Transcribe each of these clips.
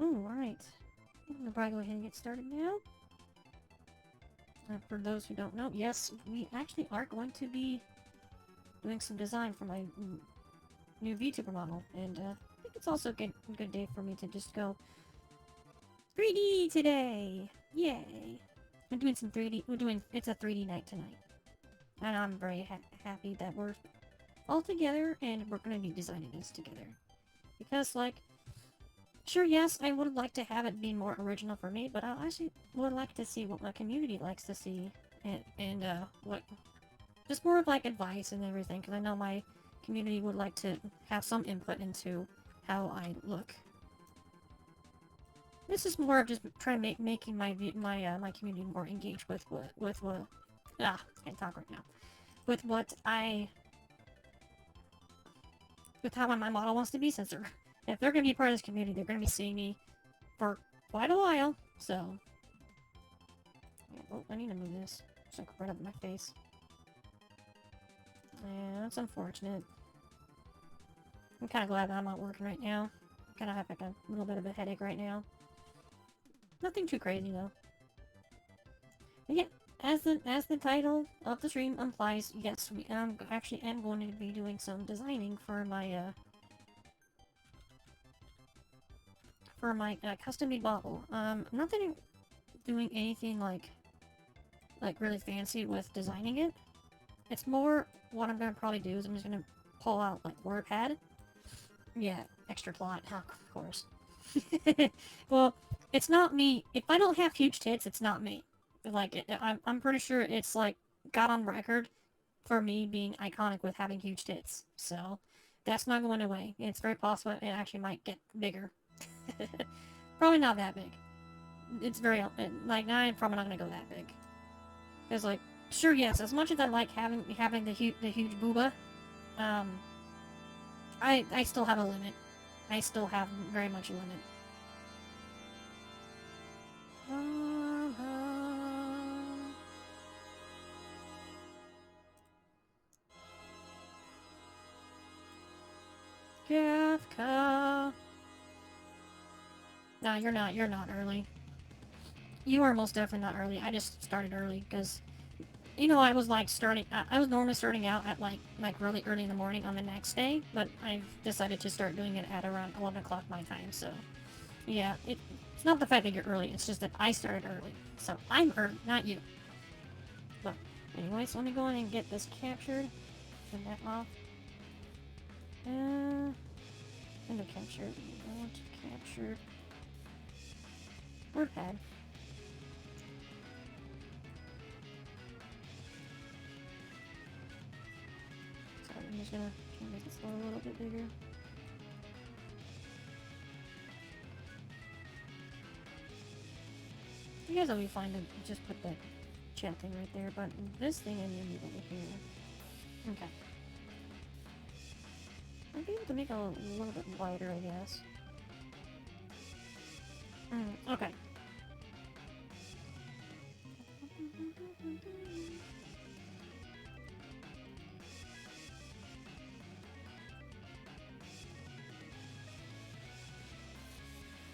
Alright. I'm gonna probably go ahead and get started now. For those who don't know, yes, we actually are going to be doing some design for my new VTuber model, and I think it's also a good day for me to just go 3D today! Yay! We're doing some 3D, it's a 3D night tonight. And I'm very happy that we're all together and we're gonna be designing this together. Because, like, sure, yes, I would like to have it be more original for me, but I actually would like to see what my community likes to see, and what, just more of, like, advice and everything, because I know my community would like to have some input into how I look. This is more of just trying to making my community more engaged with what I can't talk right now. With what with how my model wants to be, since if they're gonna be part of this community, they're gonna be seeing me for quite a while. So, oh, I need to move this so I can right up in my face. Yeah, that's unfortunate. I'm kind of glad that I'm not working right now. I kind of have like a little bit of a headache right now. Nothing too crazy though. But yeah, as the title of the stream implies, yes, we actually am going to be doing some designing for my custom-made model. I'm not doing anything like really fancy with designing it. It's more what I'm gonna probably do is I'm just gonna pull out like WordPad. Yeah, extra plot, of course. Well, it's not me. If I don't have huge tits, it's not me. Like, I'm pretty sure it's, like, got on record for me being iconic with having huge tits. So, that's not going away. It's very possible it actually might get bigger. Probably not that big. It's very, like, I'm probably not gonna go that big. Because, like, sure, yes, as much as I like having the huge booba, um, I still have a limit. I still have very much a limit. Kafka. No, you're not early. You are most definitely not early. I just started early, because, you know, I was, like, I was normally starting out at, like, really early in the morning on the next day, but I've decided to start doing it at around 11 o'clock my time, so, yeah, it's not the fact that you're early, it's just that I started early, so I'm early, not you. But, anyways, let me go in and get this captured, turn that off, and captured, I want to capture WordPad. Sorry, I'm just gonna try to make this a little bit bigger. You guys will be fine to just put that chat thing right there, but this thing I need over here. Okay. I'll be able to make it a little bit wider, I guess. Okay.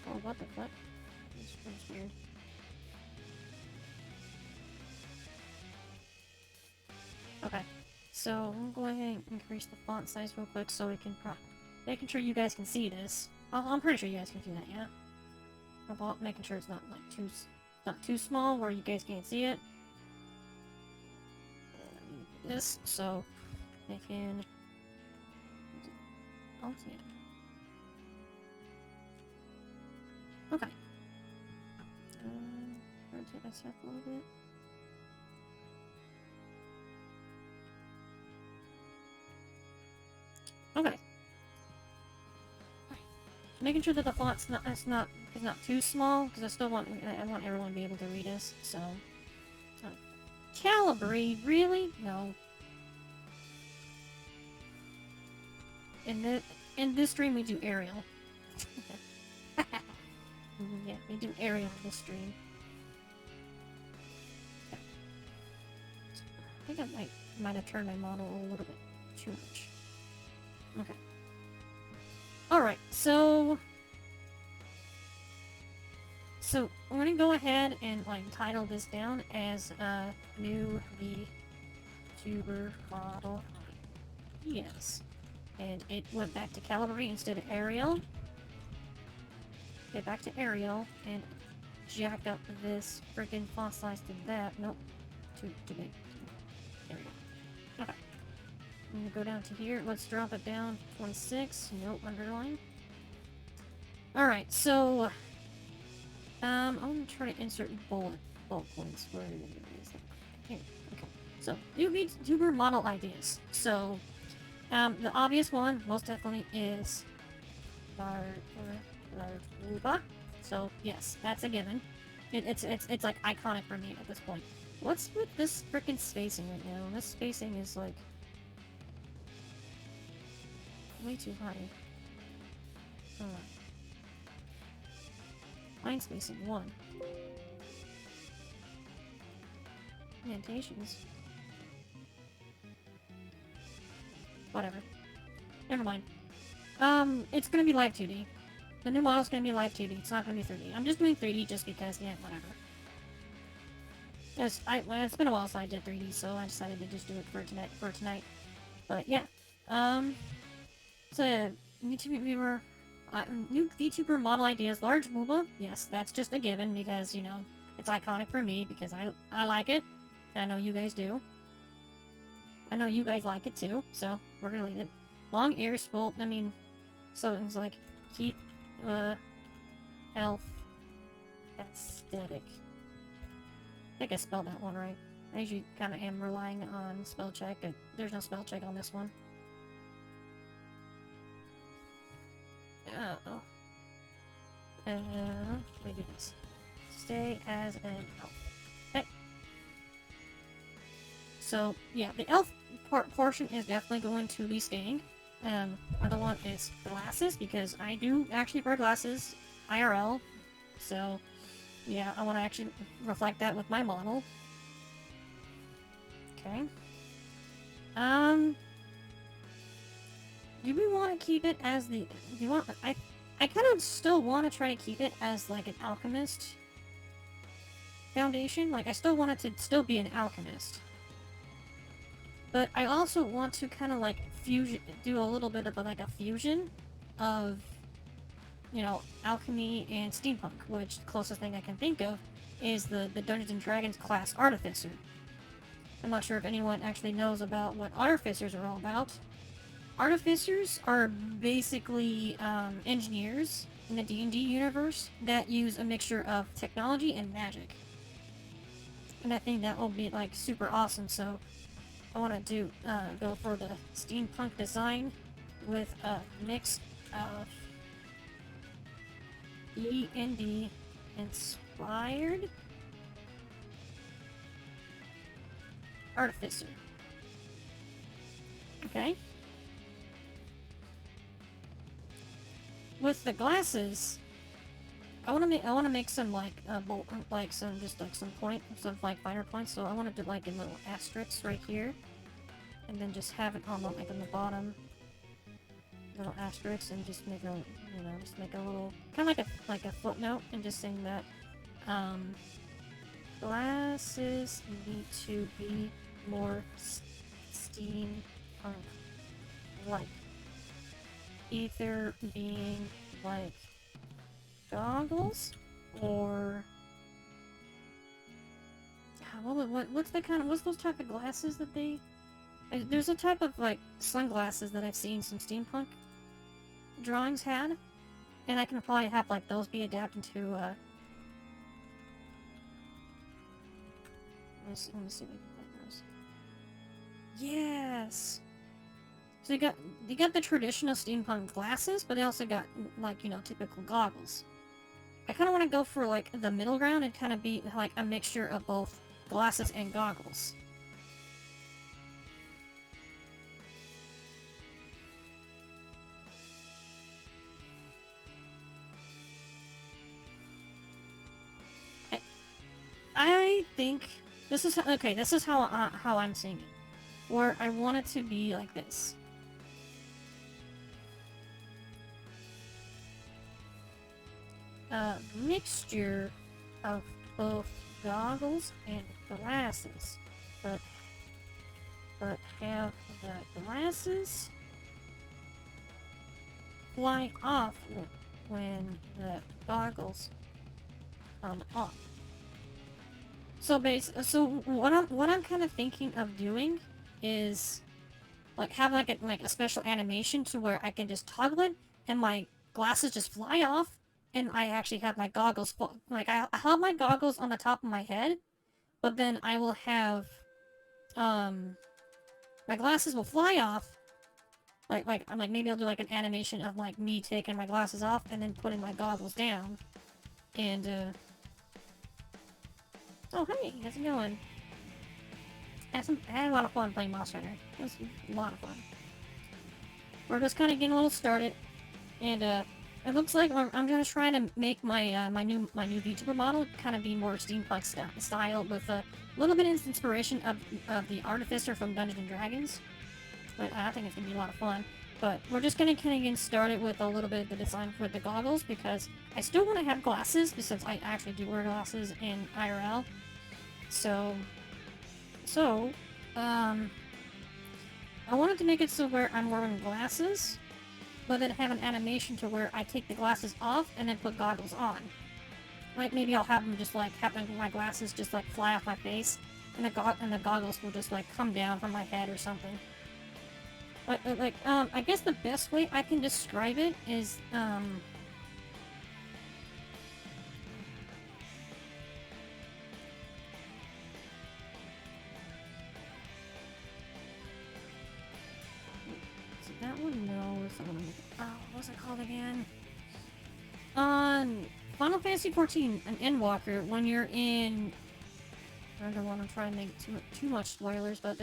Oh, what the fuck? That's weird. Okay. So, I'm going to increase the font size real quick so we can making sure you guys can see this. I'm pretty sure you guys can see that, yeah? About making sure it's not like not too small where you guys can't see it. This, so I can Alt yeah. Okay. Rotate myself a little bit. Okay. Making sure that the font's not too small, because I want everyone to be able to read this. So, Calibri, really? No. In this stream we do Arial. Yeah, we do Arial in this stream. Okay. I think I might have turned my model a little bit too much. Okay. Alright, so so I'm gonna go ahead and like title this down as new VTuber model. Yes. And it went back to Calvary instead of Ariel. Get back to Ariel and jack up this freaking font size to that. Nope. Too big. There we go. Okay. I'm gonna go down to here. Let's drop it down. 26. Nope. Underline. Alright, so I'm gonna try to insert bullet points. Where is it? Here. Okay. So, new VTuber model ideas. So, the obvious one, most definitely, is Larva. So, yes, that's a given. It's like iconic for me at this point. What's with this freaking spacing right now? This spacing is like way too high. Line spacing 1. Indentations. Whatever. Never mind. It's gonna be live 2D. The new model's gonna be live 2D. It's not gonna be 3D. I'm just doing 3D just because, yeah, whatever. It's been a while since I did 3D, so I decided to just do it for tonight. But yeah. So new VTuber model ideas. Large MOBA. Yes, that's just a given because, you know, it's iconic for me because I like it. I know you guys do. I know you guys like it too, so we're gonna leave it. Long ear spool. I mean, so it's like keep elf aesthetic. I think I spelled that one right. I usually kind of am relying on spell check, but there's no spell check on this one. Uh-oh. Let me do this. Stay as an elf. Okay. So, yeah, the elf portion is definitely going to be staying. Other one is glasses, because I do actually wear glasses IRL. So, yeah, I want to actually reflect that with my model. Okay. Do we want to keep it as the... Do you want... I kind of still want to try to keep it as, like, an alchemist foundation. Like, I still want it to still be an alchemist. But I also want to kind of, like, do a little bit of, like, a fusion of, you know, alchemy and steampunk, which the closest thing I can think of is the Dungeons & Dragons class Artificer. I'm not sure if anyone actually knows about what Artificers are all about. Artificers are basically engineers in the D&D universe that use a mixture of technology and magic. And I think that will be, like, super awesome, so I want to go for the steampunk design with a mix of D&D inspired Artificer. Okay. With the glasses, I want to make some like some finer points. So I want to do like a little asterisk right here, and then just have it on like on the bottom, little asterisk, and just make a make a little kind of like a footnote, and just saying that glasses need to be more steampunk like. Either being like goggles or what's those type of glasses that they there's a type of like sunglasses that I've seen some steampunk drawings had, and I can probably have like those be adapted to let me see if I can find those. Yes. So you got the traditional steampunk glasses, but they also got, like, you know, typical goggles. I kind of want to go for, like, the middle ground and kind of be, like, a mixture of both glasses and goggles. I think this is okay. This is how I'm seeing it, where I want it to be like this. Mixture of both goggles and glasses, but have the glasses fly off when the goggles come off. So what I'm kind of thinking of doing is like have like a special animation to where I can just toggle it and my glasses just fly off, and I actually have my goggles I have my goggles on the top of my head, but then I will have my glasses will fly off. Maybe I'll do like an animation of like me taking my glasses off and then putting my goggles down. And oh hey, how's it going? I had a lot of fun playing Monster Hunter. It was a lot of fun. We're just kind of getting a little started, and it looks like I'm gonna try to make my my new Vtuber model kind of be more steampunk style with a little bit of inspiration of the Artificer from Dungeons and Dragons. But I think it's gonna be a lot of fun. But we're just gonna kind of get started with a little bit of the design for the goggles, because I still want to have glasses, because I actually do wear glasses in IRL. I wanted to make it so where I'm wearing glasses, but then have an animation to where I take the glasses off and then put goggles on. Like maybe I'll have them just like have my glasses just like fly off my face, and the goggles will just like come down from my head or something. I guess the best way I can describe it is that one? No, what's it called again? On Final Fantasy XIV, an Endwalker, when you're in... I don't want to try and make too much spoilers, but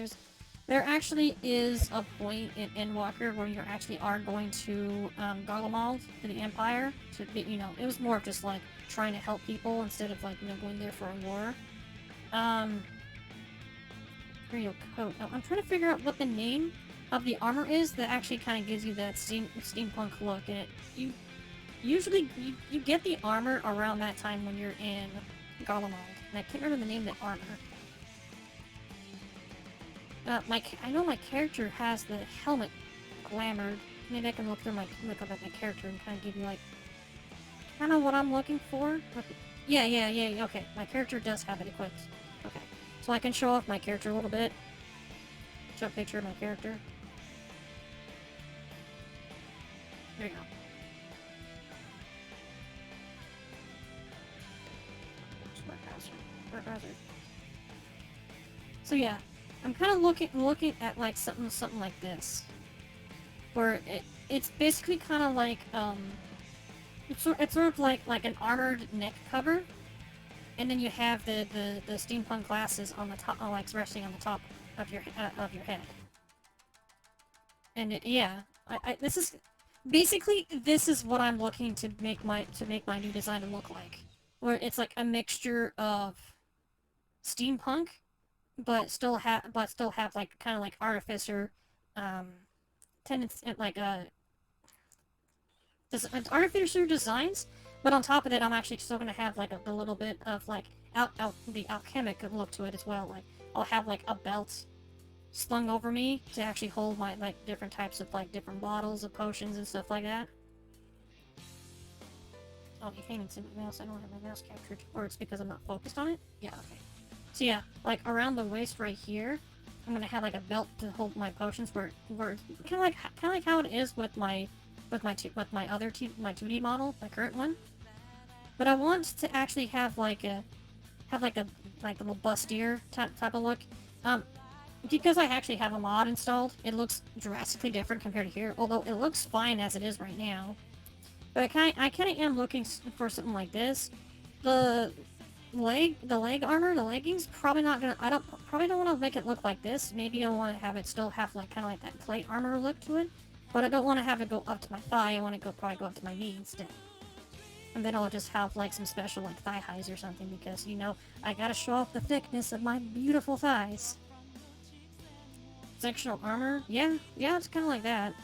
there actually is a point in Endwalker where you actually are going to Garlemald, to the Empire. It was more of just like trying to help people instead of like, going there for a war. Imperial coat. I'm trying to figure out what the name of the armor is that actually kind of gives you that steampunk look, and you get the armor around that time when you're in Garlemald, and I can't remember the name of the armor. I know my character has the helmet glamored. Maybe I can look up at my character and kind of give you like kind of what I'm looking for. Yeah. Okay, my character does have it equipped. Okay, so I can show off my character a little bit. Show a picture of my character. There you go. So yeah, I'm kind of looking at like something like this, where it's basically kind of like it's sort of like an armored neck cover, and then you have the steampunk glasses on the top, like resting on the top of your head. And this is basically what I'm looking to make my new design to look like, where it's like a mixture of steampunk, but still have like kind of like Artificer tendency, like Artificer designs. But on top of it, I'm actually still gonna have like a little bit of like the alchemic look to it as well. Like I'll have like a belt slung over me to actually hold my like different types of like different bottles of potions and stuff like that. Oh, you can't even see my mouse. I don't have my mouse captured, or it's because I'm not focused on it. Yeah, okay. So yeah, like around the waist right here, I'm gonna have like a belt to hold my potions, where kind of like how it is with my 2D model, my current one. But I want to actually have like a little bustier type of look. Because I actually have a mod installed, it looks drastically different compared to here, although it looks fine as it is right now. But I kind of am looking for something like this. The leg armor, the leggings, probably not gonna, probably don't want to make it look like this. Maybe I want to have it still have like kind of like that plate armor look to it. But I don't want to have it go up to my thigh, I want to probably go up to my knee instead. And then I'll just have like some special like thigh highs or something, because I gotta show off the thickness of my beautiful thighs. Sectional armor? Yeah, it's kind of like that.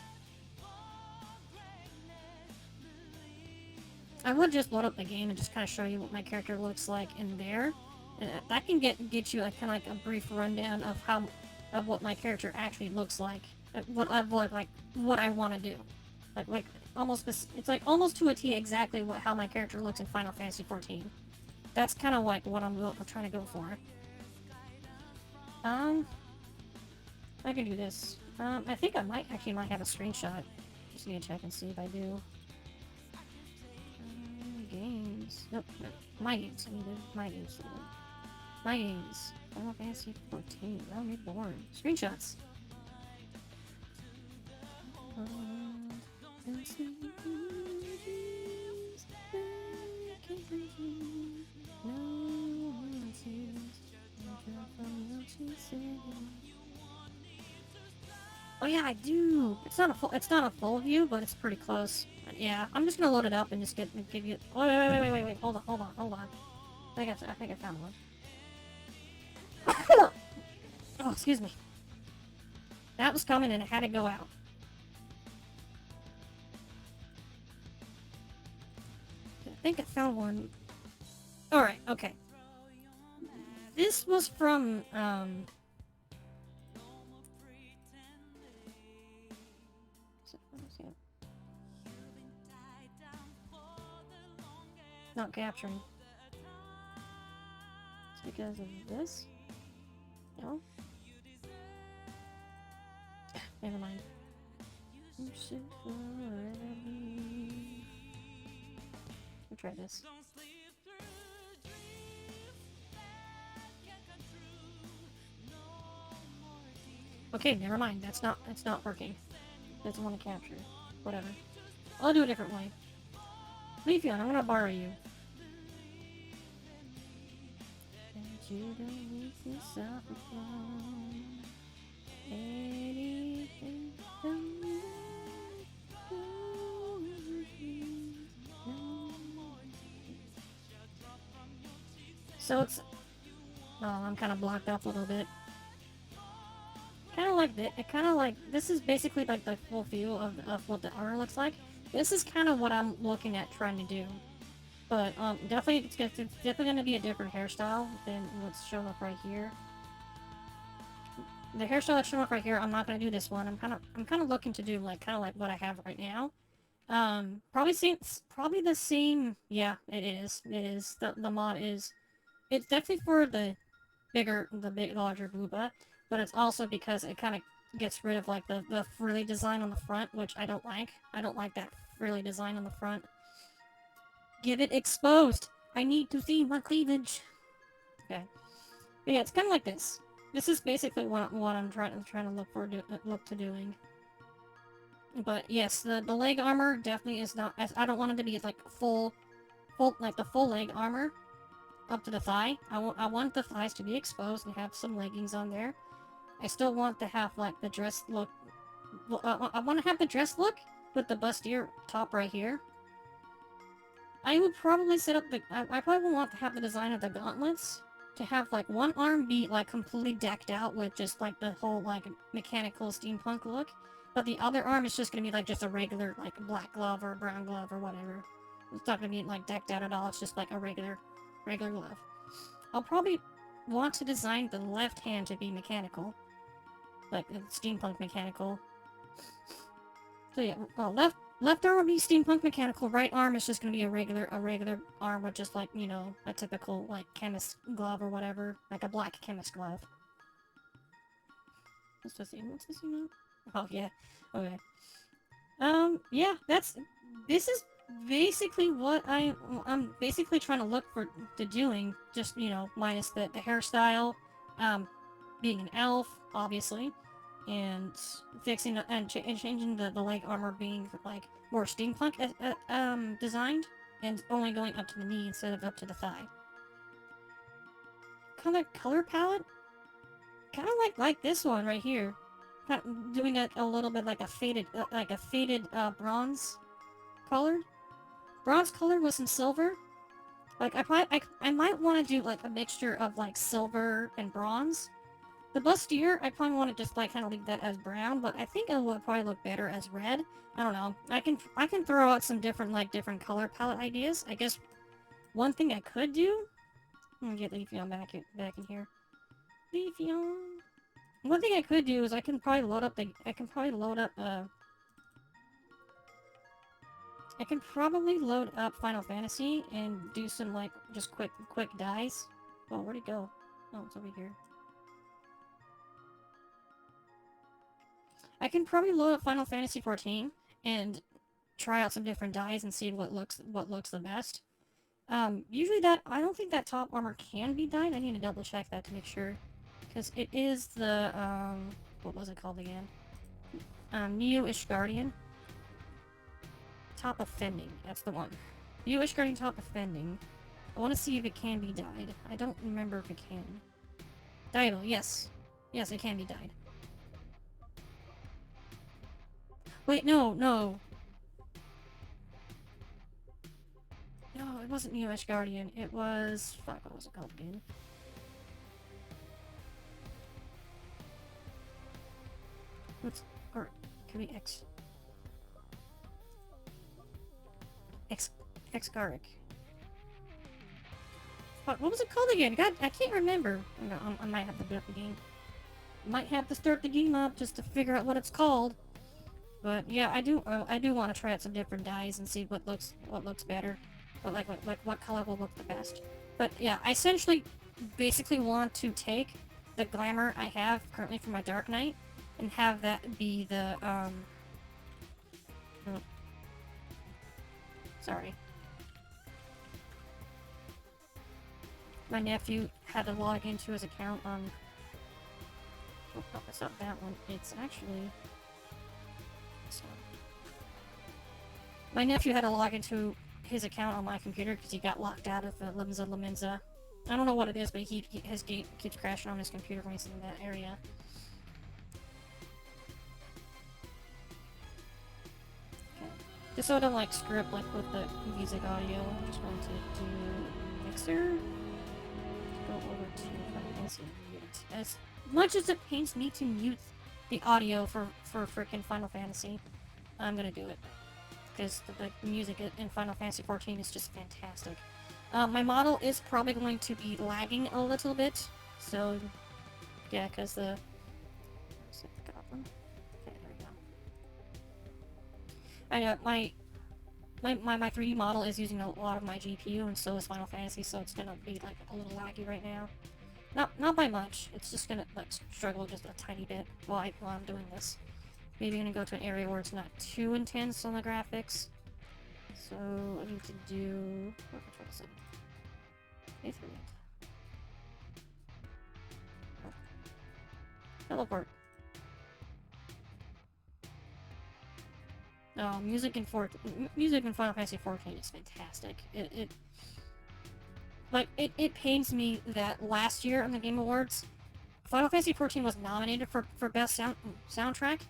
I would just load up the game and just kind of show you what my character looks like in there. And that can get you a kind of like a brief rundown of what my character actually looks like. What I like what I want to do. Like almost it's like almost to a T exactly how my character looks in Final Fantasy XIV. That's kind of like what I'm trying to go for. I can do this. I think I might have a screenshot. Just need to check and see if I do. Games. Nope. My games. My games. My games. Final Fantasy 14. That'll be boring. Screenshots. Oh yeah, I do. It's not a full view, but it's pretty close. Yeah, I'm just gonna load it up and just give you. Oh, wait. Hold on. I think I found one. Oh, excuse me. That was coming and it had to go out. I think I found one. Alright, okay. This was from, not capturing. It's because of this? No? Never mind. We'll try this. Okay, never mind. That's not working. Doesn't want to capture. Whatever. I'll do a different way. Leafeon, I'm gonna borrow you. You don't need to suffer from anything. So it's... Oh, I'm kind of blocked off a little bit. Kind of like this. This is basically like the full view of what the armor looks like. This is kind of what I'm looking at trying to do. But definitely it's definitely going to be a different hairstyle than what's shown up right here. The hairstyle that's shown up right here, I'm not going to do this one. I'm kind of looking to do like what I have right now. Probably the same. Yeah, it is. The mod is. It's definitely for the larger booba, but it's also because it kind of gets rid of like the frilly design on the front, which I don't like. I don't like that frilly design on the front. Give it exposed. I need to see my cleavage. Okay. But yeah, it's kind of like this. This is basically what I'm trying to look to doing. But yes, the leg armor definitely is not. I don't want it to be like full like the full leg armor up to the thigh. I want the thighs to be exposed and have some leggings on there. I still want to have like the dress look. I want to have the dress look with the bustier top right here. I would probably set up the... I probably would want to have the design of the gauntlets to have, like, one arm be, like, completely decked out with just, like, the whole, like, mechanical steampunk look, but the other arm is just gonna be, like, just a regular, like, black glove or brown glove or whatever. It's not gonna be, like, decked out at all, it's just, like, a regular glove. I'll probably want to design the left hand to be mechanical. Like, steampunk mechanical. So yeah, well, left arm will be steampunk mechanical, right arm is just gonna be a regular arm with just like, you know, a typical, like, chemist glove or whatever. Like a black chemist glove. What's this email? Oh, yeah. Okay. Yeah, this is basically what I'm basically trying to look to doing, just, you know, minus the hairstyle, being an elf, obviously. And fixing and changing the leg armor being like more steampunk designed and only going up to the knee instead of up to the thigh. Color palette, kind of like this one right here, doing a little bit like a faded bronze color. Bronze color with some silver. Like I might want to do like a mixture of like silver and bronze. The bustier, I probably want to just like kind of leave that as brown, but I think it would probably look better as red. I don't know. I can throw out some different color palette ideas. I guess one thing I could do. I'm gonna get Leafeon back in here. Leafeon. One thing I could do is I can probably load up I can probably load up Final Fantasy and do some like just quick dyes. Oh, where'd it go? Oh, it's over here. I can probably load up Final Fantasy 14 and try out some different dyes and see what looks the best. Usually I don't think that top armor can be dyed. I need to double check that to make sure. Because it is the, what was it called again? Neo Ishgardian. Top Offending, that's the one. Neo Ishgardian Top Offending. I want to see if it can be dyed. I don't remember if it can. Dyeable, yes. Yes, it can be dyed. Wait, no. No, it wasn't Neo Ishgardian. It was... Fuck, what was it called again? What's... Or... Could be Exgaric. What was it called again? God, I can't remember. I might have to start the game. Might have to start the game up just to figure out what it's called. But yeah, I do want to try out some different dyes and see what looks better. But like what color will look the best. But yeah, I essentially basically want to take the glamour I have currently for my Dark Knight and have that be the sorry. My nephew had to log into his account on... Oh, it's not that one. It's actually... this one. My nephew had to log into his account on my computer because he got locked out of the Limenza. I don't know what it is, but his gate keeps crashing on his computer when he's in that area. Okay. Just so I don't like screw up like with the music audio, I'm just going to do mixer. Go over to Final Fantasy mute. As much as it pains me to mute the audio for frickin' Final Fantasy, I'm gonna do it. Because the music in Final Fantasy 14 is just fantastic. My model is probably going to be lagging a little bit, so yeah, because the... Where's the goblin? Okay, there we go. I know, my 3D model is using a lot of my GPU, and so is Final Fantasy, so it's gonna be like a little laggy right now. Not by much. It's just gonna like struggle just a tiny bit while I'm doing this. Maybe I'm gonna go to an area where it's not too intense on the graphics. So I need to do... What is it? Oh. Teleport. Oh, music in Final Fantasy 14 is fantastic. It pains me that last year on the Game Awards, Final Fantasy 14 was nominated for best soundtrack,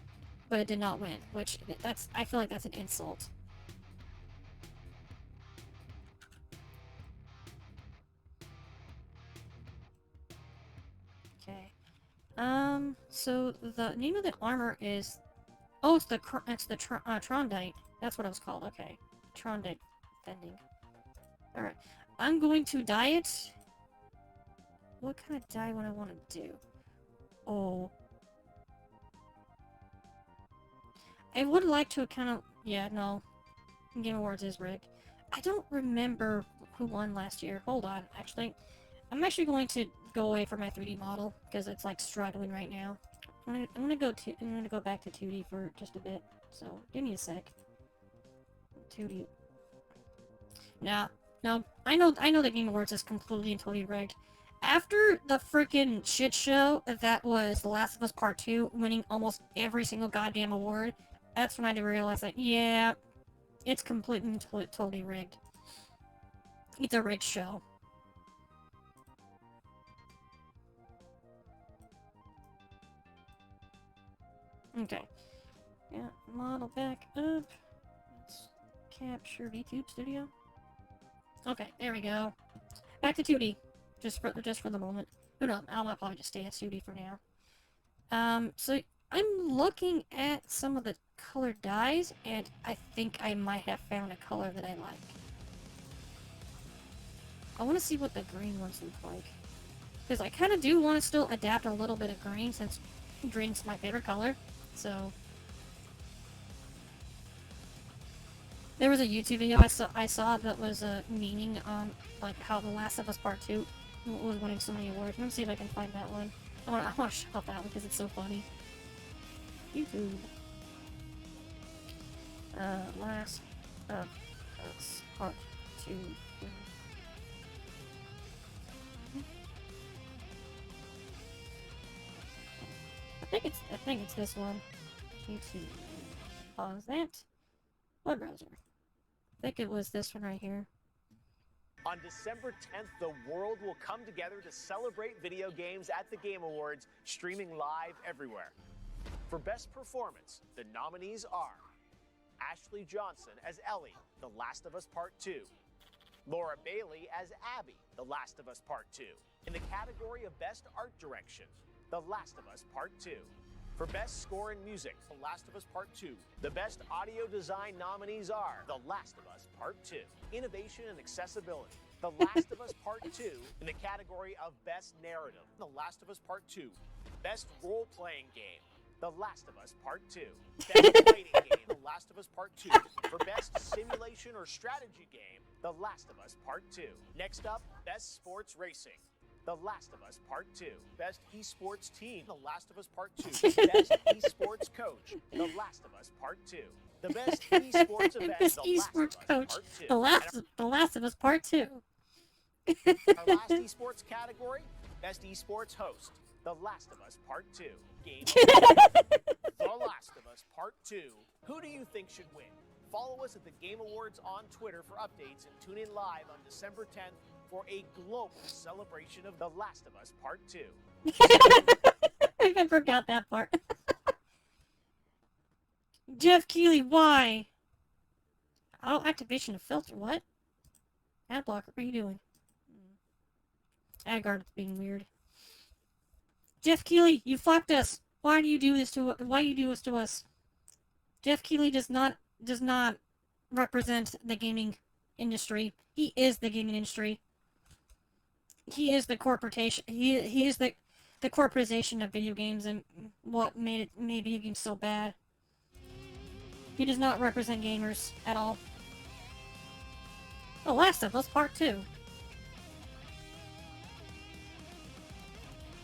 but it did not win. Which I feel like that's an insult. Okay. So the name of the armor is... Oh, it's the Trondite. That's what it was called. Okay. Trondite Bending. Alright. I'm going to dye it. What kind of dye would I want to do? Oh. I would like to kind of... Yeah, no. Game Awards is rigged. I don't remember who won last year. Hold on. Actually, I'm actually going to go away from my 3D model because it's like struggling right now. I'm gonna go back to 2D for just a bit. So give me a sec. 2D. Nah, no. I know the Game Awards is completely and totally rigged. After the freaking shit show that was The Last of Us Part 2, winning almost every single goddamn award, that's when I realized that yeah, it's completely and totally rigged. It's a rigged show. Okay. Yeah, model back up. Let's capture VTube Studio. Okay, there we go. Back to 2D. Just for the moment. Who knows? I'll probably just stay at 2D for now. So I'm looking at some of the colored dyes, and I think I might have found a color that I like. I want to see what the green ones look like. Because I kind of do want to still adapt a little bit of green, since green's my favorite color. So there was a YouTube video I saw that was meaning on like how The Last of Us Part 2 was winning so many awards. Let me see if I can find that one. I want to shout that one because it's so funny. YouTube. Last of Us Part 2. I think it's this one. YouTube. Pause that. Web browser. I think it was this one right here. On December 10th, the world will come together to celebrate video games at the Game Awards, streaming live everywhere. For Best Performance, the nominees are Ashley Johnson as Ellie, The Last of Us Part 2. Laura Bailey as Abby, The Last of Us Part 2. In the category of Best Art Direction, The Last of Us Part 2. For Best Score and Music, The Last of Us Part 2. The Best Audio Design nominees are The Last of Us Part 2. Innovation and Accessibility, The Last of Us Part 2. In the category of Best Narrative, The Last of Us Part 2. Best Role-Playing Game, The Last of Us Part 2. Best Fighting Game, The Last of Us Part 2. For Best Simulation or Strategy Game, The Last of Us Part 2. Next up, Best Sports Racing, The Last of Us Part 2. Best Esports Team, The Last of Us Part 2. Best Esports Coach, The Last of Us Part 2. The Best Esports Event, Best The Last Esports of Us Coach, Part 2. The Last of Us Part 2. Our last esports category, Best Esports Host, The Last of Us Part 2. Game The Last of Us Part 2. Who do you think should win? Follow us at the Game Awards on Twitter for updates and tune in live on December 10th for a global celebration of The Last of Us Part 2. I forgot that part. Jeff Keighley, why? Auto activation of filter, what? Ad blocker, what are you doing? Ad guard is being weird. Jeff Keighley, you fucked us. Why do you do this to us? Jeff Keighley does not represent the gaming industry. He is the gaming industry. He is the corporation. He is the corporatization of video games and what made video games so bad. He does not represent gamers at all. The Last of Us Part 2.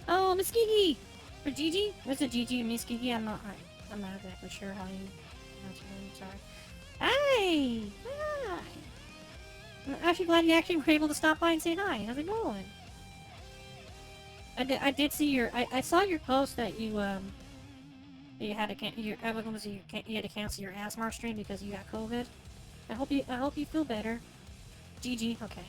Oh, Miss Kiki! Or Gigi? Was it Gigi or Miss Kiki? I'm not exactly sure how you pronounce your name, sorry. Hi! Hi! I'm actually glad you actually were able to stop by and say hi. How's it going? I did see your, I saw your post that you had to cancel your ASMR stream because you got COVID. I hope you feel better. GG, okay.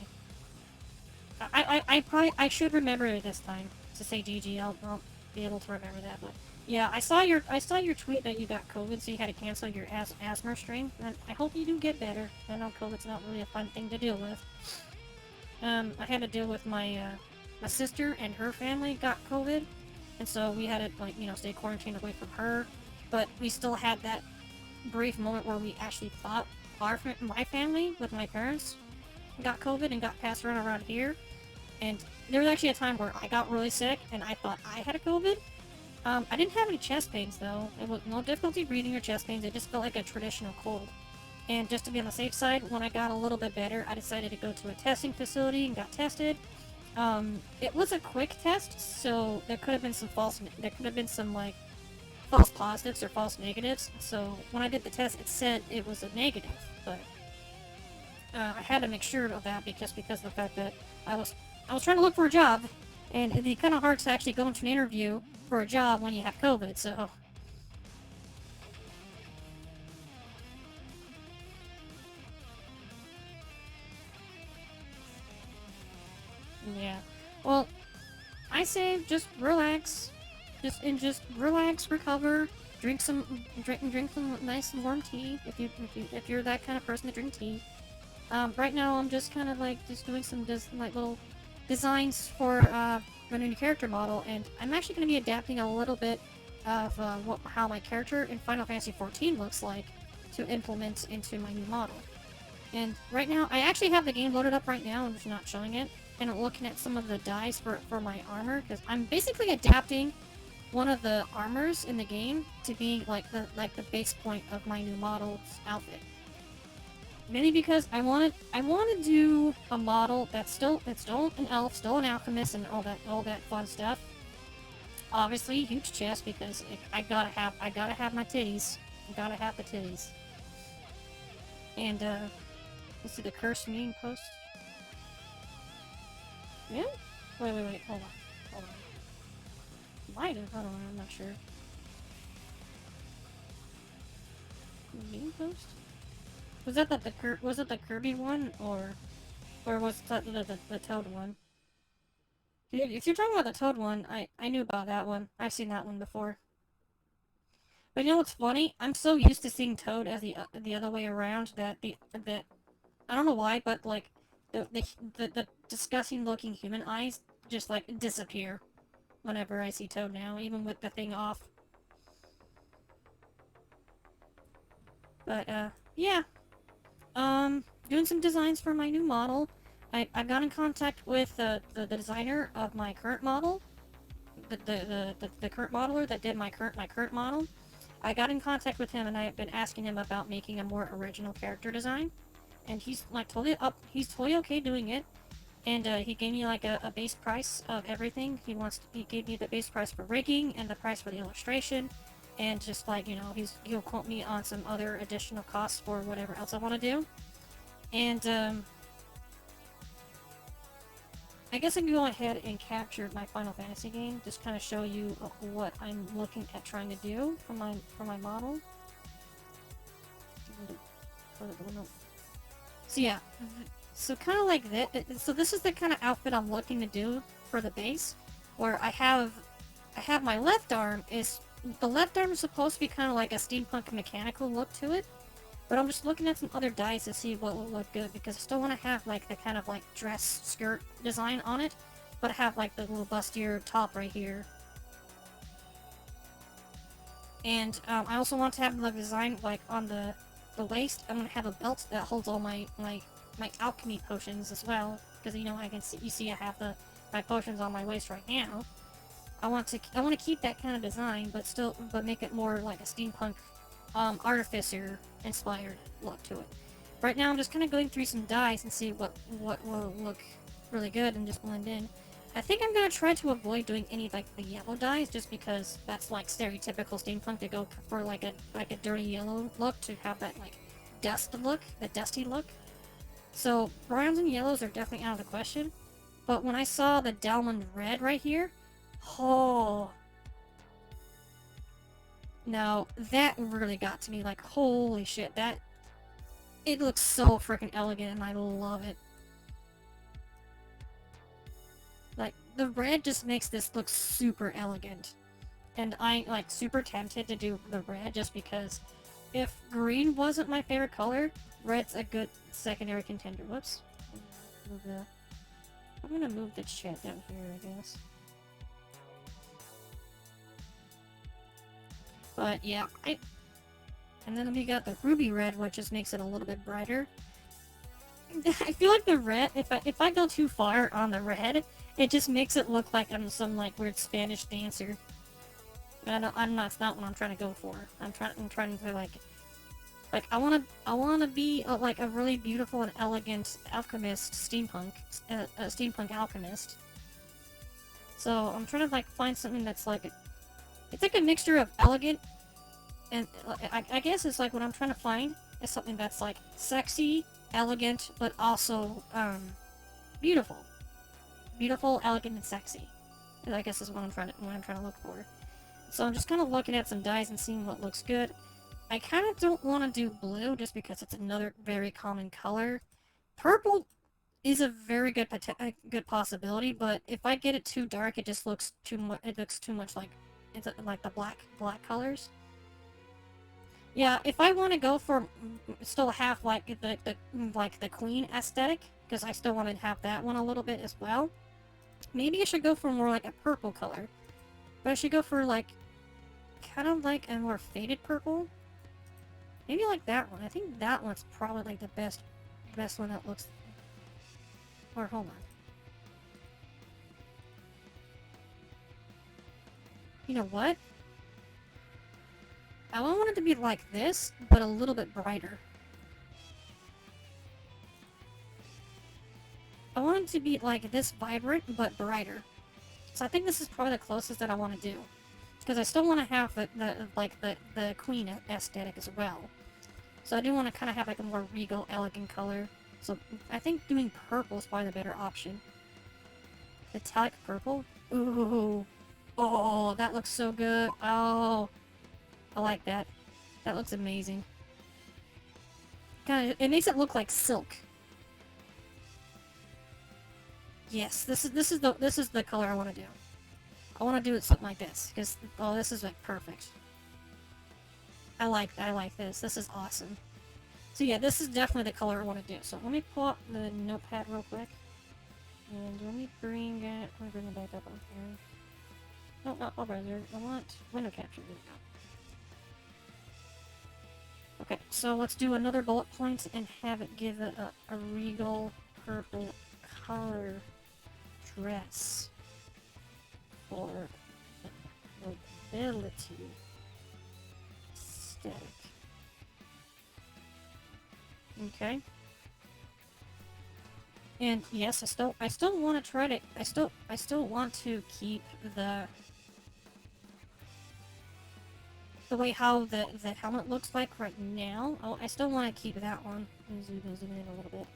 I should remember it this time to say GG. I'll be able to remember that. But yeah, I saw your tweet that you got COVID, so you had to cancel your ASMR stream. And I hope you do get better. I know COVID's not really a fun thing to deal with. I had to deal with my sister and her family got COVID, and so we had to stay quarantined away from her. But we still had that brief moment where we actually thought my family with my parents got COVID and got passed around here. And there was actually a time where I got really sick and I thought I had a COVID. I didn't have any chest pains though. It was no difficulty breathing or chest pains. It just felt like a traditional cold. And just to be on the safe side, when I got a little bit better, I decided to go to a testing facility and got tested. It was a quick test, so there could have been some false positives or false negatives. So when I did the test, it said it was a negative, but I had to make sure of that because of the fact that I was trying to look for a job, and it'd be kind of hard to actually go into an interview for a job when you have COVID, so. Yeah. Well, I say just relax. Just relax, recover, drink some nice warm tea if you're that kind of person to drink tea. Right now I'm just kind of just doing some little designs for a new character model, and I'm actually going to be adapting a little bit of how my character in Final Fantasy XIV looks like to implement into my new model. And right now, I actually have the game loaded up right now, I'm just not showing it. And I'm looking at some of the dyes for my armor, because I'm basically adapting one of the armors in the game to be like the base point of my new model's outfit. Mainly because I want to do a model that's still an elf, still an alchemist, and all that fun stuff. Obviously, huge chest because I gotta have my titties. I gotta have the titties. And let's see the cursed meme post. Yeah? Wait, hold on. Might have, I don't know, I'm not sure. Meme post? Was that the Kirby one, or was that the Toad one? If you're talking about the Toad one, I knew about that one. I've seen that one before. But you know what's funny? I'm so used to seeing Toad as the other way around that I don't know why, but like the disgusting looking human eyes just like disappear whenever I see Toad now, even with the thing off. But yeah. Doing some designs for my new model. I got in contact with the designer of my current model, the current modeler that did my current model. I got in contact with him and I have been asking him about making a more original character design, and he's like he's totally okay doing it. And he gave me like a base price of everything. He gave me the base price for rigging and the price for the illustration, and just like, you know, he'll quote me on some other additional costs for whatever else I want to do. And I guess I can go ahead and capture my Final Fantasy game, just kind of show you what I'm looking at trying to do for my model. So yeah, so kind of like that. So this is the kind of outfit I'm looking to do for the base, where I have my left arm is supposed to be kind of like a steampunk mechanical look to it. But I'm just looking at some other dyes to see what will look good, because I still want to have like the kind of like dress skirt design on it, but I have like the little bustier top right here. And I also want to have the design like on the waist. I'm gonna have a belt that holds all my alchemy potions as well, because you know you see I have my potions on my waist right now. I want to keep that kind of design, but make it more like a steampunk artificer inspired look to it. Right now I'm just kind of going through some dyes and see what will look really good and just blend in. I think I'm gonna try to avoid doing any like the yellow dyes, just because that's like stereotypical steampunk to go for like a dirty yellow look, to have that like dusty look. So browns and yellows are definitely out of the question. But when I saw the Delmond red right here, oh, now, that really got to me, like, holy shit, it looks so freaking elegant, and I love it. Like, the red just makes this look super elegant. And I'm, like, super tempted to do the red, just because if green wasn't my favorite color, red's a good secondary contender. Whoops. I'm gonna move the chat down here, I guess. But yeah, and then we got the ruby red, which just makes it a little bit brighter. I feel like the red, if I go too far on the red, it just makes it look like I'm some like weird Spanish dancer. That's not what I'm trying to go for. I'm trying to like I wanna be like a really beautiful and elegant alchemist, steampunk alchemist. So I'm trying to like find something that's like it's like a mixture of elegant, and I guess it's like what I'm trying to find is something that's like sexy, elegant, but also beautiful. Beautiful, elegant, and sexy. I guess is what I'm trying to look for. So I'm just kind of looking at some dyes and seeing what looks good. I kind of don't want to do blue just because it's another very common color. Purple is a very good possibility, but if I get it too dark, it just looks too much. It looks too much like it's like the black colors. Yeah, if I want to go for still have like the queen aesthetic, because I still want to have that one a little bit as well. Maybe I should go for more like a purple color, but I should go for like kind of like a more faded purple. Maybe like that one. I think that one's probably like the best one that looks... Or, hold on. You know what? I want it to be like this, but a little bit brighter. I want it to be like this vibrant, but brighter. So I think this is probably the closest that I want to do. Because I still want to have the queen aesthetic as well. So I do want to kind of have like a more regal, elegant color. So I think doing purple is probably the better option. Metallic purple? Ooh. Oh, that looks so good. Oh. I like that. That looks amazing. It makes it look like silk. Yes, this is the color I want to do. I want to do it something like this because this is like perfect. I like this. This is awesome. So yeah, this is definitely the color I want to do. So let me pull up the notepad real quick, and let me bring it back up on here. No, not all browser. I want window capture. There we go. Okay, so let's do another bullet point and have it give it a regal purple color dress for mobility aesthetic. Okay. And yes, I still want to try to I still want to keep the way how the helmet looks like right now. I still want to keep that one. Zoom in a little bit.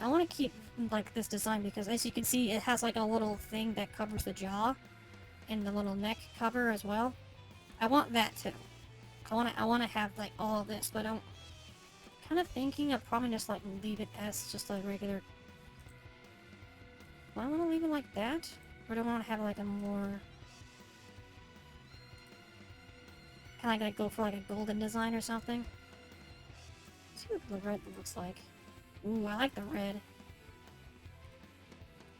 I want to keep like this design because as you can see, it has like a little thing that covers the jaw and the little neck cover as well. I want that too. I want to have like all of this, but I'm kind of thinking of probably just like leave it as just a regular. Do I want to leave it like that, or do I want to have like a more kind of like go for like a golden design or something? Let's see what the red looks like. Ooh, I like the red.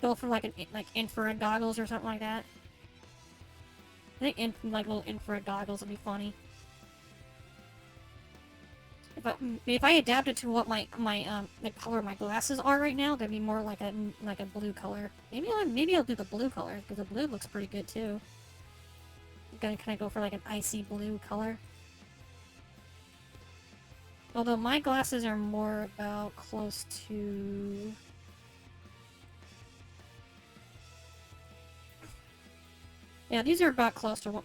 Go for like infrared goggles or something like that. I think like little infrared goggles would be funny. If I adapted to what the color of my glasses are right now, they'd be more like a blue color. Maybe I'll do the blue color because the blue looks pretty good too. I'm gonna kind of go for like an icy blue color. Although my glasses are more about close to... Yeah, these are about close to what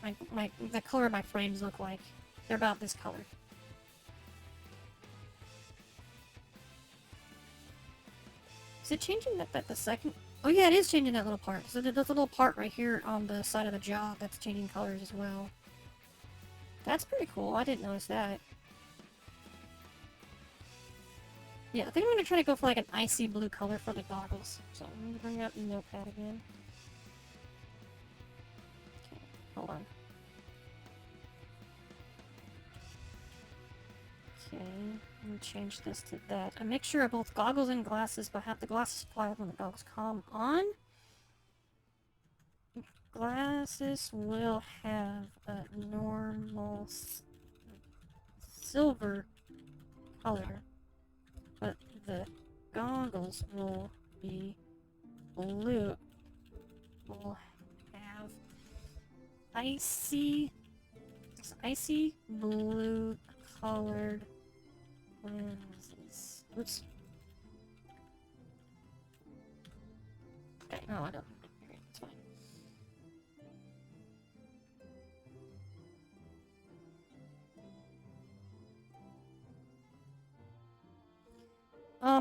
the color of my frames look like. They're about this color. Is it changing that the second... Oh yeah, it is changing that little part. So there's a little part right here on the side of the jaw that's changing colors as well. That's pretty cool. I didn't notice that. Yeah, I think I'm going to try to go for like an icy blue color for the goggles. So I'm going to bring up the notepad again. Okay, hold on. Okay, let me change this to that. A mixture of both goggles and glasses, but have the glasses fly when the goggles come on. Glasses will have a normal silver color, but the goggles will be blue. Will have icy blue colored lenses. Oops. Okay, no, I don't. Okay, it's fine.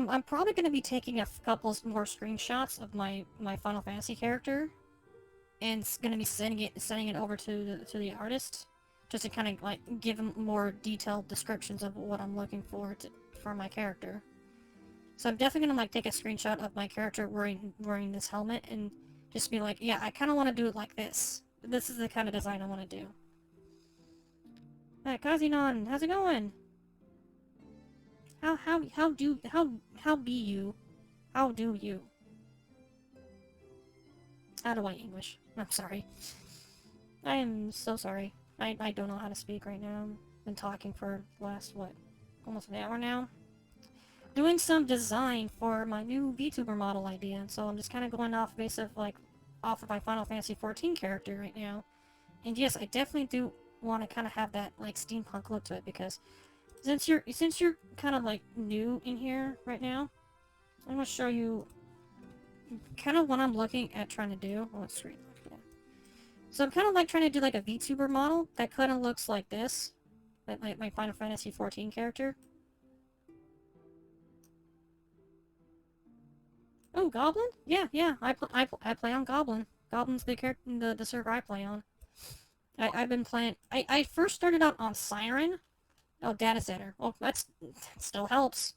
I'm probably going to be taking a couple more screenshots of my Final Fantasy character, and it's going to be sending it over to the artist, just to kind of like give him more detailed descriptions of what I'm looking for my character. So I'm definitely going to like take a screenshot of my character wearing this helmet and just be like, yeah, I kind of want to do it like this. This is the kind of design I want to do. Hey, Kazinon, how's it going? How be you? How do you? How do I English? I'm sorry. I am so sorry. I don't know how to speak right now. I've been talking for the last, what, almost an hour now? Doing some design for my new VTuber model idea, and so I'm just kind of going off base of, like, off of my Final Fantasy XIV character right now. And yes, I definitely do want to kind of have that, like, steampunk look to it, because since you're kind of, like, new in here right now, I'm going to show you kind of what I'm looking at trying to do. Oh, it's screen. Yeah. So I'm kind of like trying to do like a VTuber model that kind of looks like this. Like my Final Fantasy XIV character. Oh, Goblin? Yeah, yeah. I play on Goblin. Goblin's the character, the server I play on. I've been playing. I first started out on Siren. Oh, Data Center. Well, that still helps.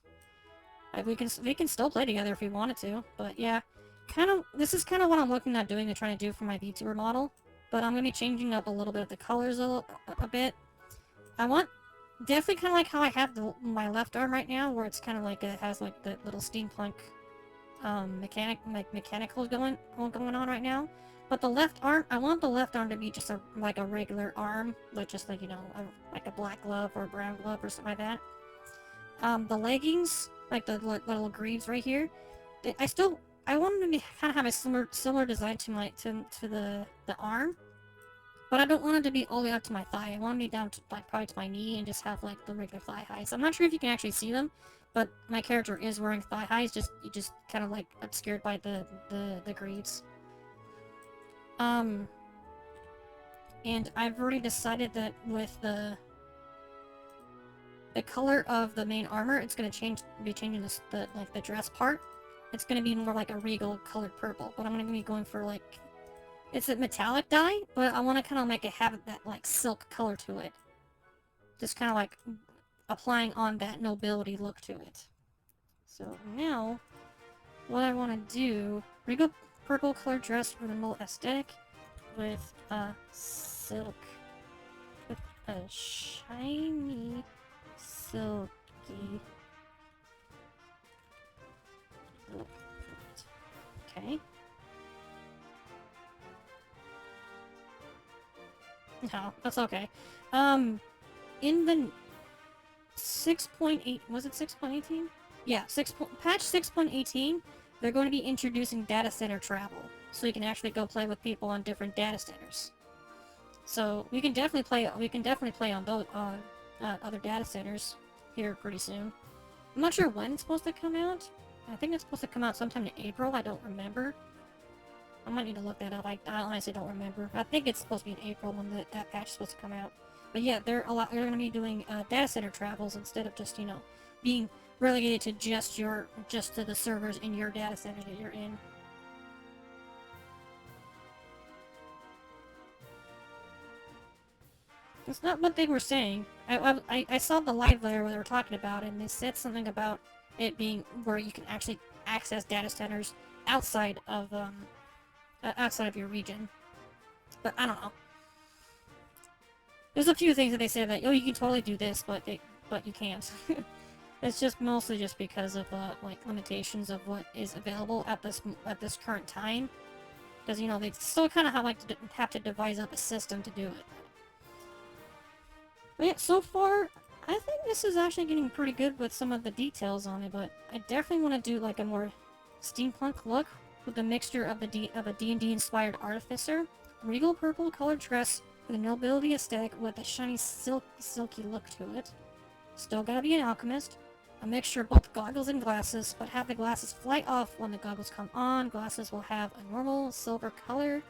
We can still play together if we wanted to. But yeah, this is kind of what I'm looking at doing and trying to do for my VTuber model. But I'm gonna be changing up a little bit of the colors a bit. I want definitely kind of like how I have my left arm right now, where it's kind of like it has like the little steampunk mechanical going on right now. But the left arm, I want the left arm to be just like a regular arm, with just like, you know, like a black glove or a brown glove or something like that. The leggings, like the little greaves right here, I want them to kind of have a similar design to the arm. But I don't want it to be all the way up to my thigh. I want it to be down to, like, probably to my knee and just have, like, the regular thigh highs. I'm not sure if you can actually see them, but my character is wearing thigh highs, just kind of, like, obscured by the greaves. And I've already decided that with the color of the main armor, it's gonna be changing the dress part. It's gonna be more like a regal colored purple, but I'm gonna be going for, like, it's a metallic dye, but I want to kind of make it have that, like, silk color to it. Just kind of, like, applying on that nobility look to it. So now, what I want to do, regal purple colored dress for the mole aesthetic with silk, with a shiny, silky look. Okay. No, that's okay. In the 6.8, was it 6.18? Yeah, patch 6.18, they're going to be introducing data center travel, so you can actually go play with people on different data centers. So we can definitely play on those other data centers here pretty soon. I'm not sure when it's supposed to come out. I think it's supposed to come out sometime in April. I don't remember. I might need to look that up. I honestly don't remember. I think it's supposed to be in April when that patch is supposed to come out. But yeah, they're going to be doing data center travels instead of just, you know, being relegated to just to the servers in your data center that you're in. It's not what they were saying. I saw the live there where they were talking about it, and they said something about it being where you can actually access data centers outside of your region. But I don't know. There's a few things that they say that, oh, you can totally do this, but you can't. It's just mostly just because of like limitations of what is available at this current time. Because, you know, they still kind of have to devise up a system to do it. But yeah, so far, I think this is actually getting pretty good with some of the details on it, but I definitely want to do like a more steampunk look with a mixture of a D&D inspired artificer, regal purple colored dress with a nobility aesthetic with a shiny silky look to it. Still gotta be an alchemist. A mixture of both goggles and glasses, but have the glasses fly off when the goggles come on. Glasses will have a normal silver color,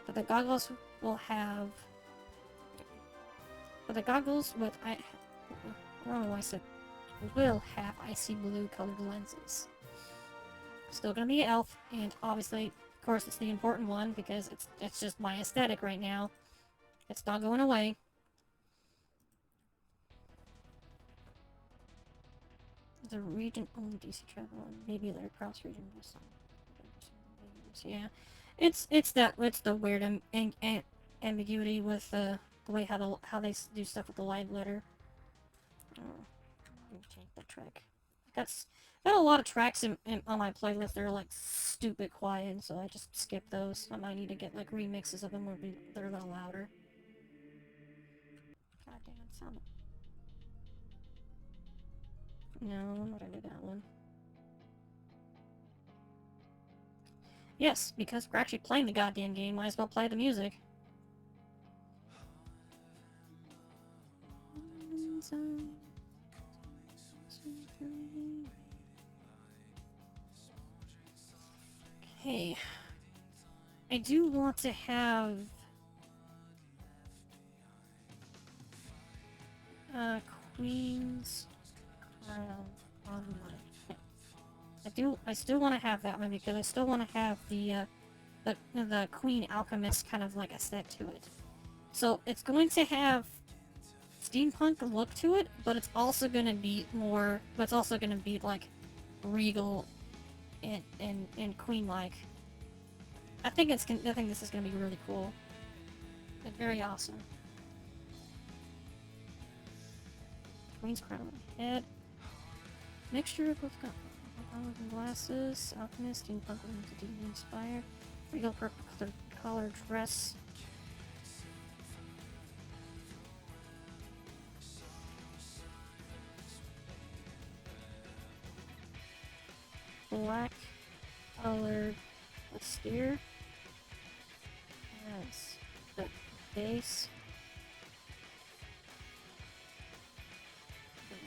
but the goggles will have... But the goggles with... I don't know why I said... will have icy blue colored lenses. Still gonna be an elf, and obviously, of course, it's the important one, because it's just my aesthetic right now. It's not going away. The region-owned DC travel, and maybe their cross-region. Yeah, it's the weird ambiguity with the way how they do stuff with the live letter. Oh, let me change that track. Got a lot of tracks on my playlist that are like stupid quiet, so I just skip those. I might need to get like remixes of them where they're a little louder. helmet. No, I'm not gonna do that one. Yes, because we're actually playing the goddamn game, might as well play the music. Okay. I do want to have Queen's Crown on my... I still want to have that one because I still want to have the Queen Alchemist kind of like aesthetic to it. So it's going to have steampunk look to it, but it's also going to be more, but it's also going to be like regal and queen-like. I think this is going to be really cool. And very awesome. Queen's crown on my head. Mixture of both glasses, alchemist, steampunk, to inspire. Regal purple color dress. Black colored austere. Yes, the base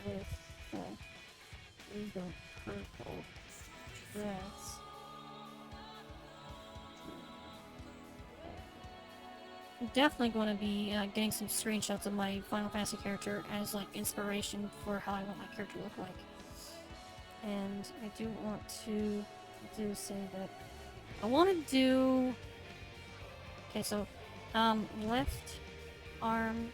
with the regal purple dress. I'm definitely going to be getting some screenshots of my Final Fantasy character as like inspiration for how I want my character to look like. And I do want to say that I want to do... Okay, so, left arm...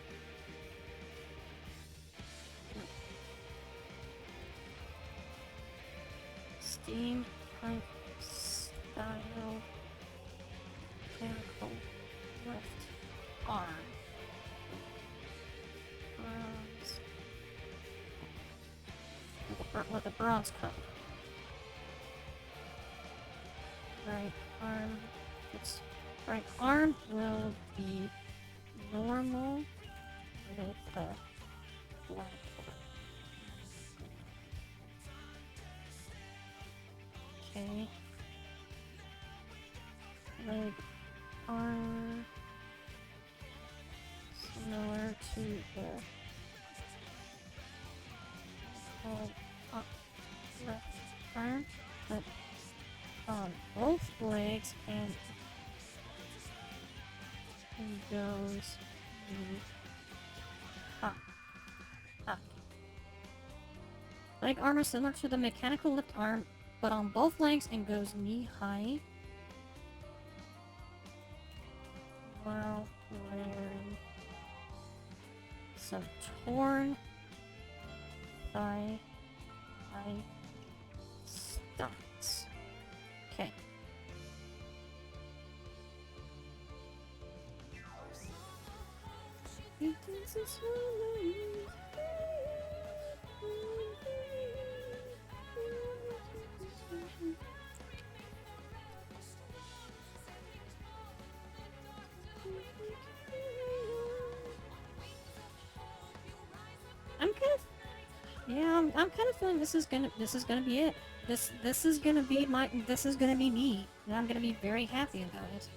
Steampunk style mechanical left arm. With a bronze color. Right arm will be normal with the black. Okay. Leg arm similar to the left arm, but on both legs and goes up. Leg arm is similar to the mechanical lift arm, but on both legs and goes knee high. While wearing some torn thigh high stunts. Okay. I'm kind of feeling this is gonna be it. This is gonna be me, and I'm gonna be very happy about it.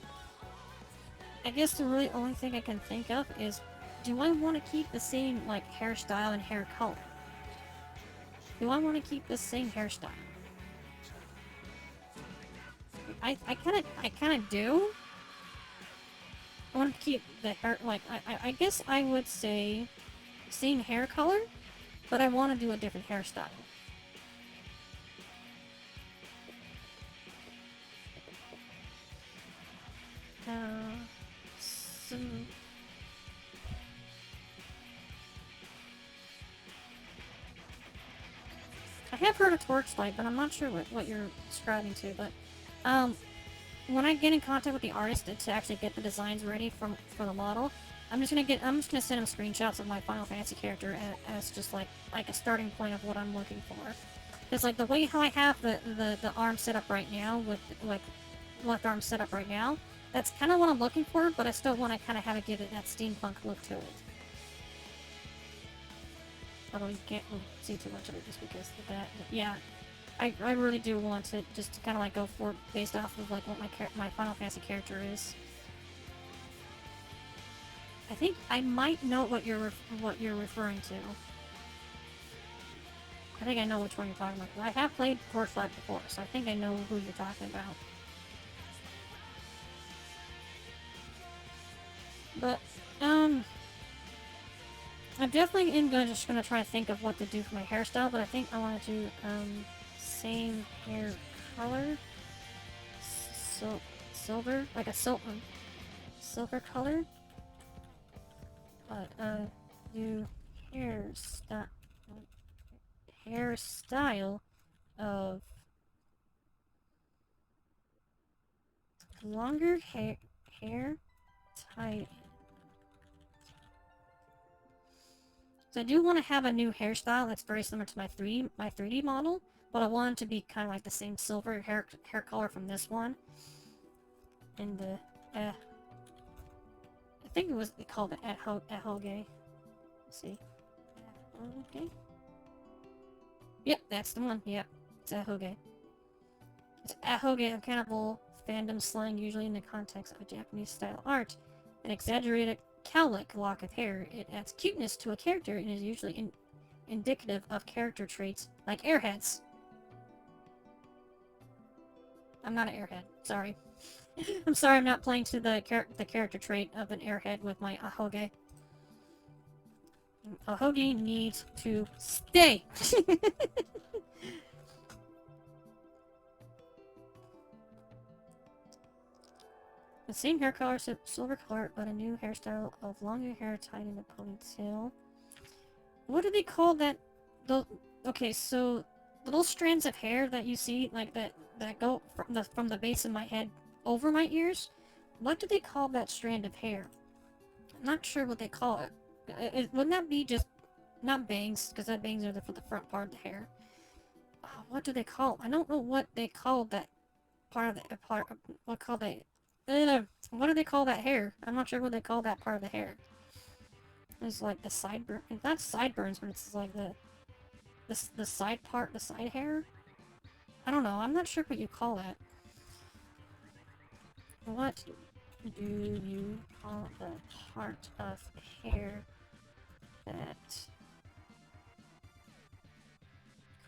I guess the really only thing I can think of is, do I want to keep the same like hairstyle and hair color? Do I want to keep the same hairstyle? I kind of do. I want to keep the hair, like, I guess I would say same hair color, but I want to do a different hairstyle. I have heard of Torchlight, but I'm not sure what you're describing to, but, when I get in contact with the artist to actually get the designs ready for the model, I'm just gonna send him screenshots of my Final Fantasy character as just like a starting point of what I'm looking for. Because like the way how I have the arm set up right now, with like left arm set up right now, that's kind of what I'm looking for, but I still want to kind of have it give it that steampunk look to it. although you can't really see too much of it just because of that. But yeah, I really do want to just kind of like go for it based off of like what my Final Fantasy character is. I think I might know what you're referring to. I think I know which one you're talking about. I have played Torchlight before, so I think I know who you're talking about. But, I'm definitely just gonna try to think of what to do for my hairstyle, but I think I want to do, same hair color. Silver? Like a silver color? But, do hairstyle of longer hair tight. So I do want to have a new hairstyle that's very similar to my 3D model, but I want it to be kind of like the same silver hair color from this one. And I think it was called the Ahoge. Let's see. Ahoge? Yep, that's the one. Yep, it's Ahoge. It's Ahoge, a cannibal fandom slang usually in the context of Japanese style art. An exaggerated cowlick lock of hair. It adds cuteness to a character and is usually indicative of character traits like airheads. I'm not an airhead. Sorry. I'm sorry I'm not playing to the character trait of an airhead with my Ahoge. Ahoge needs to stay! The same hair color, silver color, but a new hairstyle of longer hair tied in a ponytail. What do they call that? Okay, so the little strands of hair that you see, like that go from the base of my head over my ears. What do they call that strand of hair? I'm not sure what they call it. Wouldn't that be just not bangs? Because that bangs are for the front part of the hair. What do they call? I don't know what they call that part of the part. What call they? What do they call that hair? I'm not sure what they call that part of the hair. It's like the sideburn. It's not sideburns, but it's like the side part, the side hair. I don't know. I'm not sure what you call that. What do you call the part of hair that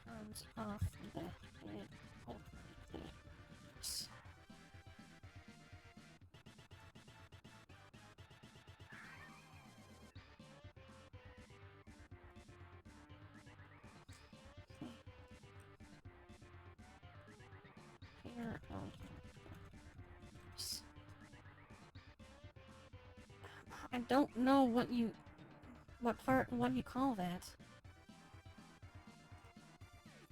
comes off the head over the ears? Hair of ears. I don't know what you call that.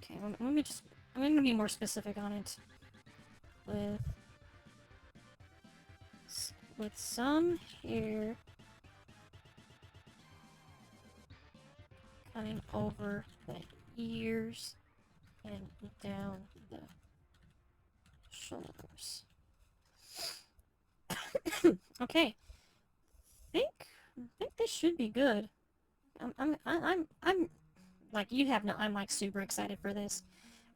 Okay, let me just, I'm gonna be more specific on it. With some hair coming over the ears and down the shoulders. Okay. I think this should be good. I'm like, you have no, I'm like super excited for this.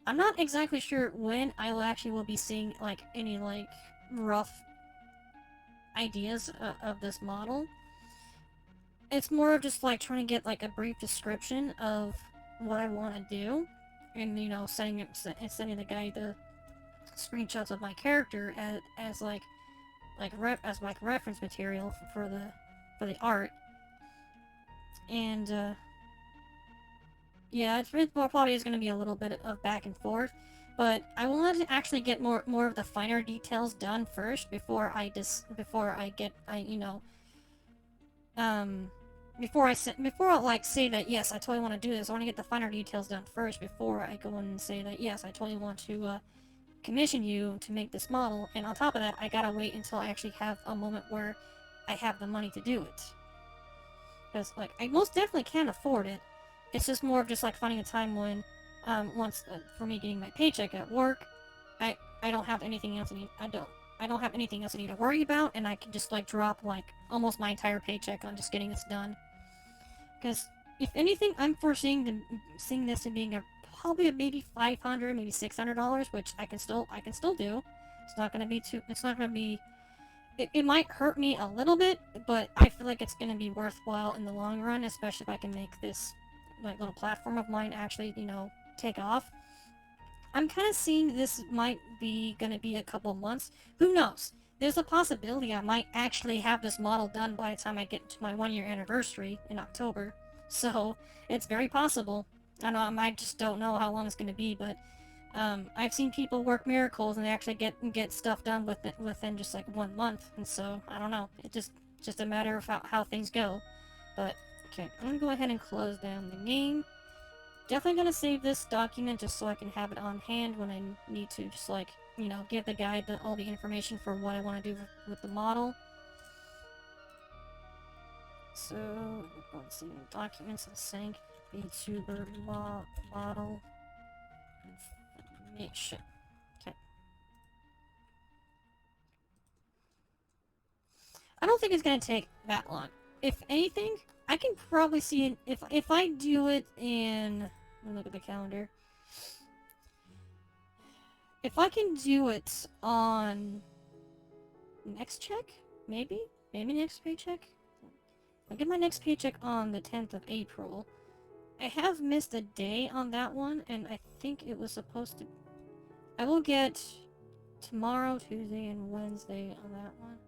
I'm not exactly sure when I will be seeing like any like rough ideas of this model. It's more of just like trying to get like a brief description of what I want to do, and you know, sending the guy the screenshots of my character as reference material for the art. And yeah, it probably is going to be a little bit of back and forth, but I wanted to actually get more of the finer details done first before I like say that yes, I totally want to do this. I want to get the finer details done first before I go in and say that yes, I totally want to commission you to make this model. And on top of that, I gotta wait until I actually have a moment where I have the money to do it. Because like I most definitely can afford it. It's just more of just like finding a time when for me getting my paycheck at work, I don't have anything else I don't have anything else I need to worry about, and I can just like drop like almost my entire paycheck on just getting this done. Because if anything, I'm foreseeing seeing this as being probably maybe $500, maybe $600, which I can still do. It's not gonna be too. It's not gonna be. It might hurt me a little bit, but I feel like it's gonna be worthwhile in the long run, especially if I can make this like little platform of mine actually, take off. I'm kind of seeing this might be gonna be a couple months. Who knows? There's a possibility I might actually have this model done by the time I get to my 1-year anniversary in October. So, it's very possible. I just don't know how long it's gonna be, but I've seen people work miracles and they actually get stuff done within just like 1 month, and so I don't know. It's just a matter of how things go. But okay, I'm gonna go ahead and close down the game. Definitely gonna save this document just so I can have it on hand when I need to, just like give the guide all the information for what I want to do with the model. So let's see, documents and sync, VTuber model. Information. Okay. I don't think it's gonna take that long. If anything, I can probably see it if I do it in. Let me look at the calendar. If I can do it on next check, maybe next paycheck. I'll get my next paycheck on the 10th of April. I have missed a day on that one, and I think it was supposed to. I will get tomorrow, Tuesday, and Wednesday on that one.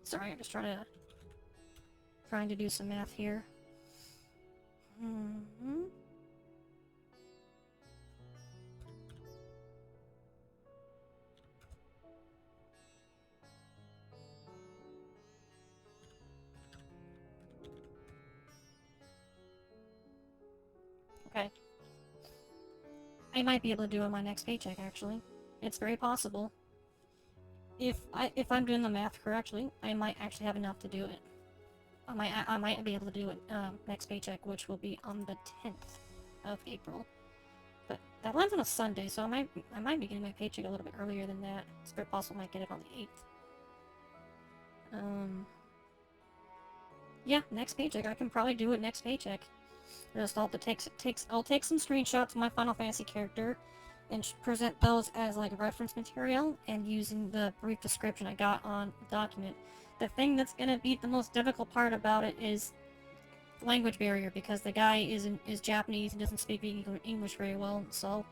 Sorry, I'm just trying to do some math here. Okay. I might be able to do it on my next paycheck, actually. It's very possible. If I'm doing the math correctly, I might actually have enough to do it. I might be able to do it next paycheck, which will be on the 10th of April. But that lands on a Sunday, so I might be getting my paycheck a little bit earlier than that. It's very possible I might get it on the 8th. Yeah, next paycheck. I can probably do it next paycheck. Just I'll take some screenshots of my Final Fantasy character and present those as like reference material, and using the brief description I got on the document. The thing that's gonna be the most difficult part about it is language barrier, because the guy is Japanese and doesn't speak English very well, so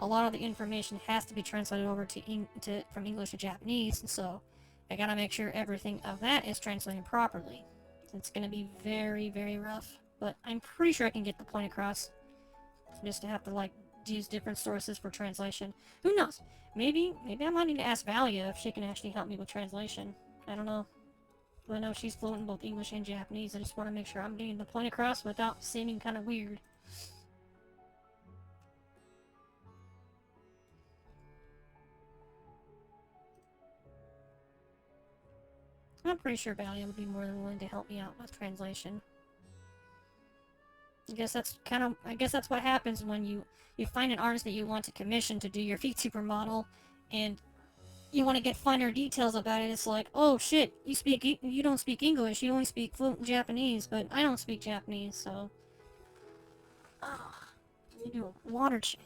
a lot of the information has to be translated over from English to Japanese, and so I gotta make sure everything of that is translated properly. It's gonna be very, very rough, but I'm pretty sure I can get the point across. Just to have to like use different sources for translation. Who knows? Maybe I might need to ask Valia if she can actually help me with translation. I don't know. But I know she's fluent in both English and Japanese. I just want to make sure I'm getting the point across without seeming kind of weird. I'm pretty sure Valia would be more than willing to help me out with translation. I guess that's what happens when you find an artist that you want to commission to do your VTuber model, and you want to get finer details about it. It's like, oh shit, you don't speak English, you only speak fluent Japanese, but I don't speak Japanese, so you do a water change.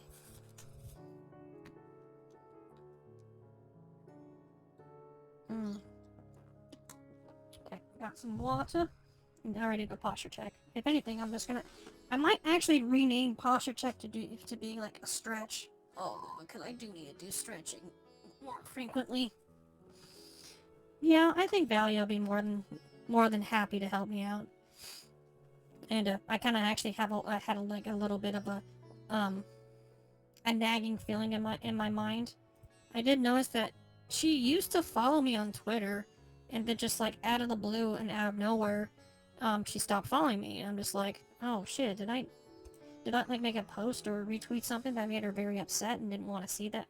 Okay, got some water. Now ready to posture check. If anything, I might actually rename posture check to be like a stretch. Oh, because I do need to do stretching more frequently. Yeah, I think Valia will be more than happy to help me out. And I kind of actually had a little bit of a nagging feeling in my mind. I did notice that she used to follow me on Twitter, and then just like out of the blue and out of nowhere, she stopped following me. And I'm just like, oh shit, did I like make a post or retweet something that made her very upset and didn't want to see that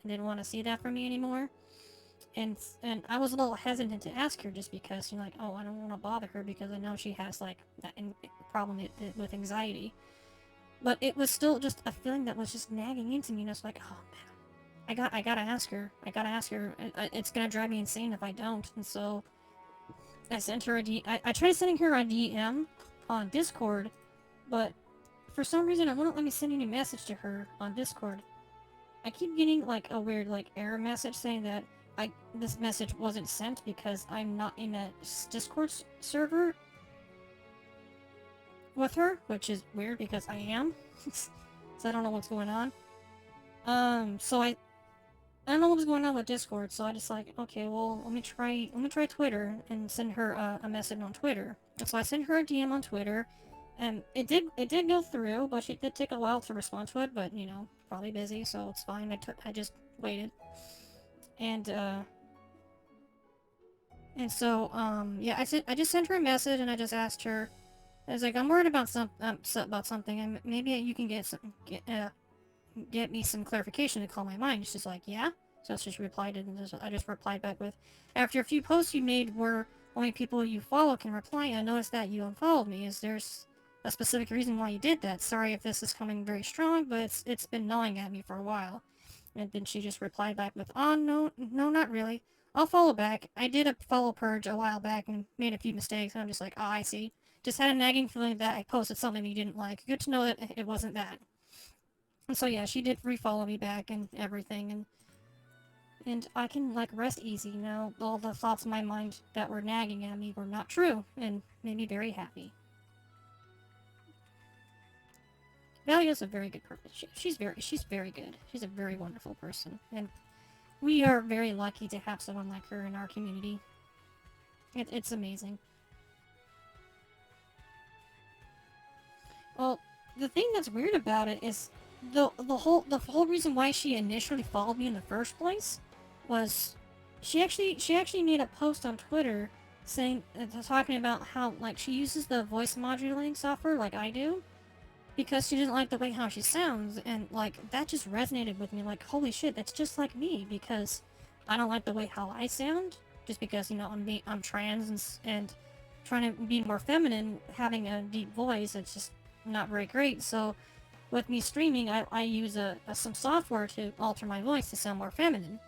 from me anymore? And I was a little hesitant to ask her, just because like, oh, I don't want to bother her, because I know she has like that problem with anxiety. But it was still just a feeling that was just nagging into me, and it's like, oh man, I gotta ask her. I gotta ask her. It's gonna drive me insane if I don't. And so I sent her I tried sending her a DM on Discord, but for some reason it wouldn't let me send any message to her on Discord. I keep getting like a weird like error message saying that this message wasn't sent because I'm not in a Discord server with her, which is weird because I am. So I don't know what's going on. So I don't know what was going on with Discord, so I just like, okay, well, let me try Twitter and send her a message on Twitter. And so I sent her a DM on Twitter, and it did go through, but it did take a while to respond to it, but, you know, probably busy, so it's fine. I just waited. And so, yeah, I just sent her a message, and I just asked her, I was like, I'm worried about something, and maybe you can get me some clarification to calm my mind. She's like, yeah? So she replied, and I just replied back with, after a few posts you made where only people you follow can reply, I noticed that you unfollowed me. Is there a specific reason why you did that? Sorry if this is coming very strong, but it's been gnawing at me for a while. And then she just replied back with, oh, no, not really. I'll follow back. I did a follow purge a while back and made a few mistakes, and I'm just like, oh, I see. Just had a nagging feeling that I posted something you didn't like. Good to know that it wasn't that. And so yeah, she did refollow me back and everything, and I can like rest easy now. All the thoughts in my mind that were nagging at me were not true, and made me very happy. Valia is a very good person. She's very good. She's a very wonderful person, and we are very lucky to have someone like her in our community. It's amazing. Well, the thing that's weird about it is the whole reason why she initially followed me in the first place was she actually made a post on Twitter saying talking about how like she uses the voice modulating software like I do because she didn't like the way how she sounds, and like that just resonated with me, like holy shit, that's just like me, because I don't like the way how I sound, just because, you know, I'm trans and trying to be more feminine, having a deep voice, it's just not very great. So with me streaming, I use some software to alter my voice to sound more feminine.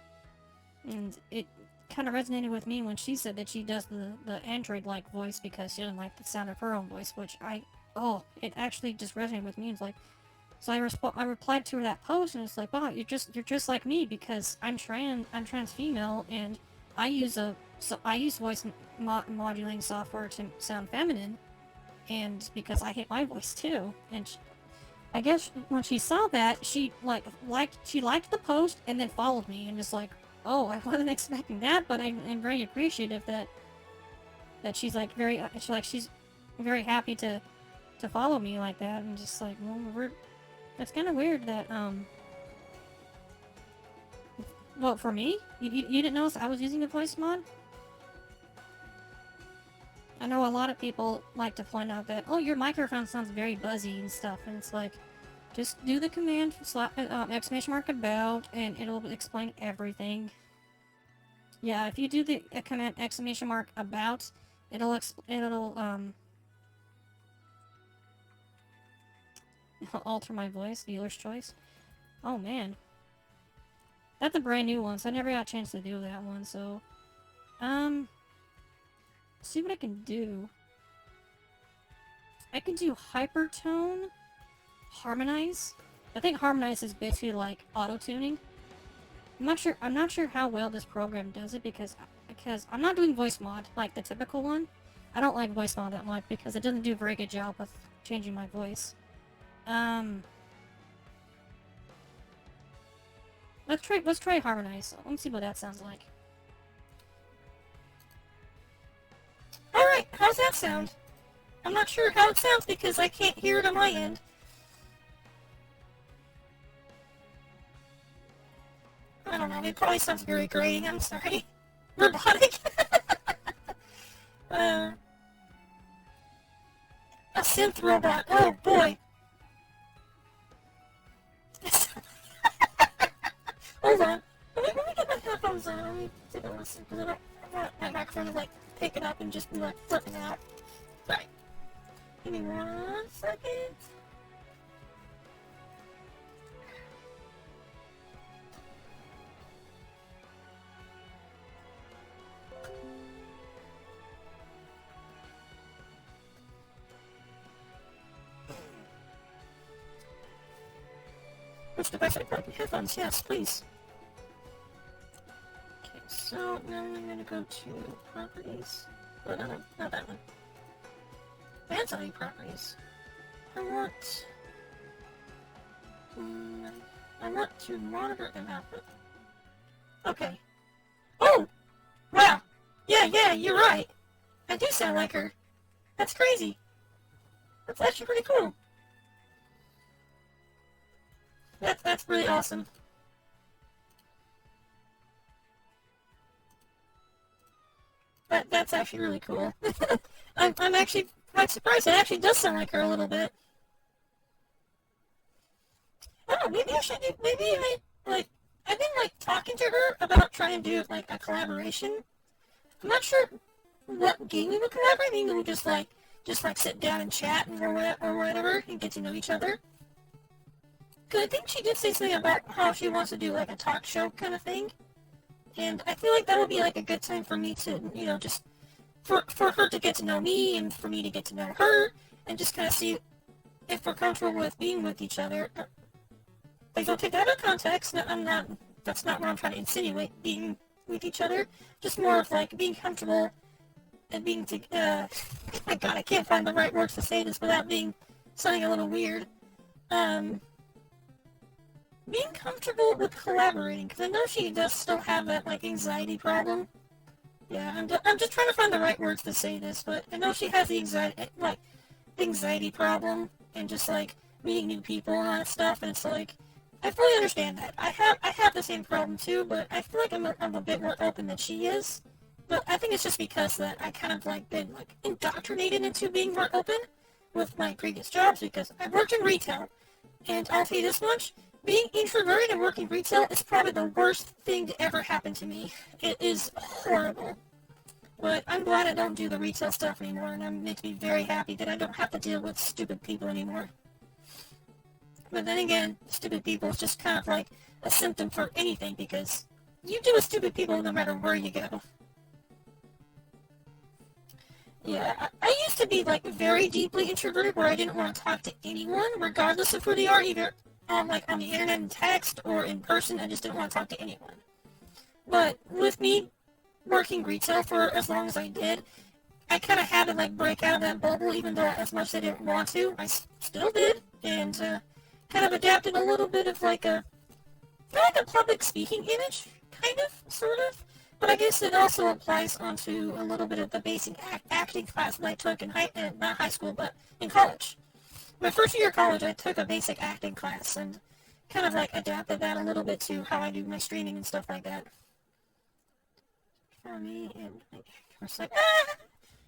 And it kind of resonated with me when she said that she does the Android-like voice because she doesn't like the sound of her own voice, which it actually just resonated with me. It's like, so I replied to her that post, and it's like, wow, you're just like me, because I'm trans female, and I use voice modulating software to sound feminine, and because I hate my voice too. And I guess when she saw that, she liked the post and then followed me, and just like, oh, I wasn't expecting that, but I'm very appreciative that she's like she's very happy to follow me like that, and just like, well, that's kind of weird that well, for me, you didn't notice I was using a voice mod? I know a lot of people like to point out that, oh, your microphone sounds very buzzy and stuff, and it's like, just do the command exclamation mark about, and it'll explain everything. Yeah, if you do the command exclamation mark about, it'll alter my voice, dealer's choice. Oh man. That's a brand new one, so I never got a chance to do that one, so see what I can do. I can do hypertone, harmonize. I think harmonize is basically like auto-tuning. I'm not sure how well this program does it because I'm not doing voice mod like the typical one. I don't like voice mod that much because it doesn't do a very good job with changing my voice. Let's try harmonize. Let me see what that sounds like. Alright, how's that sound? I'm not sure how it sounds because I can't hear it on my end. I don't know, it probably sounds very grating, I'm sorry. Robotic. A synth robot, oh boy. Hold on. Let me get my headphones on. Let me take a listen, because my microphone is like picking up and just like flipping out. Sorry. Give me 1 second. Which device I plug? Headphones, yes, please. Okay, so now I'm gonna go to properties. Oh, no, not that one. Fancy properties. I want to monitor and output. Okay. Oh! Wow! Yeah, you're right. I do sound like her. That's crazy. That's actually pretty cool. That's really awesome. That's actually really cool. I'm actually quite surprised. It actually does sound like her a little bit. Oh, maybe I should do, I've been, talking to her about trying to do, a collaboration. I'm not sure what game we would collaborate. Maybe we'll just sit down and chat or whatever and get to know each other. Because I think she did say something about how she wants to do, a talk show kind of thing. And I feel like that would be, a good time for me to, just for her to get to know me and for me to get to know her and just kind of see if we're comfortable with being with each other. Like, don't take that out of context. No, that's not what I'm trying to insinuate, being with each other. Just more of, being comfortable and being oh my god, I can't find the right words to say this without sounding a little weird. Being comfortable with collaborating, because I know she does still have that, anxiety problem. Yeah, I'm just trying to find the right words to say this, but I know she has the anxiety problem, and just, meeting new people and all that stuff, and it's I fully understand that. I have the same problem too, but I feel like I'm a bit more open than she is. But I think it's just because that I kind of been indoctrinated into being more open with my previous jobs, because I've worked in retail, and I'll tell you this much, being introverted and working retail is probably the worst thing to ever happen to me. It is horrible. But I'm glad I don't do the retail stuff anymore, and it makes me very happy that I don't have to deal with stupid people anymore. But then again, stupid people is just kind of a symptom for anything, because you deal with stupid people no matter where you go. Yeah, I used to be very deeply introverted, where I didn't want to talk to anyone, regardless of who they are, either on the internet and text or in person. I just didn't want to talk to anyone. But with me working retail for as long as I did, I kind of had to break out of that bubble, even though as much as I didn't want to, I still did, and kind of adapted a little bit of a public speaking image, kind of, sort of. But I guess it also applies onto a little bit of the basic acting class that I took in not high school, but in college. My first year of college, I took a basic acting class and kind of adapted that a little bit to how I do my streaming and stuff like that. For me, and I was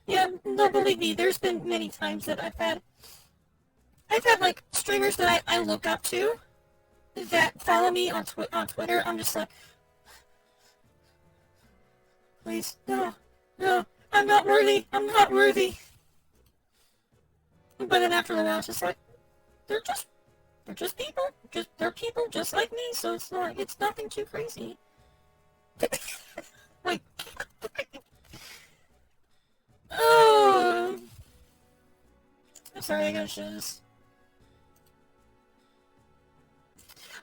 yeah, no, believe me, there's been many times that I've had streamers that I look up to that follow me on Twitter. I'm just please, no, I'm not worthy. But then after a while, it's just they're just people. They're people just like me. So it's nothing too crazy. Oh, I'm sorry, I gotta show this.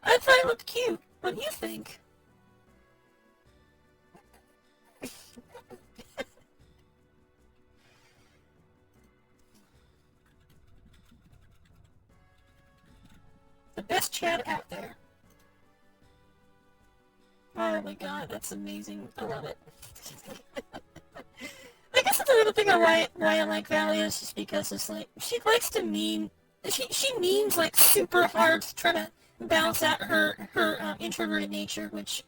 I thought it looked cute. What do you think? The best chat out there. Oh my god, that's amazing. I love it. I guess that's another thing on why I like Valley is just because it's she likes to meme. She memes super hard to try to balance out her introverted nature, which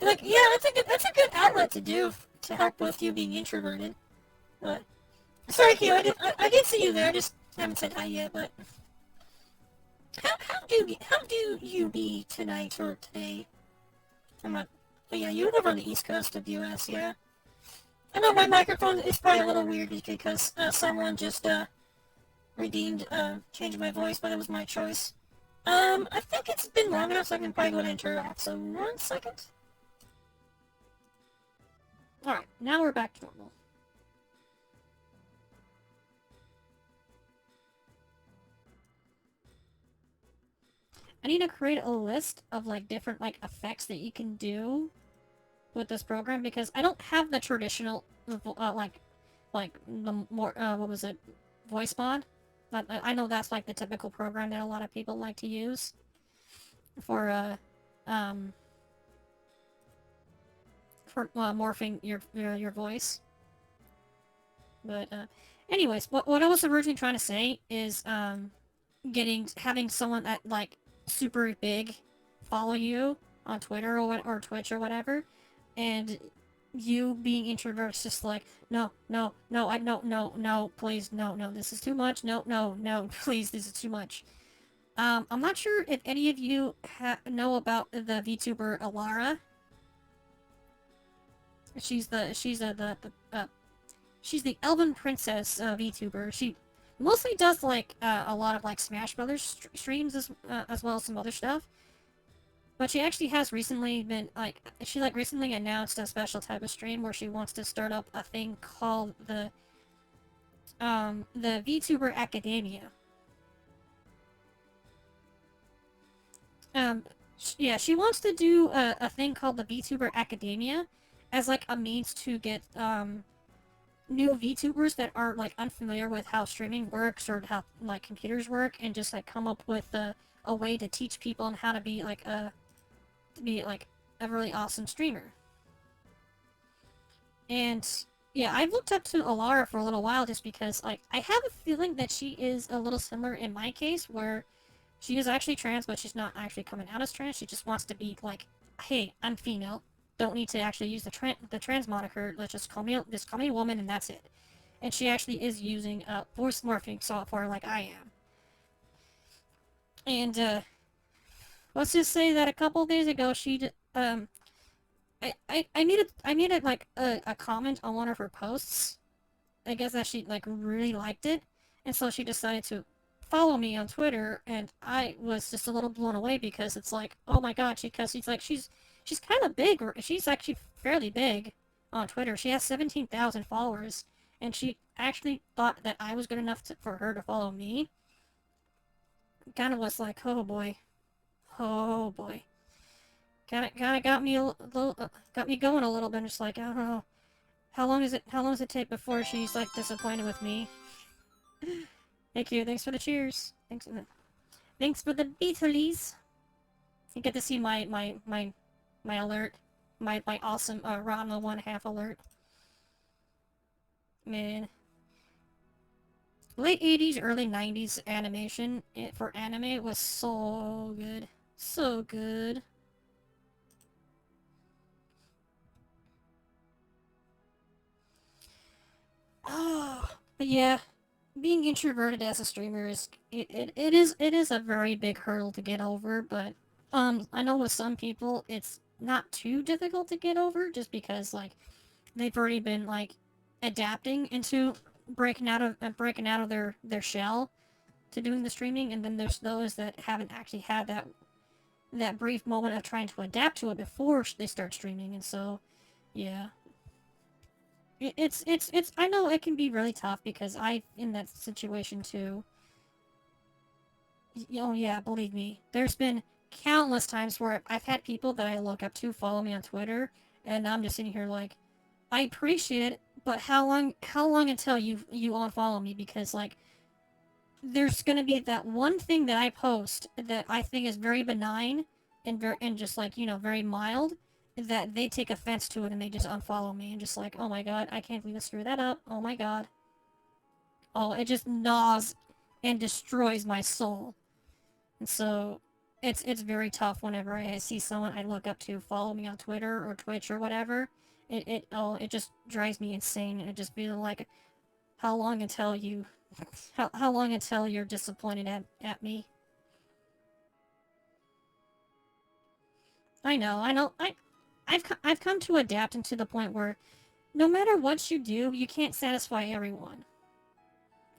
yeah, that's a good outlet to do to help with you being introverted. But sorry, Hugh, I did see you there. I just haven't said hi yet. But how do you be tonight or today? Yeah, you live on the east coast of the U.S. Yeah. I know my microphone is probably a little weird because someone just redeemed changing my voice, but it was my choice. I think it's been long enough so I can probably go ahead and turn it off. So 1 second. Alright, now we're back to normal. I need to create a list of like different like effects that you can do with this program, because I don't have the traditional like the more what was it, voice mod. But I know that's like the typical program that a lot of people like to use for um morphing your voice. But anyways, what I was originally trying to say is having someone that like super big follow you on Twitter or Twitch or whatever, and you being introverts just like no, no, no, no, please, no, this is too much, no, please, this is too much. I'm not sure if any of you know about the VTuber Alara. She's the Elven Princess VTuber. She mostly does like a lot of like Smash Brothers streams as well as some other stuff. But she actually has recently been she recently announced a special type of stream where she wants to start up a thing called the VTuber Academia. Yeah, she wants to do a thing called the VTuber Academia as like a means to get new VTubers that are like unfamiliar with how streaming works or how like computers work, and just like come up with a way to teach people on how to be like a really awesome streamer. And yeah, I've looked up to Alara for a little while just because like I have a feeling that she is a little similar in my case, where she is actually trans, but she's not actually coming out as trans. She just wants to be like, hey, I'm female. Don't need to actually use the trans moniker. Let's just call me a woman, and that's it. And she actually is using voice morphing software like I am. And let's just say that a couple of days ago, I made it like a comment on one of her posts. I guess that she like really liked it, and so she decided to follow me on Twitter, and I was just a little blown away because it's like, oh my god, she's kind of big, or she's actually fairly big on Twitter. She has 17,000 followers, and she actually thought that I was good enough for her to follow me. Kind of was like, oh boy, oh boy. Kind of got me got me going a little bit. Just like, I don't know, how long does it take before she's like disappointed with me? Thank you. Thanks for the cheers. Thanks for the Beatles. You get to see my alert, my awesome Ranma 1/2 alert. Man, late 80s, early 90s animation for anime was so good, so good. Oh, but yeah, being introverted as a streamer is it is a very big hurdle to get over, but I know with some people it's not too difficult to get over, just because like they've already been like adapting into breaking out of their shell to doing the streaming, and then there's those that haven't actually had that brief moment of trying to adapt to it before they start streaming, and so yeah. It's I know it can be really tough because I in that situation too. Oh yeah, believe me. There's been countless times where I've had people that I look up to follow me on Twitter, and I'm just sitting here like, I appreciate it, but how long until you unfollow me? Because like there's gonna be that one thing that I post that I think is very benign and just like, you know, very mild, that they take offense to it and they just unfollow me and just like, oh my god, I can't believe I screwed that up. Oh my god. Oh, it just gnaws and destroys my soul. And so it's very tough whenever I see someone I look up to follow me on Twitter or Twitch or whatever. It just drives me insane, and it just feels like, how long until you how long until you're disappointed at me? I know. I've come to adapt into the point where no matter what you do, you can't satisfy everyone.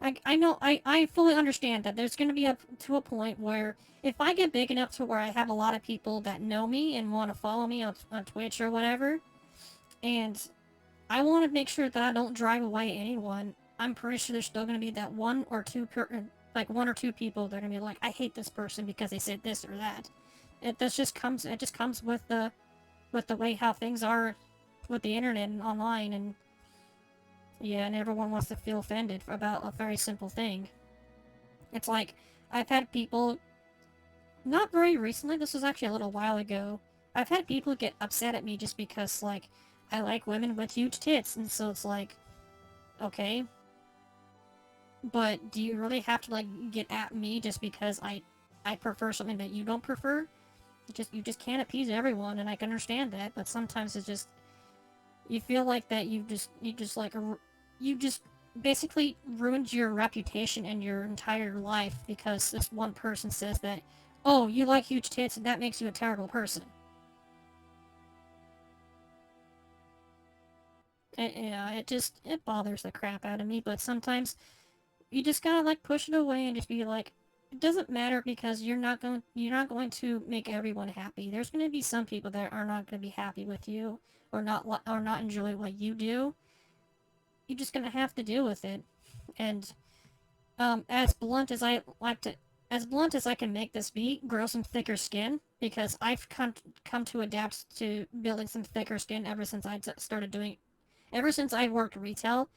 I know, I fully understand that there's going to be up to a point where if I get big enough to where I have a lot of people that know me and want to follow me on Twitch or whatever, and I want to make sure that I don't drive away anyone, I'm pretty sure there's still going to be that one or two like one or two people that are gonna be like, I hate this person because they said this or that. It just comes with the way how things are with the internet and online, and yeah, and everyone wants to feel offended about a very simple thing. It's like, I've had people, not very recently, this was actually a little while ago, I've had people get upset at me just because, like, I like women with huge tits, and so it's like, okay, but do you really have to, like, get at me just because I prefer something that you don't prefer? You just can't appease everyone, and I can understand that, but sometimes it's just, you feel like that you just basically ruined your reputation and your entire life because this one person says that, oh, you like huge tits and that makes you a terrible person. Yeah, it bothers the crap out of me, but sometimes you just gotta, like, push it away and just be like, it doesn't matter because you're not going to make everyone happy. There's going to be some people that are not going to be happy with you or not enjoy what you do. You're just going to have to deal with it. And as blunt as I can make this be, grow some thicker skin, because I've come to adapt to building some thicker skin ever since I worked retail.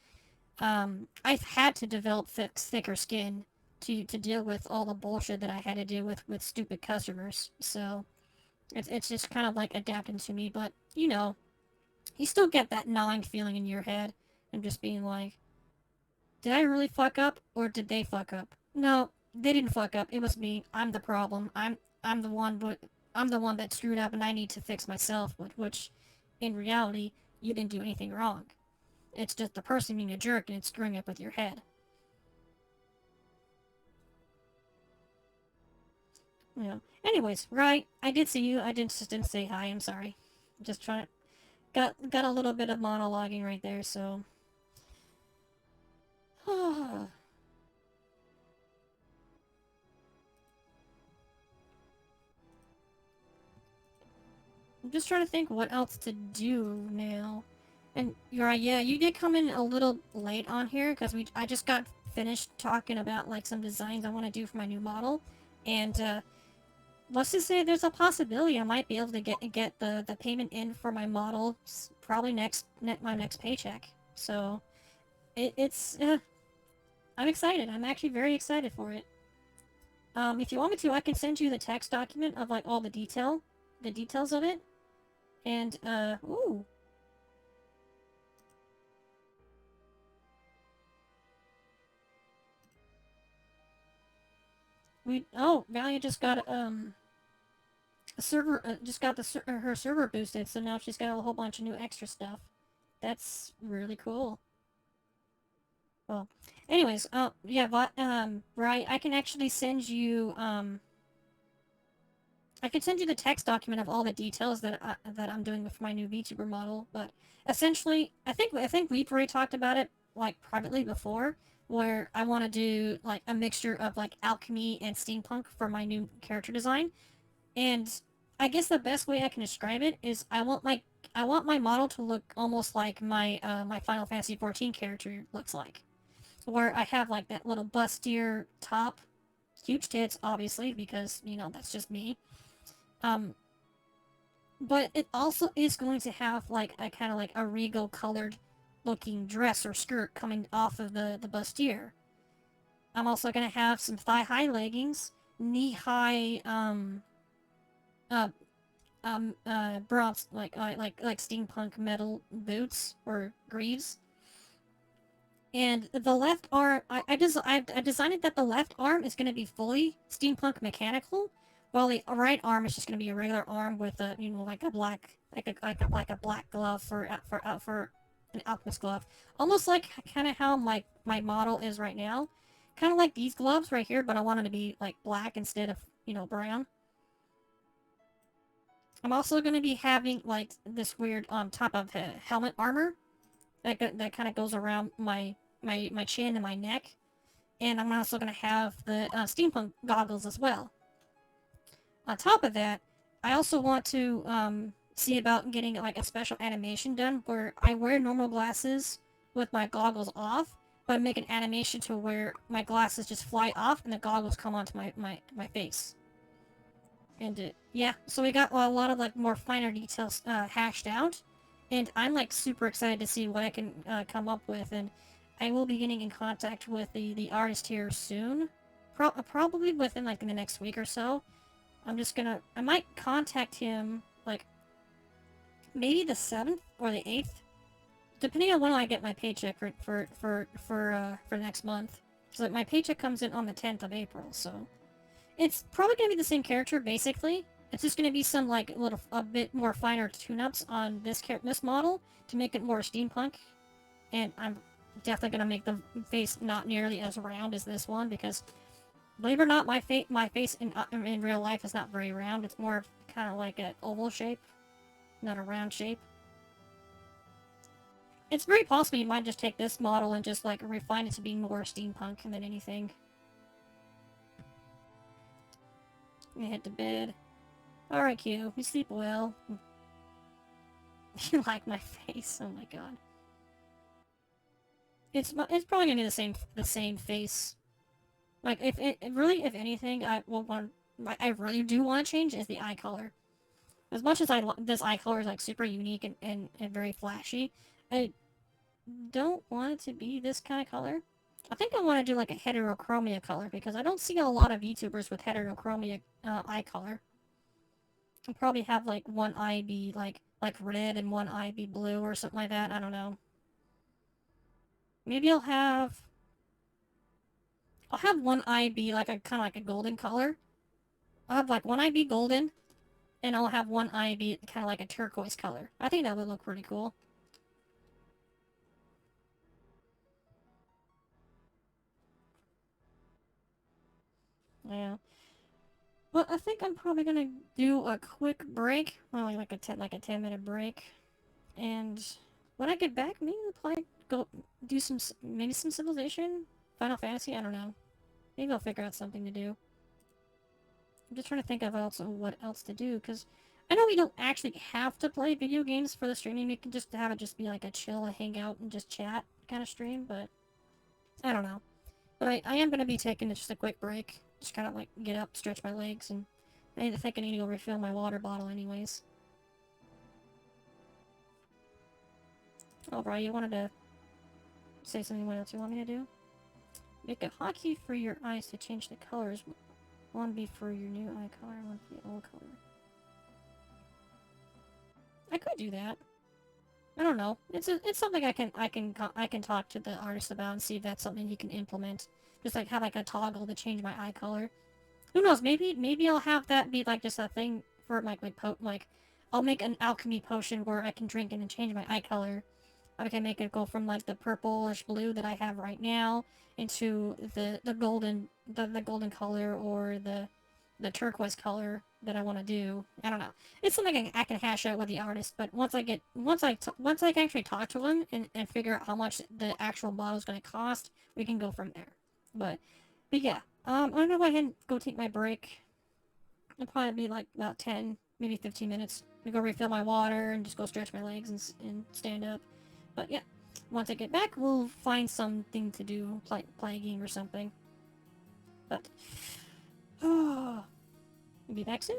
I've had to develop thicker skin to deal with all the bullshit that I had to deal with stupid customers. So it's just kind of like adapting to me, but you know, you still get that gnawing feeling in your head and just being like, did I really fuck up or did they fuck up? No, they didn't fuck up. It was me. I'm the problem. I'm the one, but I'm the one that screwed up and I need to fix myself, which in reality, you didn't do anything wrong. It's just the person being a jerk and it's screwing up with your head. You know. Anyways, right, I did see you. I just didn't say hi. I'm sorry. Just trying to... Got a little bit of monologuing right there, so... I'm just trying to think what else to do now. And you're right, yeah, you did come in a little late on here, because I just got finished talking about, like, some designs I want to do for my new model. And, let's just say there's a possibility I might be able to get the payment in for my model probably my next paycheck. So, I'm excited. I'm actually very excited for it. If you want me to, I can send you the text document of, like, all the details of it. And, ooh. Valia just got, a server, just got her server boosted, so now she's got a whole bunch of new extra stuff. That's really cool. Well, anyways, yeah, but, right, I can actually send you, I can send you the text document of all the details that I'm doing with my new VTuber model, but essentially, I think we've already talked about it, like, privately before, where I want to do, like, a mixture of, like, alchemy and steampunk for my new character design. And I guess the best way I can describe it is I want my model to look almost like my Final Fantasy XIV character looks like, where I have, like, that little bustier top, huge tits, obviously, because, you know, that's just me. But it also is going to have, like, a kind of like a regal colored looking dress or skirt coming off of the bustier. I'm also going to have some thigh-high leggings, knee-high, bronze, like steampunk metal boots or greaves. And the left arm, I designed it that the left arm is going to be fully steampunk mechanical, while the right arm is just going to be a regular arm with a, you know, like a black, like a black glove for an alchemist glove, almost like kind of how my model is right now, kind of like these gloves right here, but I want them to be like black instead of, you know, brown. I'm also going to be having, like, this weird top of helmet armor that kind of goes around my chin and my neck, and I'm also going to have the steampunk goggles as well. On top of that, I also want to see about getting, like, a special animation done where I wear normal glasses with my goggles off, but make an animation to where my glasses just fly off and the goggles come onto my face. And yeah, so we got a lot of like more finer details hashed out, and I'm like super excited to see what I can come up with, and I will be getting in contact with the artist here soon, probably within like in the next week or so. I might contact him like maybe the 7th or the 8th, depending on when I get my paycheck for next month. So my paycheck comes in on the 10th of April, so it's probably gonna be the same character basically. It's just gonna be some like a bit more finer tune-ups on this model to make it more steampunk, and I'm definitely gonna make the face not nearly as round as this one because, believe it or not, my face in real life is not very round. It's more kind of like an oval shape, not a round shape. It's very possible you might just take this model and just like refine it to be more steampunk than anything. I hit the bed. Alright, Q. You sleep well. You like my face? Oh my god. It's probably gonna be the same face. Like if anything, I really do want to change is the eye color. As much as this eye color is like super unique and very flashy, I don't want it to be this kind of color. I think I want to do like a heterochromia color because I don't see a lot of YouTubers with heterochromia eye color. I'll probably have like one eye be like red and one eye be blue or something like that. I don't know. Maybe I'll have one eye be like a kind of like a golden color. I'll have like one eye be golden, and I'll have one eye be kind of like a turquoise color. I think that would look pretty cool. Yeah. Well, I think I'm probably gonna do a quick break, well, like a 10-minute break, and when I get back, maybe go do maybe some Civilization, Final Fantasy. I don't know. Maybe I'll figure out something to do. I'm just trying to think of what else to do, because I know we don't actually have to play video games for the streaming. We can just have it just be like a chill, hang out, and just chat kind of stream, but I don't know. But I am going to be taking just a quick break. Just kind of like get up, stretch my legs, and I think I need to go refill my water bottle anyways. Oh, Brian, you wanted to say something? What else you want me to do? Make a hotkey for your eyes to change the colors. One be for your new eye color, one for the old color. I could do that. I don't know. It's something I can talk to the artist about and see if that's something he can implement. Just like have like a toggle to change my eye color. Who knows? Maybe I'll have that be like just a thing for like I'll make an alchemy potion where I can drink it and change my eye color. I can make it go from like the purplish blue that I have right now into the golden color or the turquoise color that I want to do. I don't know. It's something I can hash out with the artist, but once I can actually talk to him and figure out how much the actual model is going to cost, we can go from there. But yeah, I'm gonna go ahead and go take my break. It'll probably be like about 10, maybe 15 minutes. I'm gonna go refill my water and just go stretch my legs and stand up. But yeah, once I get back, we'll find something to do, play a game or something. But we'll be back soon.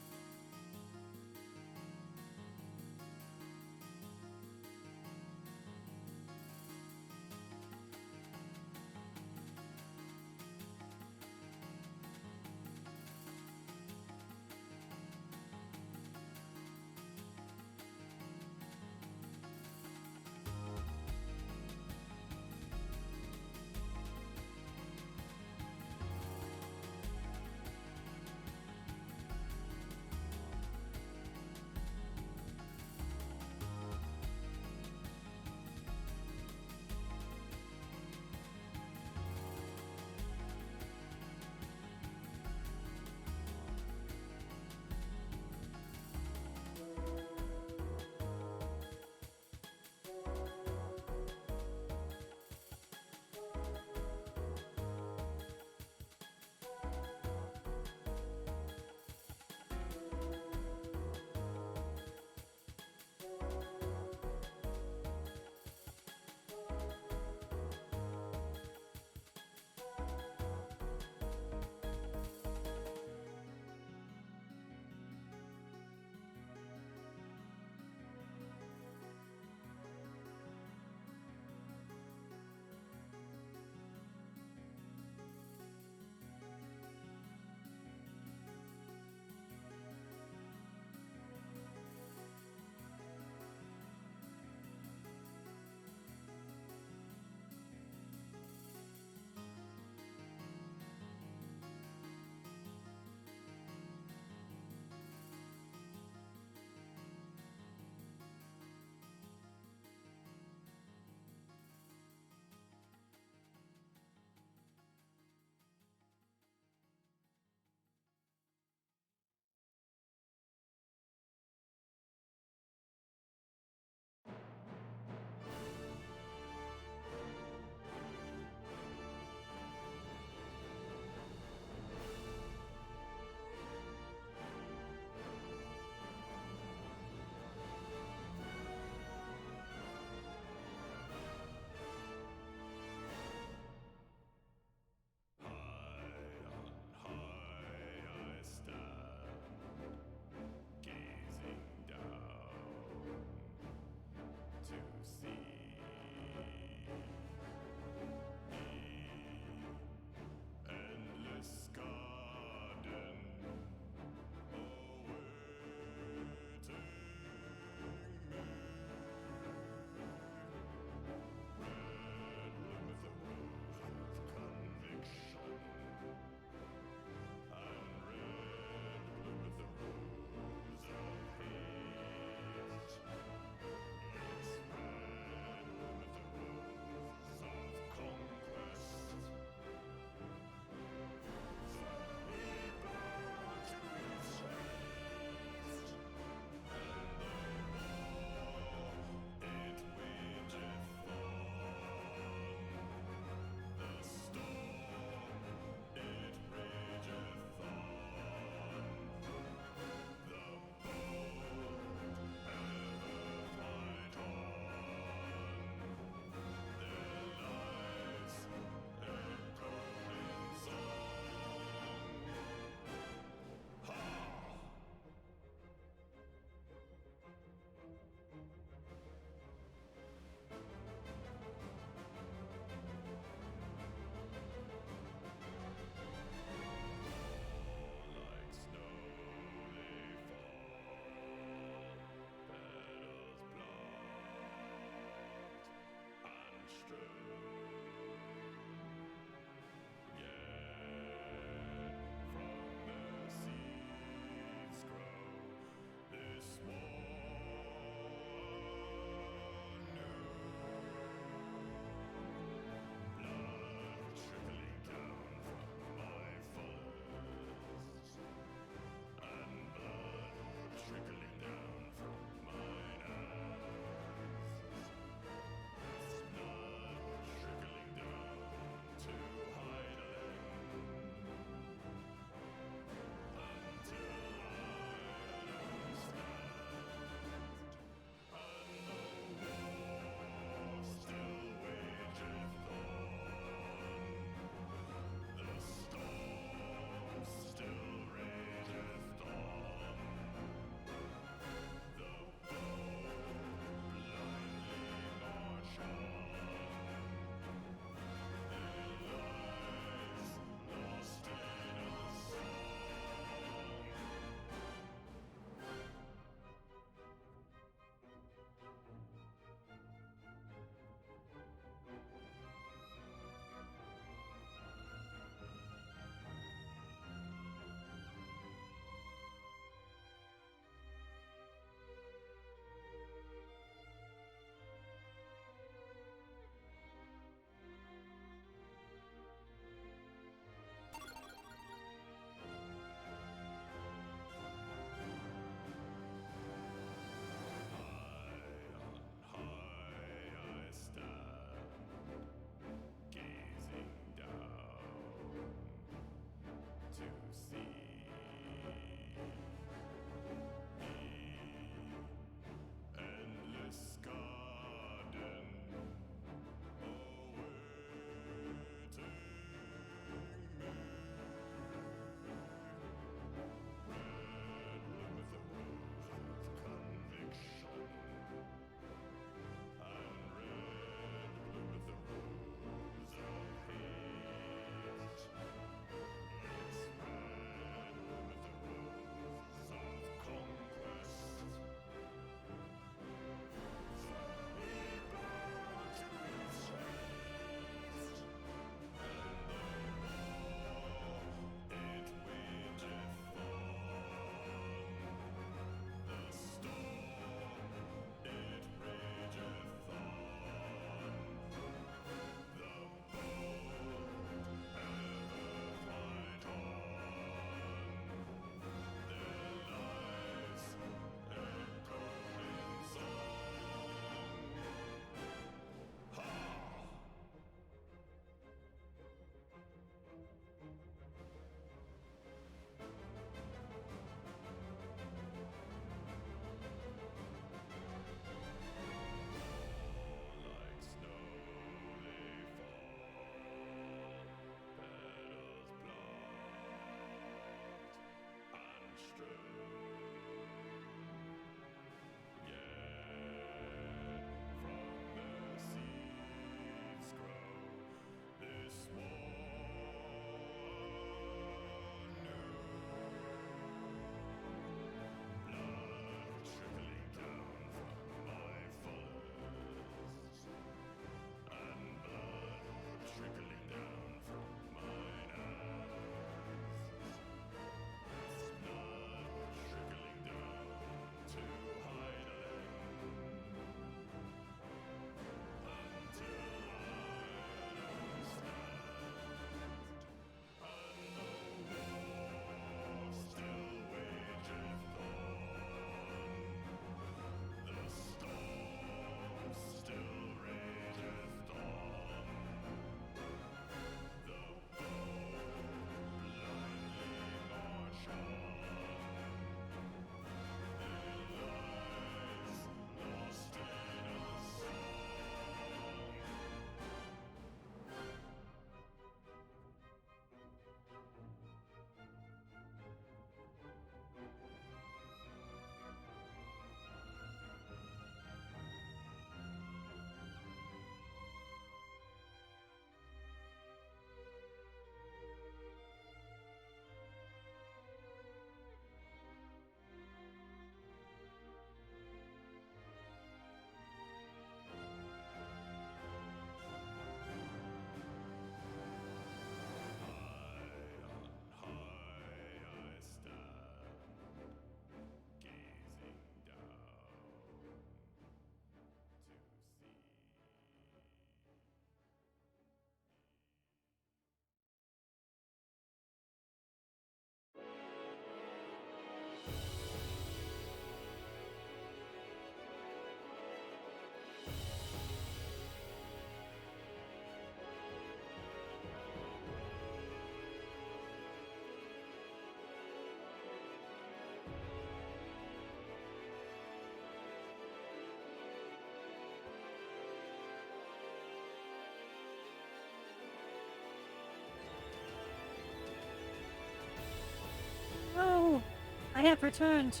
I have returned.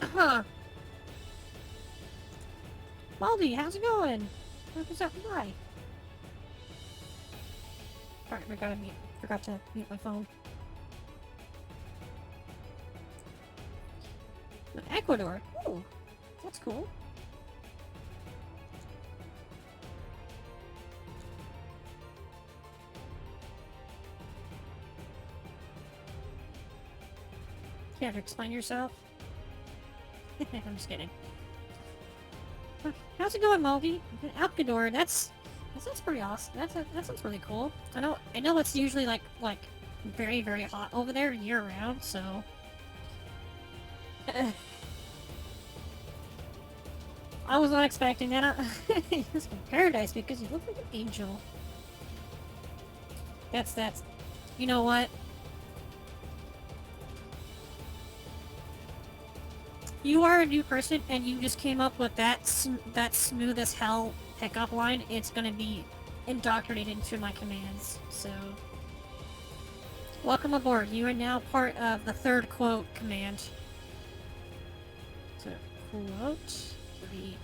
Huh. Baldy, how's it going? What's up? Hi. Alright, forgot to mute my phone. Ecuador. Ooh, that's cool. You have to explain yourself. I'm just kidding. How's it going, Mulgi? Ecuador. That sounds pretty awesome. That sounds really cool. I know it's usually like very, very hot over there year round, so I was not expecting that. It's paradise because you look like an angel. That's you know what? You are a new person and you just came up with that smooth as hell pickup line. It's gonna be indoctrinated into my commands, so welcome aboard. You are now part of the third quote command. So, quote 3.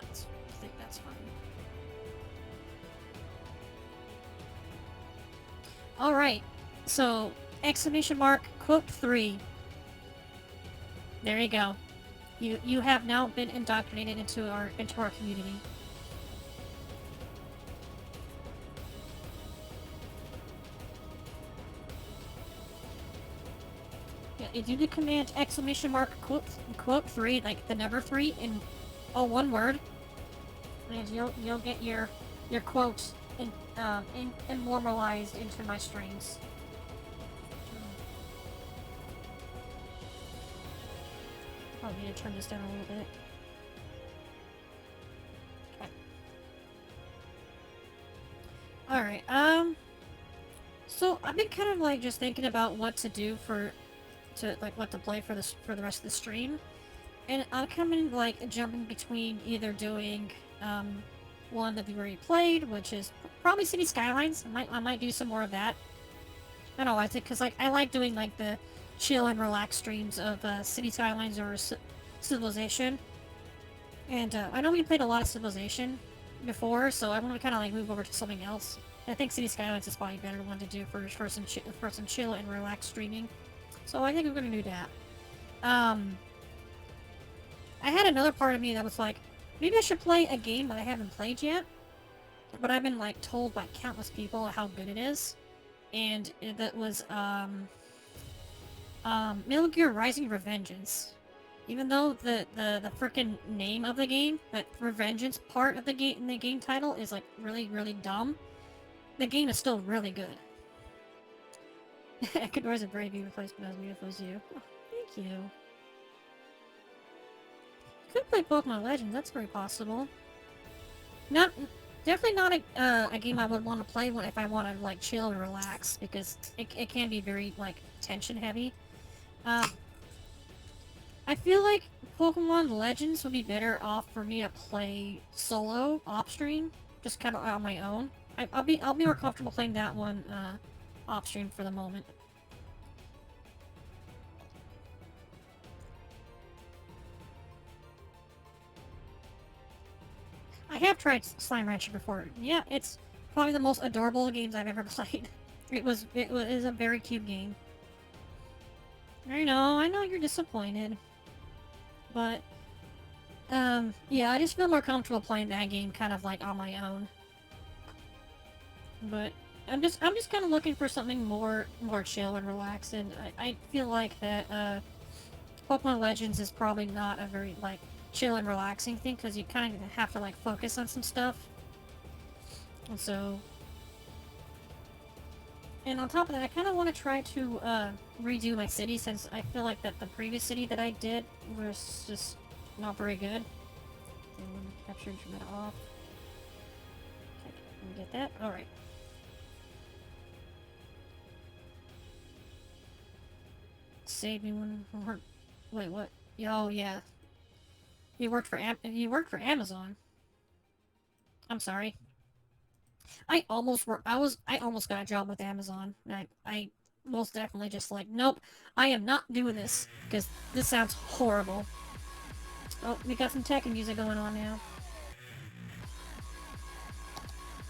I think that's fine. Alright, so exclamation mark quote 3. There you go. You have now been indoctrinated into our community. Yeah, you do the command exclamation mark quote 3, like the number 3 in all one word, and you'll get your quotes immortalized into my strings. Probably need to turn this down a little bit. Okay. Alright, so I've been kind of like just thinking about what to do what to play for the rest of the stream. And I'm kind of like jumping between either doing one that we've already played, which is probably City Skylines. I might do some more of that. I don't know, I think because like I like doing like the chill and relax streams of City Skylines or Civilization. And I know we played a lot of Civilization before, so I want to kind of like move over to something else. I think City Skylines is probably a better one to do for some chill and relax streaming. So I think we're gonna do that. I had another part of me that was like, maybe I should play a game that I haven't played yet, but I've been like told by countless people how good it is, and that was Metal Gear Rising: Revengeance. Even though the frickin' name of the game, that Revengeance part of the game title is like really, really dumb, the game is still really good. Ecuador is a very beautiful place, but not as beautiful as you. Oh, thank you. Could play Pokemon Legends, that's very possible. Definitely not a game I would want to play if I want to like chill and relax, because it can be very like tension heavy. I feel like Pokemon Legends would be better off for me to play solo off stream, just kind of on my own. I'll be more comfortable playing that one off stream for the moment. I have tried Slime Rancher before. Yeah, it's probably the most adorable games I've ever played. It was a very cute game. I know you're disappointed. But, yeah, I just feel more comfortable playing that game kind of like on my own. But I'm just kind of looking for something more chill and relaxed, and I feel like that Pokemon Legends is probably not a very like chill and relaxing thing, because you kind of have to like focus on some stuff. And so, and on top of that, I kind of want to try to redo my city, since I feel like that the previous city that I did was just not very good. Capture instrument off. Okay, let me get that. Alright. Save me one more. Wait, what? Oh, yeah. You worked for Amazon. I'm sorry. I almost got a job with Amazon. I most definitely just like, nope, I am not doing this, because this sounds horrible. Oh, we got some tech and music going on now.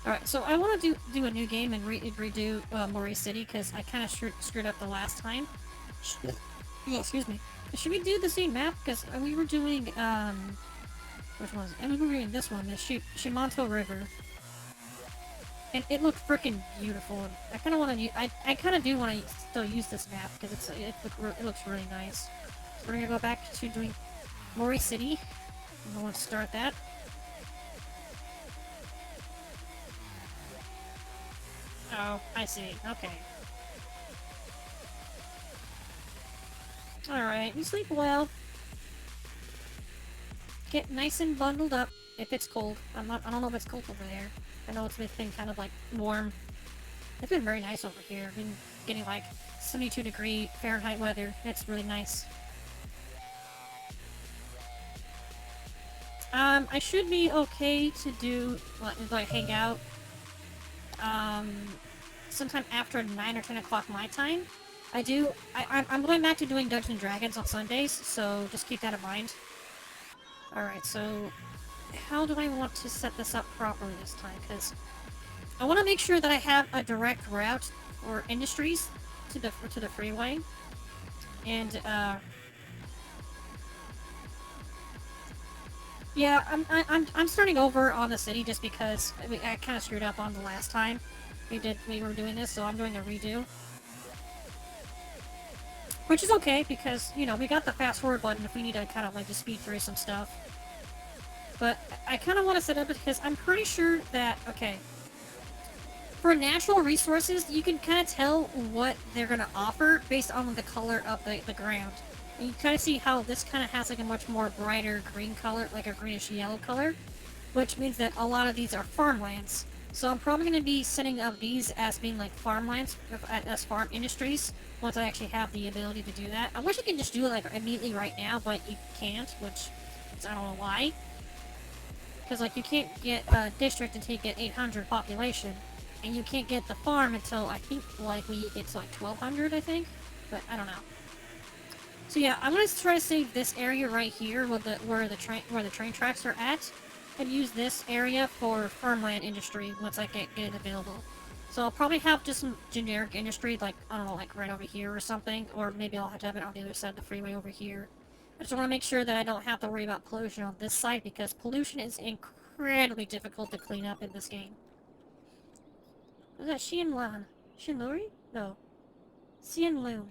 Alright, so I want to do a new game and redo MoriRaine City, because I kind of screwed up the last time. Oh, excuse me. Should we do the same map? Because we were doing, which one was it? And we were doing this one, the Shimanto River. And it looked freaking beautiful. I kind of want to. I kind of do want to still use this map because it looks really nice. So we're gonna go back to doing MoriRaine City. I want to start that. Oh, I see. Okay. All right. You sleep well. Get nice and bundled up if it's cold. I don't know if it's cold over there. I know it's been kind of like warm. It's been very nice over here. I've been getting like 72-degree Fahrenheit weather. It's really nice. I should be okay to do like hang out sometime after 9 or 10 o'clock my time. I'm going back to doing Dungeons and Dragons on Sundays, so just keep that in mind. Alright, so how do I want to set this up properly this time? Because I want to make sure that I have a direct route for industries to the freeway, and yeah, I'm starting over on the city just because I kind of screwed up on the last time we were doing this, so I'm doing a redo, which is okay because you know we got the fast forward button if we need to kind of like just speed through some stuff. But I kind of want to set up it because I'm pretty sure that, okay, for natural resources, you can kind of tell what they're going to offer based on the color of the ground. And you kind of see how this kind of has like a much more brighter green color, like a greenish yellow color, which means that a lot of these are farmlands. So I'm probably going to be setting up these as being like farmlands, as farm industries, once I actually have the ability to do that. I wish I could just do it like immediately right now, but you can't, which I don't know why. Because, like, you can't get a district until you get 800 population. And you can't get the farm until, I think, like, we get to, like, 1200, I think? But, I don't know. So, yeah, I'm going to try to save this area right here where the train tracks are at. And use this area for farmland industry once I get it available. So, I'll probably have just some generic industry, like, I don't know, like, right over here or something. Or maybe I'll have to have it on the other side of the freeway over here. I just want to make sure that I don't have to worry about pollution on this side, because pollution is incredibly difficult to clean up in this game. Was that Xianlan? Xianluri? No. Xianlun.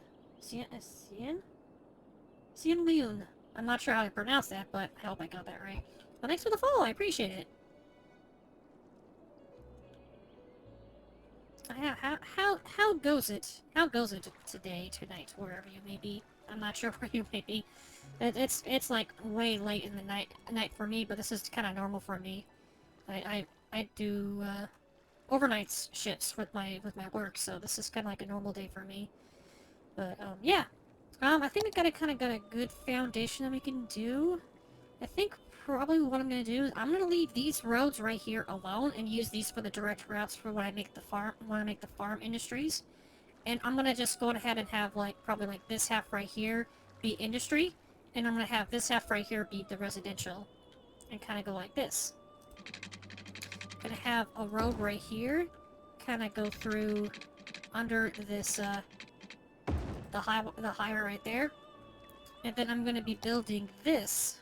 Xianlun. I'm not sure how to pronounce that, but I hope I got that right. But thanks for the follow, I appreciate it. How goes it? How goes it today, tonight, wherever you may be? I'm not sure where you may be. It's like way late in the night for me, but this is kind of normal for me. I do overnight shifts with my work, so this is kind of like a normal day for me. But yeah, I think we got a good foundation that we can do. I think probably what I'm gonna do is I'm gonna leave these roads right here alone and use these for the direct routes for when I make the farm industries. And I'm gonna just go ahead and have like probably like this half right here be industry. And I'm going to have this half right here be the residential. And kind of go like this. Going to have a road right here. Kind of go through under this, the highway right there. And then I'm going to be building this.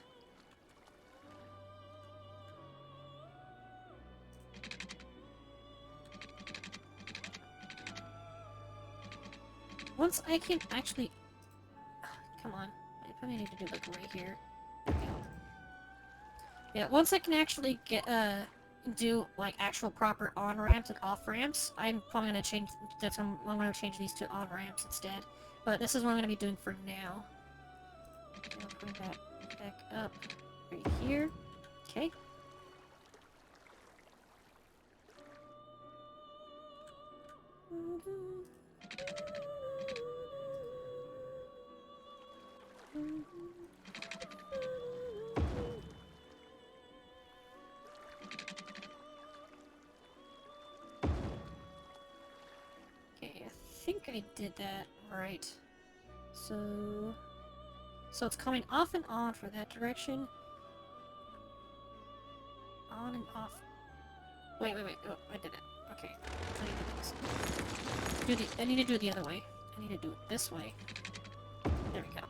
Once I can actually... Come on. I probably need to do like right here. There we go. Yeah, once I can actually get, do like actual proper on-ramps and off-ramps, I'm probably gonna change, I'm gonna change these to on-ramps instead. But this is what I'm gonna be doing for now. I'll bring that back up. Right here. Okay. Okay, I think I did that right. So it's coming off and on for that direction. On and off. Wait. Oh, I did it. Okay. I need to do this. I need to do it the other way. I need to do it this way. There we go.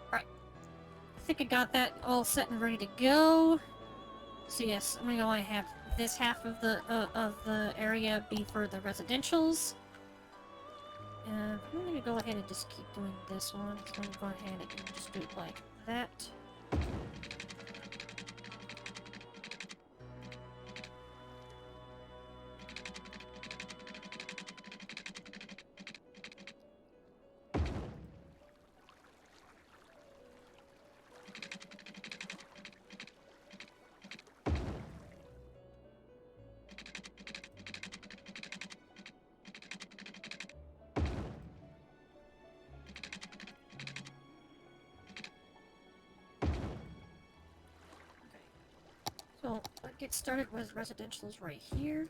Alright. I think I got that all set and ready to go. So yes, I'm gonna go and have this half of the area be for the residentials. And I'm gonna go ahead and just keep doing this one. So I'm gonna go ahead and just do it like that. So, let's get started with residentials right here.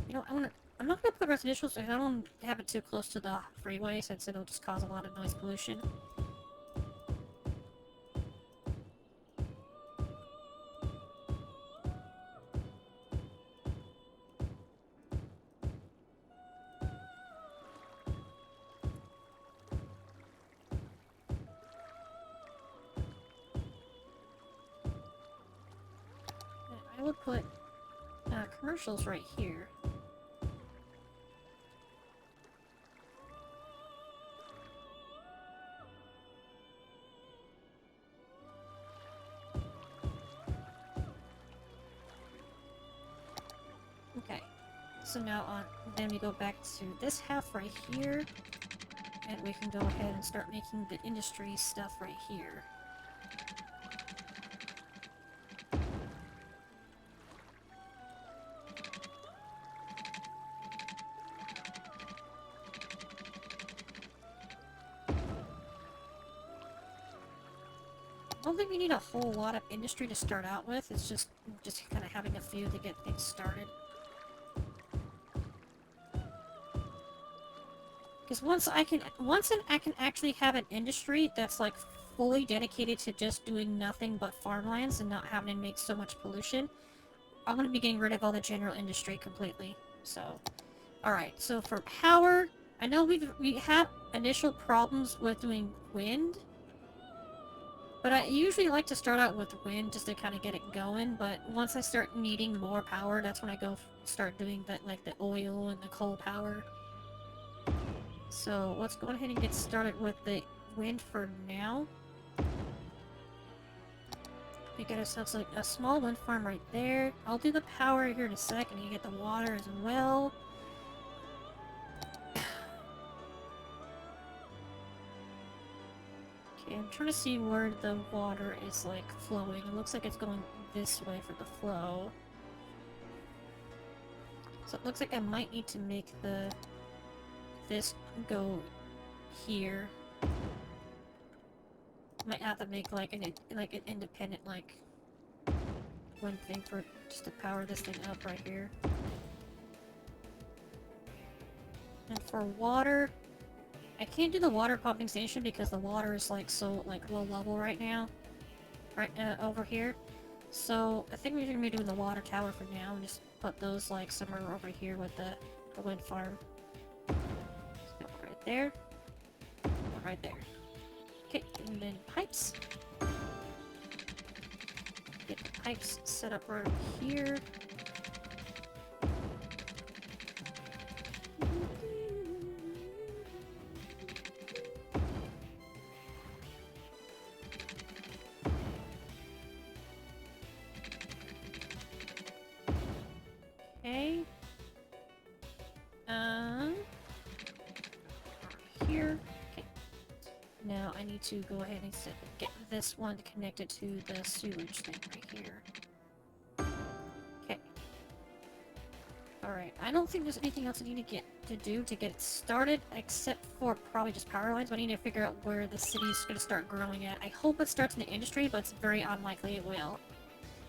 You know, I'm not gonna put residentials, I don't want to have it too close to the freeway since it'll just cause a lot of noise pollution. I would put commercials right here. Okay, so now then we go back to this half right here, and we can go ahead and start making the industry stuff right here. I don't think we need a whole lot of industry to start out with. It's just kind of having a few to get things started. Because once I can actually have an industry that's like fully dedicated to just doing nothing but farmlands and not having to make so much pollution, I'm gonna be getting rid of all the general industry completely. So, all right. So for power, I know we have initial problems with doing wind. But I usually like to start out with wind just to kind of get it going, but once I start needing more power, that's when I start doing that, like the oil and the coal power. So let's go ahead and get started with the wind for now. We get ourselves like a small wind farm right there. I'll do the power here in a second. You get the water as well. Okay, I'm trying to see where the water is, like, flowing. It looks like it's going this way for the flow. So it looks like I might need to make this go here. Might have to make, like, an independent, like, one thing for just to power this thing up right here. And for water, I can't do the water pumping station because the water is like so like low level right now, right over here. So I think we're gonna be doing the water tower for now and just put those like somewhere over here with the wind farm. So right there, right there. Okay, and then pipes. Get the pipes set up right here. Okay. here. Okay. Now I need to go ahead and get this one connected to the sewage thing right here. Okay. Alright, I don't think there's anything else I need to do to get it started, except for probably just power lines, but I need to figure out where the city's going to start growing at. I hope it starts in the industry, but it's very unlikely it will.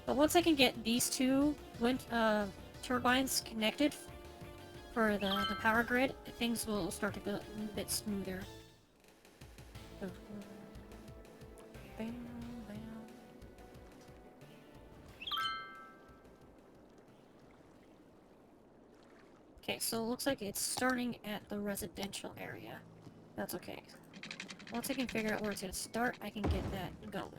But once I can get these two wind turbines connected for the power grid, things will start to go a bit smoother. Bam, bam. Okay, so it looks like it's starting at the residential area. That's okay. Once I can figure out where it's going to start, I can get that going.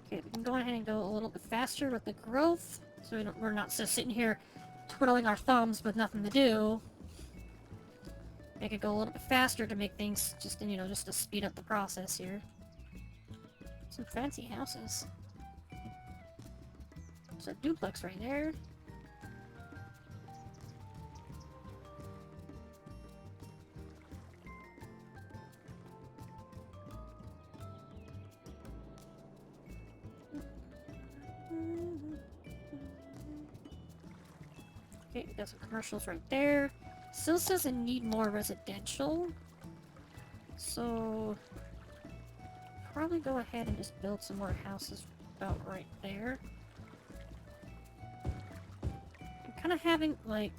Okay, we can go ahead and go a little bit faster with the growth, so we're not just sitting here twiddling our thumbs with nothing to do. Make it go a little bit faster to make things just, you know, just to speed up the process here. Some fancy houses. There's a duplex right there. Okay, we got some commercials right there. Still says I need more residential. So probably go ahead and just build some more houses about right there. I'm kind of having, like,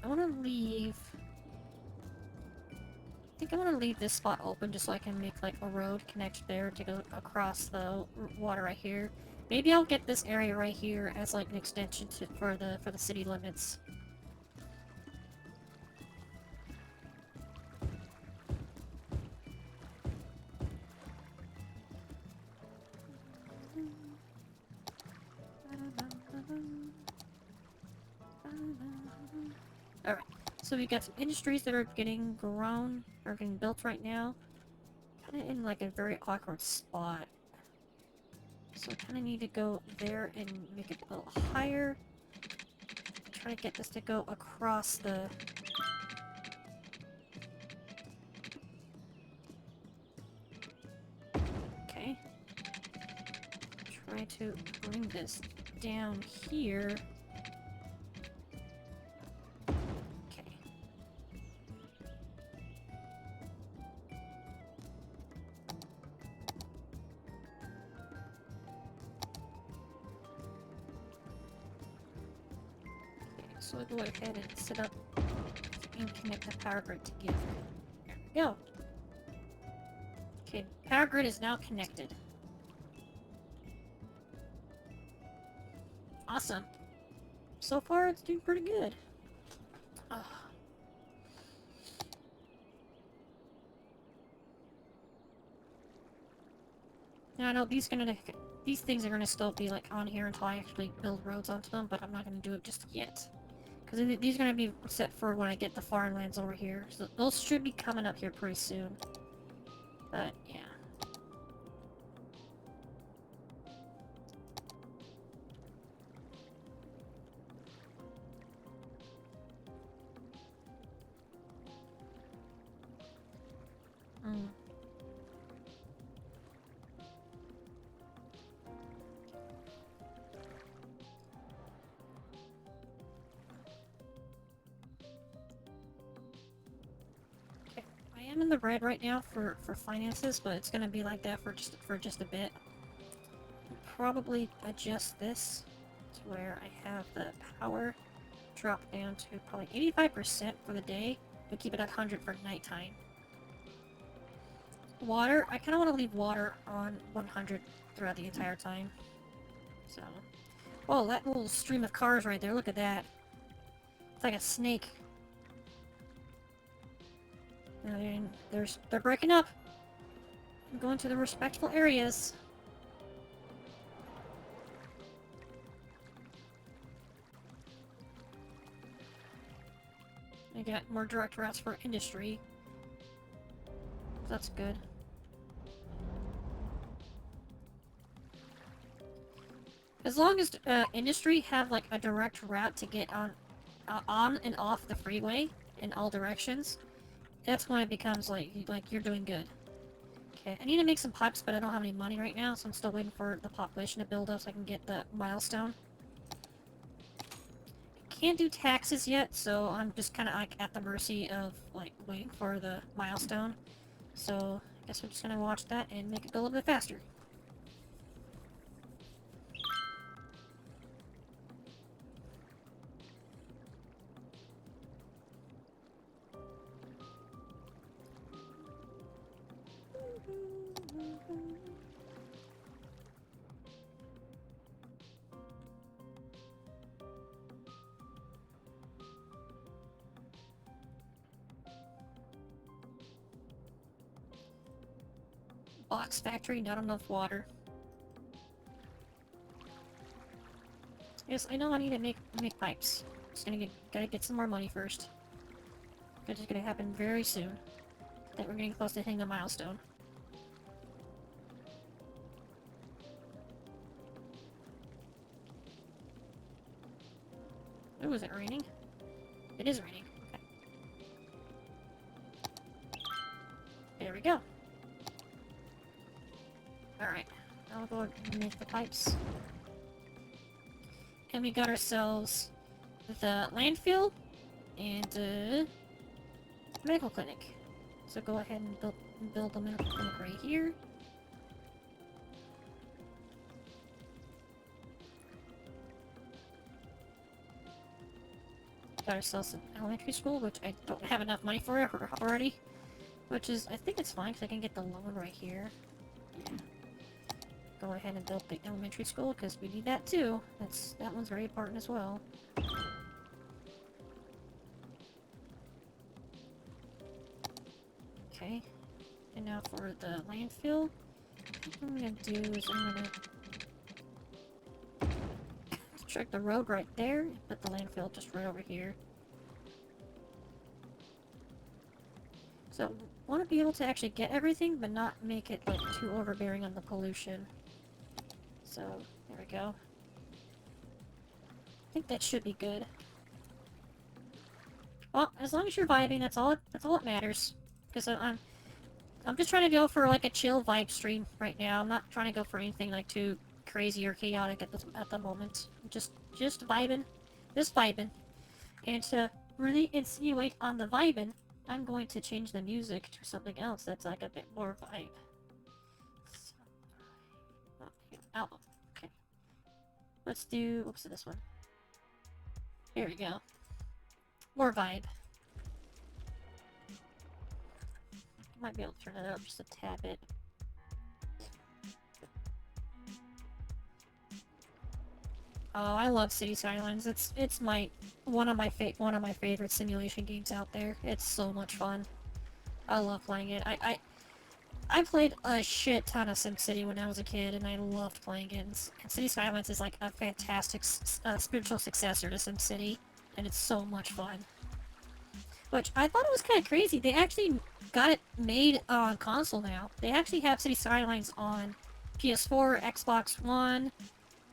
I want to leave... I think I want to leave this spot open just so I can make, like, a road connect there to go across the water right here. Maybe I'll get this area right here as, like, an extension for the city limits. Alright, so we've got some industries that are getting grown, or getting built right now. Kinda in like a very awkward spot. So I kinda need to go there and make it a little higher. Try to get this to go across the... Okay. Try to bring this down here. So I'll go ahead and set up and connect the power grid together. There we go. Okay, power grid is now connected. Awesome. So far, it's doing pretty good. Ugh. Now I know these things are gonna still be like on here until I actually build roads onto them, but I'm not gonna do it just yet. Because these are going to be set for when I get the farmlands over here. So those should be coming up here pretty soon. But, yeah. I'm in the red right now for finances, but it's gonna be like that for just a bit. I'll probably adjust this to where I have the power drop down to probably 85% for the day, but keep it at 100 for nighttime. Water, I kind of want to leave water on 100 throughout the entire time. So, oh, that little stream of cars right there, look at that. It's like a snake. And they're breaking up. I'm going to the respectful areas. I got more direct routes for industry. That's good. As long as industry have like a direct route to get on and off the freeway in all directions, that's when it becomes like you're doing good. Okay, I need to make some pipes, but I don't have any money right now, so I'm still waiting for the population to build up so I can get the milestone. Can't do taxes yet, so I'm just kind of like at the mercy of like waiting for the milestone. So I guess we're just gonna watch that and make it go a little bit faster. Box factory, not enough water. Yes, I know I need to make pipes. Just gotta get some more money first. Which is gonna happen very soon. That we're getting close to hitting a milestone. Oh, is it raining? It is raining. Okay. There we go. Alright, I'll go and make the pipes. And we got ourselves the landfill and the medical clinic. So go ahead and build the medical clinic right here. Got ourselves an elementary school, which I don't have enough money for already. Which is, I think it's fine because I can get the loan right here. Yeah. Go ahead and build the elementary school because we need that too. That one's very important as well. Okay, and now for the landfill, what I'm gonna do is I'm gonna check the road right there, and put the landfill just right over here. So, want to be able to actually get everything, but not make it like too overbearing on the pollution. So, there we go. I think that should be good. Well, as long as you're vibing, that's all that matters. Because I'm just trying to go for like a chill vibe stream right now. I'm not trying to go for anything like too crazy or chaotic at the moment. I'm just vibing. Just vibing. And to really insinuate on the vibing, I'm going to change the music to something else that's like a bit more vibe. Album. Okay. Let's do... What's this one? Here we go. More vibe. Might be able to turn it up just a tad bit. Oh, I love City Skylines. It's one of my favorite simulation games out there. It's so much fun. I love playing it. I played a shit ton of SimCity when I was a kid, and I loved playing it. And City Skylines is like a fantastic spiritual successor to SimCity, and it's so much fun. Which I thought it was kind of crazy. They actually got it made on console now. They actually have City Skylines on PS4, Xbox One,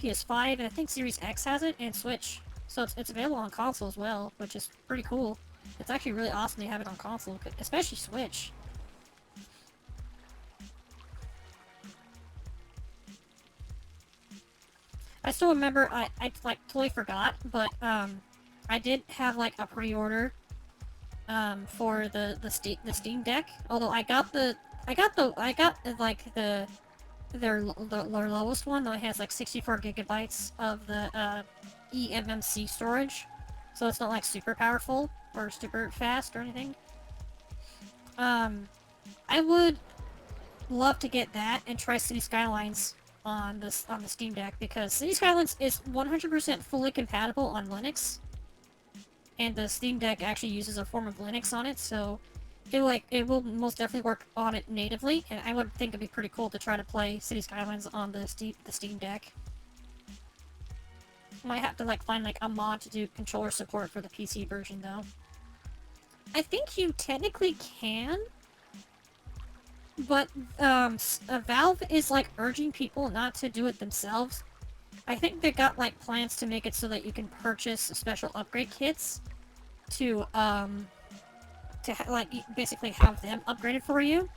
PS5, and I think Series X has it, and Switch. So it's available on console as well, which is pretty cool. It's actually really awesome they have it on console, especially Switch. I still remember, I like totally forgot, but I did have like a pre-order for the Steam Deck. Although I got like their lowest one that has like 64 gigabytes of the eMMC storage, so it's not like super powerful or super fast or anything. I would love to get that and try City Skylines on the Steam Deck, because City Skylines is 100% fully compatible on Linux, and the Steam Deck actually uses a form of Linux on it, so it will most definitely work on it natively, and I would think it'd be pretty cool to try to play City Skylines on the Steam Deck. Might have to like find like a mod to do controller support for the PC version though. I think you technically can, but Valve is like urging people not to do it themselves. I think they got like plans to make it so that you can purchase special upgrade kits to basically have them upgraded for you.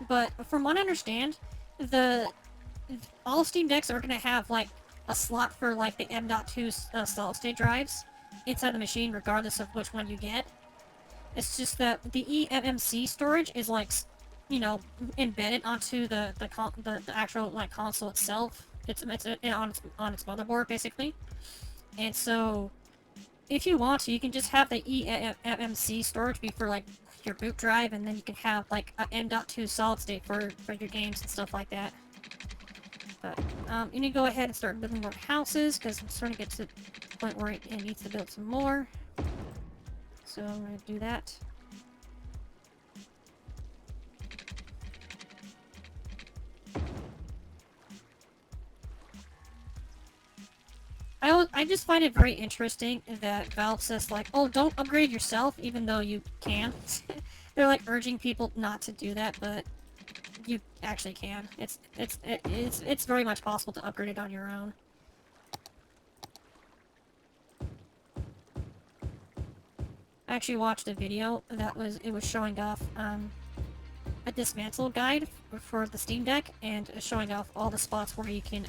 But from what I understand, the all Steam Decks are gonna have like a slot for like the M.2 solid state drives inside the machine, regardless of which one you get. It's just that the eMMC storage is like, you know, embedded onto the actual like console itself. It's on its motherboard basically, and so if you want to, you can just have the eMMC storage be for like your boot drive, and then you can have like a M.2 solid state for your games and stuff like that. But you need to go ahead and start building more houses because I'm starting to get to the point where it needs to build some more. So I'm going to do that. I just find it very interesting that Valve says like, oh, don't upgrade yourself, even though you can. They're like urging people not to do that, but you actually can. It's very much possible to upgrade it on your own. I actually watched a video that was showing off a dismantle guide for the Steam Deck, and showing off all the spots where you can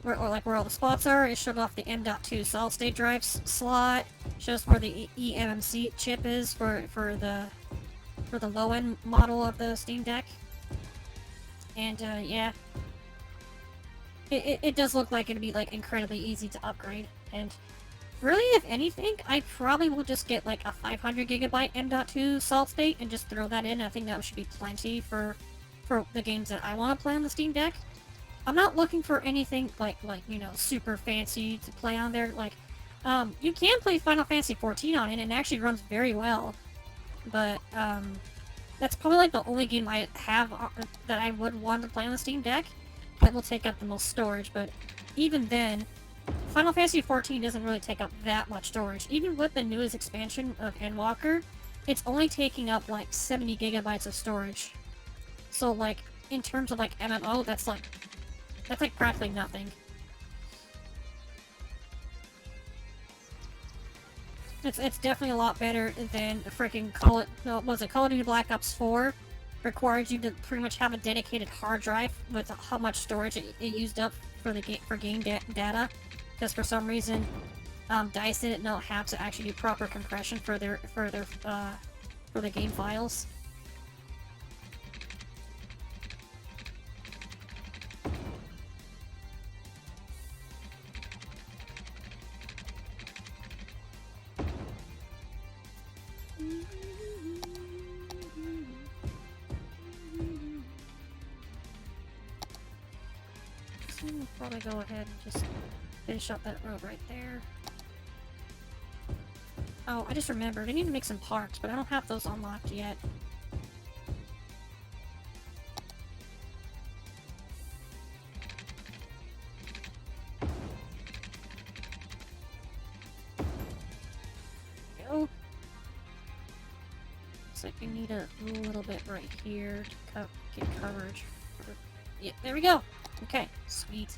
where all the spots are. It showed off the M.2 solid state drive slot, shows where the eMMC chip is for the low end model of the Steam Deck. And yeah, it does look like it'd be like incredibly easy to upgrade. And really, if anything, I probably will just get like a 500 gigabyte M.2 solid state and just throw that in. I think that should be plenty for the games that I want to play on the Steam Deck. I'm not looking for anything like you know, super fancy to play on there. Like, you can play Final Fantasy XIV on it, and it actually runs very well. But that's probably like the only game I have that I would want to play on the Steam Deck that will take up the most storage. But even then, Final Fantasy XIV doesn't really take up that much storage. Even with the newest expansion of Endwalker, it's only taking up like 70 gigabytes of storage. So like, in terms of like MMO, that's like practically nothing. It's definitely a lot better than the freaking Call of Duty Black Ops 4 requires you to pretty much have a dedicated hard drive with how much storage it used up for game data, because for some reason DICE didn't know how to actually do proper compression for the game files. So we'll probably go ahead and just finish up that road right there. Oh, I just remembered, I need to make some parks, but I don't have those unlocked yet. Go. Looks like we need a little bit right here to get coverage. Yeah, there we go! Okay, sweet.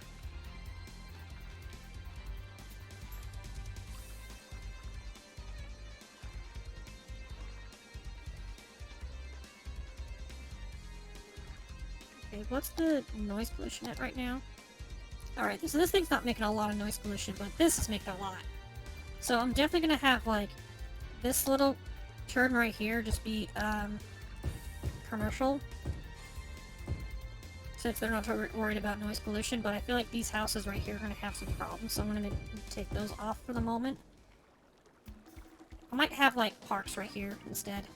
Okay, what's the noise pollution at right now? Alright, so this thing's not making a lot of noise pollution, but this is making a lot. So I'm definitely gonna have, like, this little turn right here just be, commercial. Since they're not worried about noise pollution, but I feel like these houses right here are gonna have some problems, so I'm gonna take those off for the moment. I might have, like, parks right here instead.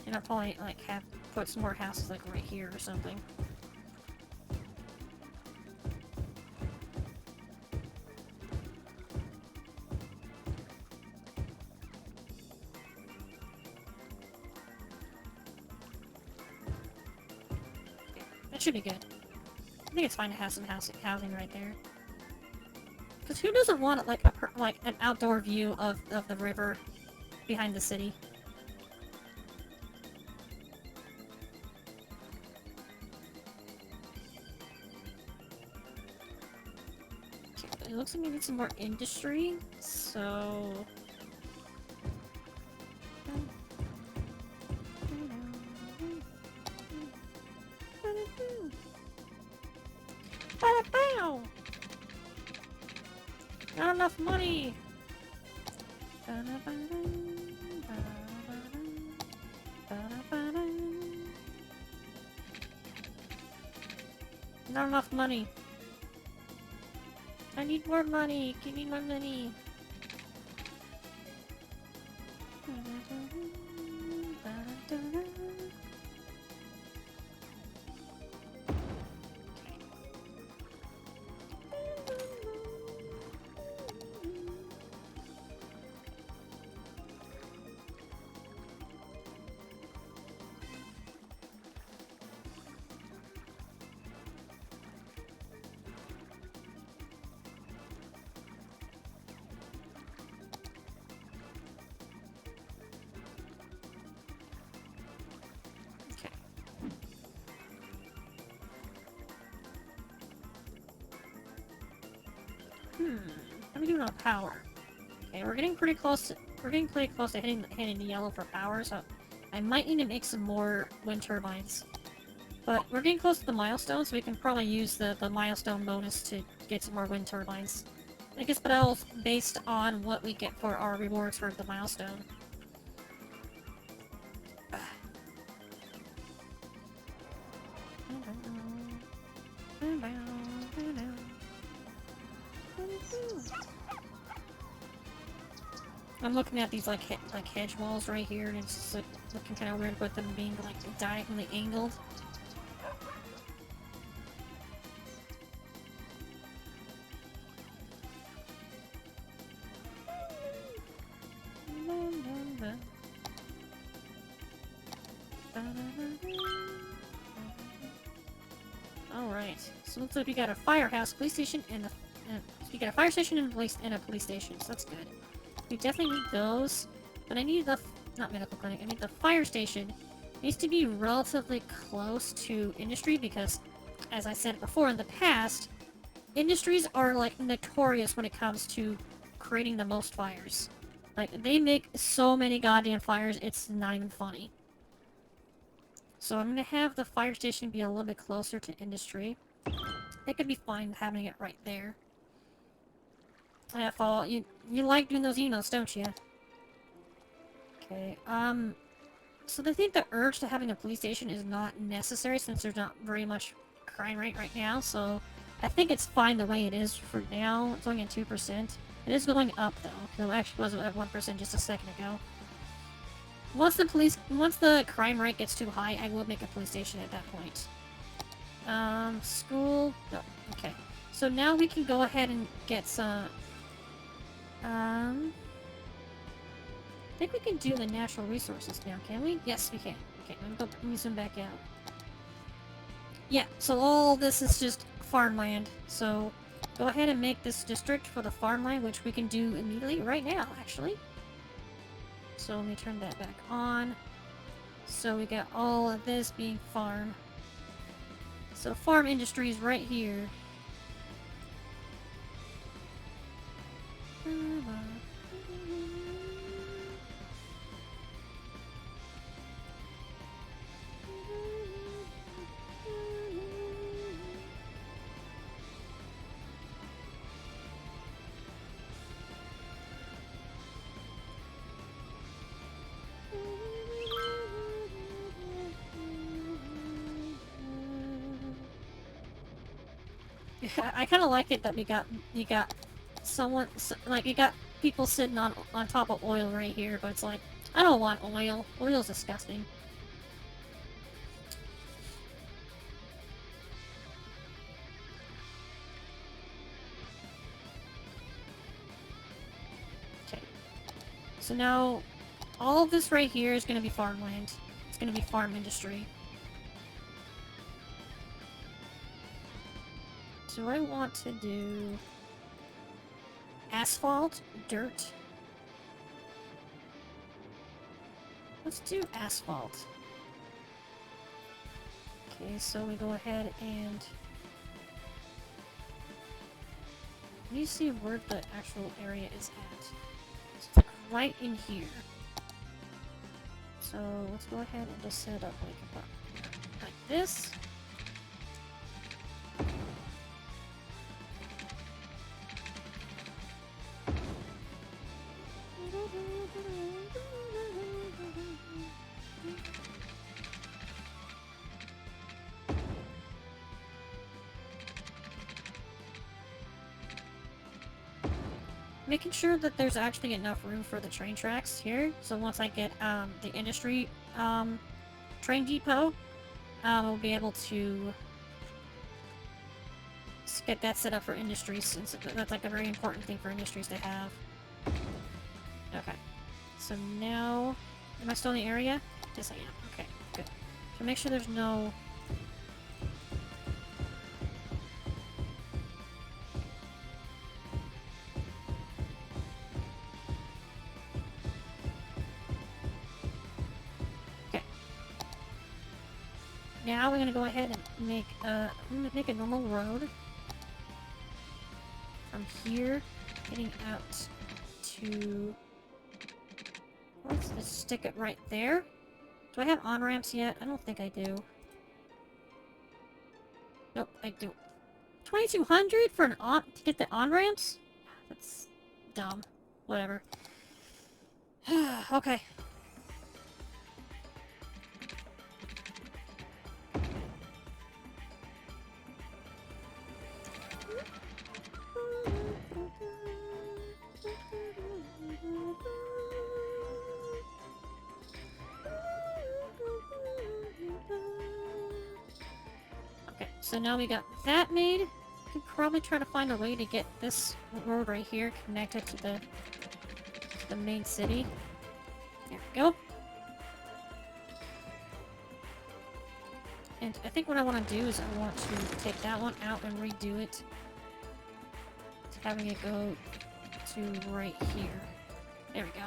And I'll probably, like, put some more houses, like, right here or something. That should be good. I think it's fine to have some housing right there. Because who doesn't want, like, an outdoor view of the river behind the city? it looks like we need some more industry, so... Bada-bow! Not enough money! Not enough money. I need more money. Give me more money. How are we doing on power? Okay, we're getting pretty close to hitting the yellow for power, so I might need to make some more wind turbines. But we're getting close to the milestone, so we can probably use the milestone bonus to get some more wind turbines. I guess but all based on what we get for our rewards for the milestone. I'm looking at these like hedge walls right here, and it's just looking kind of weird with them being like diagonally angled. Alright, so looks like we got a firehouse, police station, and we got a fire station and a police station, so that's good. We definitely need those, but I need not medical clinic, I need the fire station. It needs to be relatively close to industry because, as I said before in the past, industries are like notorious when it comes to creating the most fires. Like, they make so many goddamn fires, it's not even funny. So I'm gonna have the fire station be a little bit closer to industry. It could be fine having it right there. Fall, you like doing those emails, don't you? Okay, so they think the urge to having a police station is not necessary since there's not very much crime rate right now, so I think it's fine the way it is for now. It's only at 2%. It is going up though, it actually was at 1% just a second ago. Once the crime rate gets too high, I will make a police station at that point. School, no, okay. So now we can go ahead and get some, I think we can do the natural resources now, can we? Yes, we can. Okay, let me zoom back out. Yeah, so all this is just farmland. So go ahead and make this district for the farmland, which we can do immediately right now, actually. So let me turn that back on. So we got all of this being farm. So farm industry is right here. I kind of like it that you got someone like you got people sitting on top of oil right here, but it's like I don't want oil. Oil's disgusting. Okay. So now all of this right here is going to be farmland. It's going to be farm industry. Do I want to do asphalt, dirt? Let's do asphalt. Okay, so we go ahead and Let me see where the actual area is at. It's like right in here. So let's go ahead and just set it up like this. Making sure that there's actually enough room for the train tracks here. So once I get the industry train depot, we'll be able to get that set up for industries, since that's like a very important thing for industries to have. Okay. So now, am I still in the area? Yes, I am. Okay, good. So make sure there's no... Okay. Now we're gonna go ahead and make a normal road from here, heading out to... Let's just stick it right there. Do I have on-ramps yet? I don't think I do. Nope, I do. 2,200 for an on to get the on-ramps? That's dumb. Whatever. Okay. Okay, so now we got that made. We could probably try to find a way to get this road right here connected to the main city. There we go. And I think what I want to do is I want to take that one out and redo it. Having it go to right here. There we go.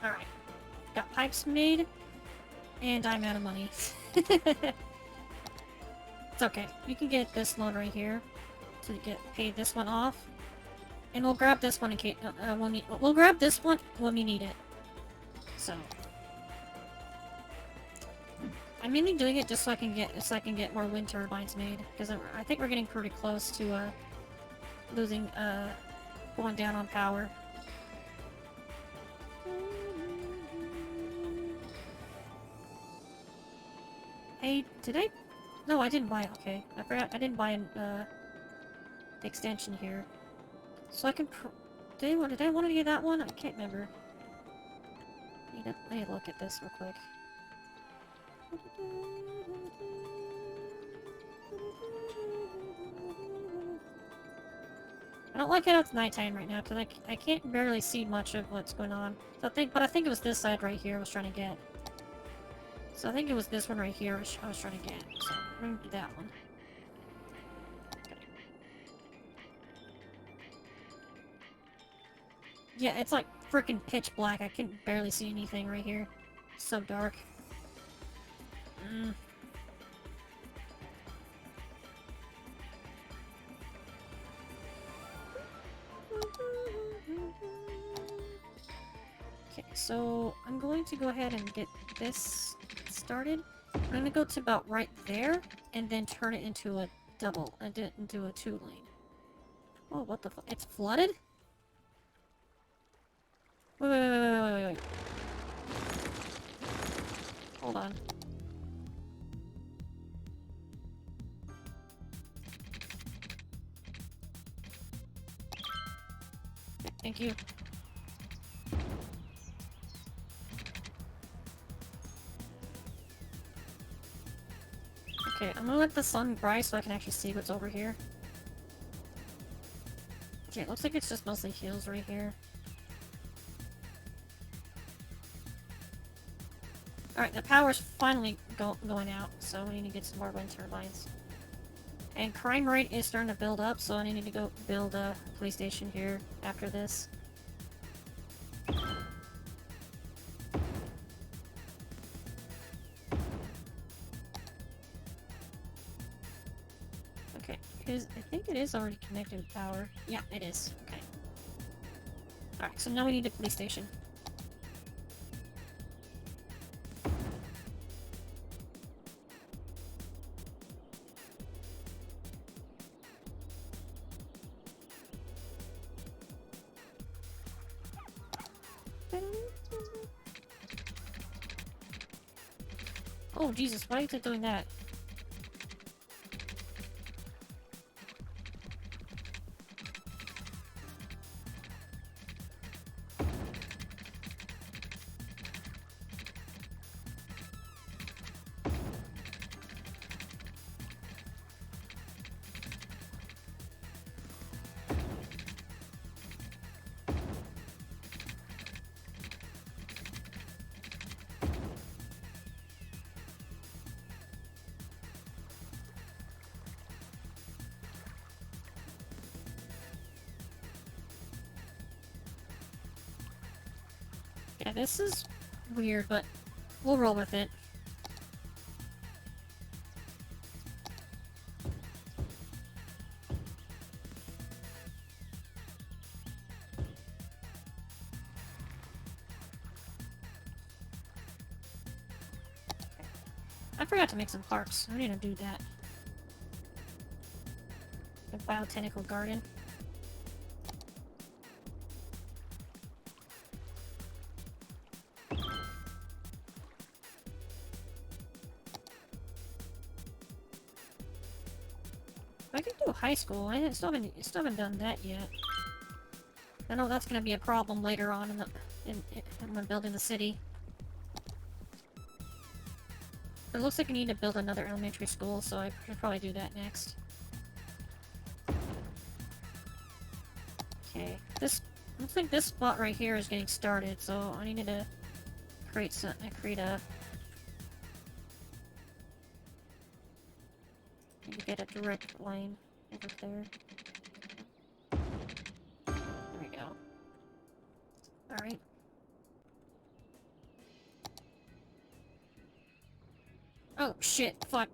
Alright. Got pipes made, and I'm out of money. It's okay. We can get this loan right here to get paid this one off. And we'll grab this one in case we'll grab this one when we need it. So I'm mainly doing it just so I can get more wind turbines made, because I think we're getting pretty close to losing going down on power. Hey, did I? No, I didn't buy it. Okay, I forgot. I didn't buy the extension here, so I can. Did I want to get that one? I can't remember. Let me look at this real quick. I don't like it out it's nighttime right now because I can't barely see much of what's going on. So I think it was this side right here I was trying to get. So I think it was this one right here I was trying to get. So I'm gonna do that one. Okay. Yeah, it's like freaking pitch black. I can barely see anything right here. It's so dark. Okay, so I'm going to go ahead and get this started. I'm going to go to about right there, and then turn it into a double, into a 2-lane. Oh, what the fuck? It's flooded? Wait. Hold on. Okay, thank you. Okay, I'm gonna let the sun rise so I can actually see what's over here. Okay, it looks like it's just mostly hills right here. Alright, the power's finally going out, so we need to get some more wind turbines. And crime rate is starting to build up, so I need to go build a police station here after this. Okay, because I think it is already connected with power. Yeah, it is. Okay. Alright, so now we need a police station. Oh, Jesus, why is it doing that? Yeah, this is weird, but we'll roll with it. I forgot to make some parks. I need to do that. The botanical garden. I can do a high school. I still haven't done that yet. I know that's gonna be a problem later on when building the city. It looks like I need to build another elementary school, so I should probably do that next. Okay, this looks like this spot right here is getting started, so I needed to create a. Need to get a direct line over there. There we go. Alright. Oh, shit. Fuck.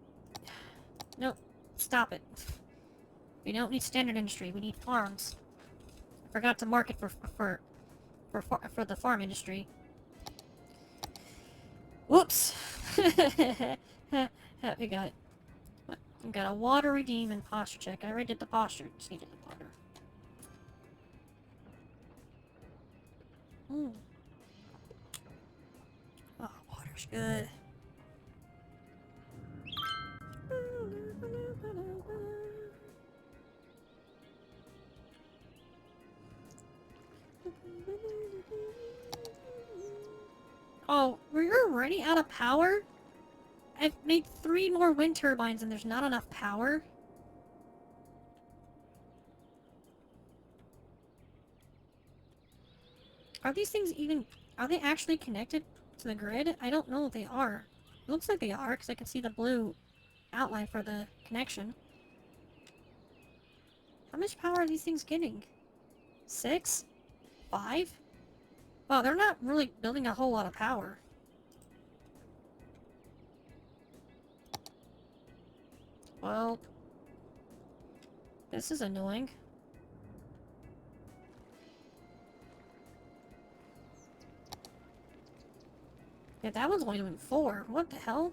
Nope. Stop it. We don't need standard industry. We need farms. I forgot to mark it for the farm industry. Whoops. We got a water redeem and posture check. I already did the posture. Just needed the water. Oh, water's good. Oh, we're already out of power? I've made 3 more wind turbines and there's not enough power? Are these things are they actually connected to the grid? I don't know if they are. It looks like they are, because I can see the blue outline for the connection. How much power are these things getting? 6? 5? Wow, they're not really building a whole lot of power. Well, this is annoying. Yeah, that one's only doing 4. What the hell?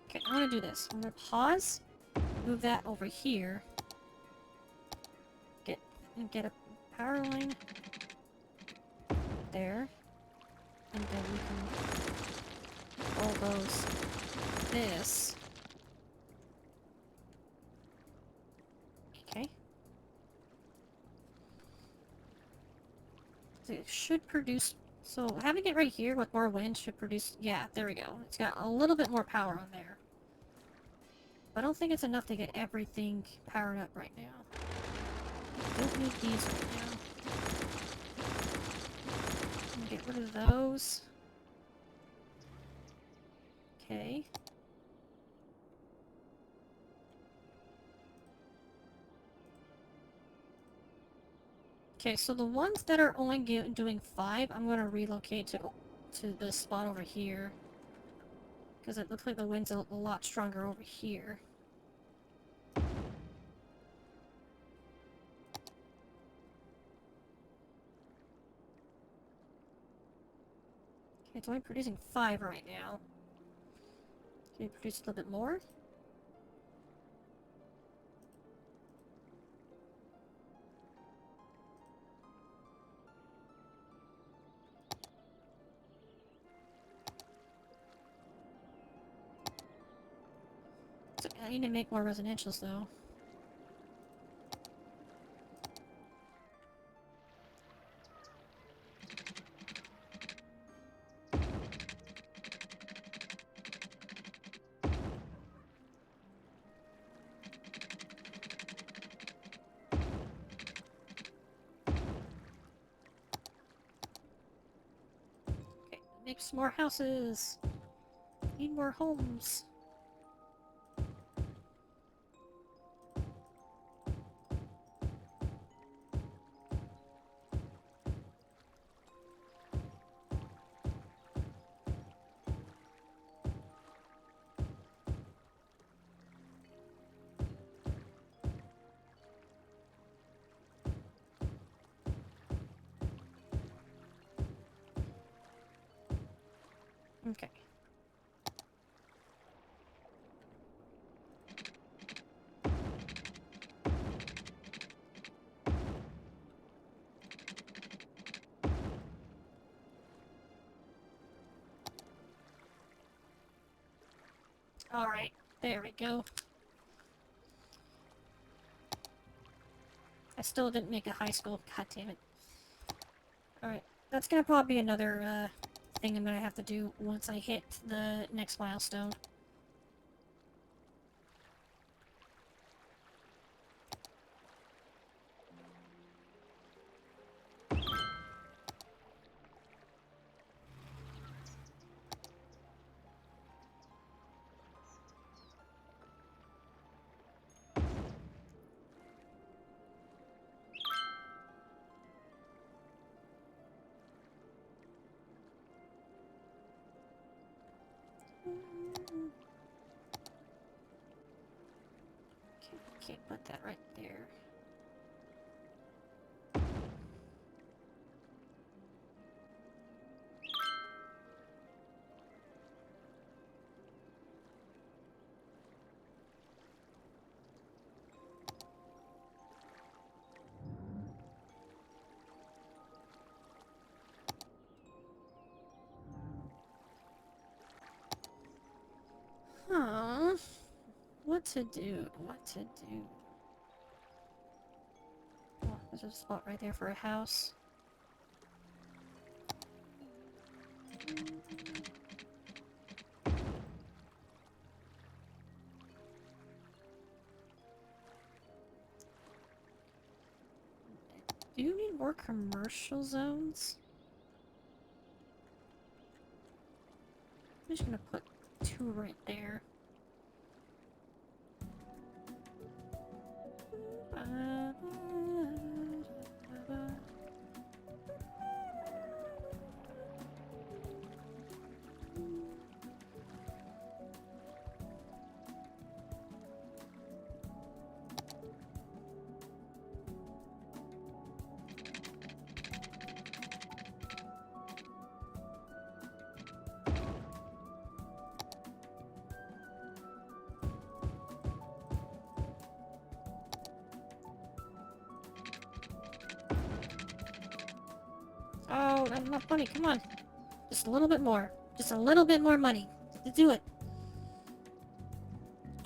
Okay, I'm gonna do this. I'm gonna pause, move that over here, get a power line there, and then we can all those this. Okay. So it should produce... So having it right here with more wind should produce... Yeah, there we go. It's got a little bit more power on there. But I don't think it's enough to get everything powered up right now. Don't need these right now. Get rid of those. Okay. Okay, so the ones that are only doing 5, I'm gonna relocate to this spot over here. Because it looks like the wind's a lot stronger over here. Okay, it's only producing 5 right now. Can you produce a little bit more? So I need to make more residentials though. Okay, make some more houses. Need more homes. Okay. Alright, there we go. I still didn't make a high school, god damn it. Alright, that's gonna probably be another thing I'm gonna have to do once I hit the next milestone. Can't put that right there. Huh. What to do? What to do? Oh, there's a spot right there for a house. Do you need more commercial zones? I'm just gonna put 2 right there. Oh, not enough money, come on. Just a little bit more. Just a little bit more money. To do it.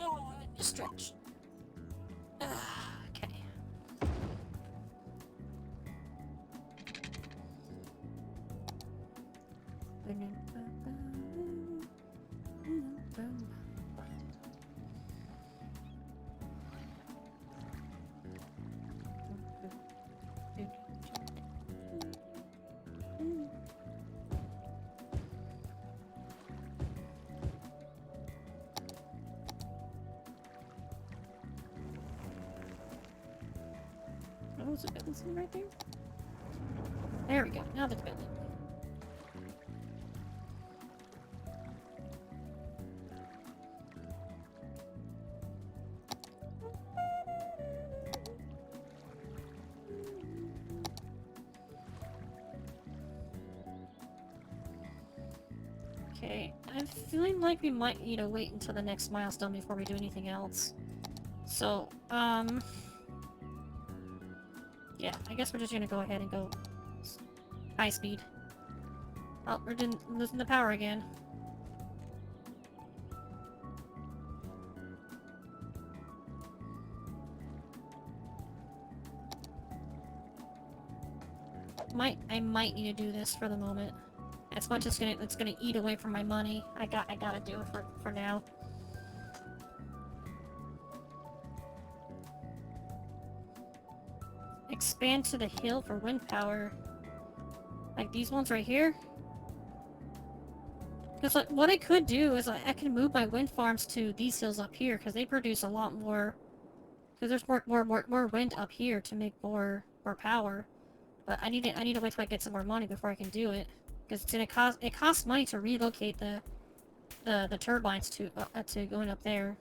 Oh, just stretch. Okay. was a building sign right there? There we go. Now there's a building. Okay, I'm feeling like we might need to wait until the next milestone before we do anything else. So, yeah, I guess we're just gonna go ahead and go high speed. Oh, we're losing the power again. I might need to do this for the moment. As much as it's gonna eat away from my money, I gotta do it for now. Expand to the hill for wind power. Like these ones right here. Because like, what I could do is I can move my wind farms to these hills up here because they produce a lot more. Because there's more wind up here to make more power. But I need to wait till I get some more money before I can do it. Because it's gonna it costs money to relocate the turbines to going up there.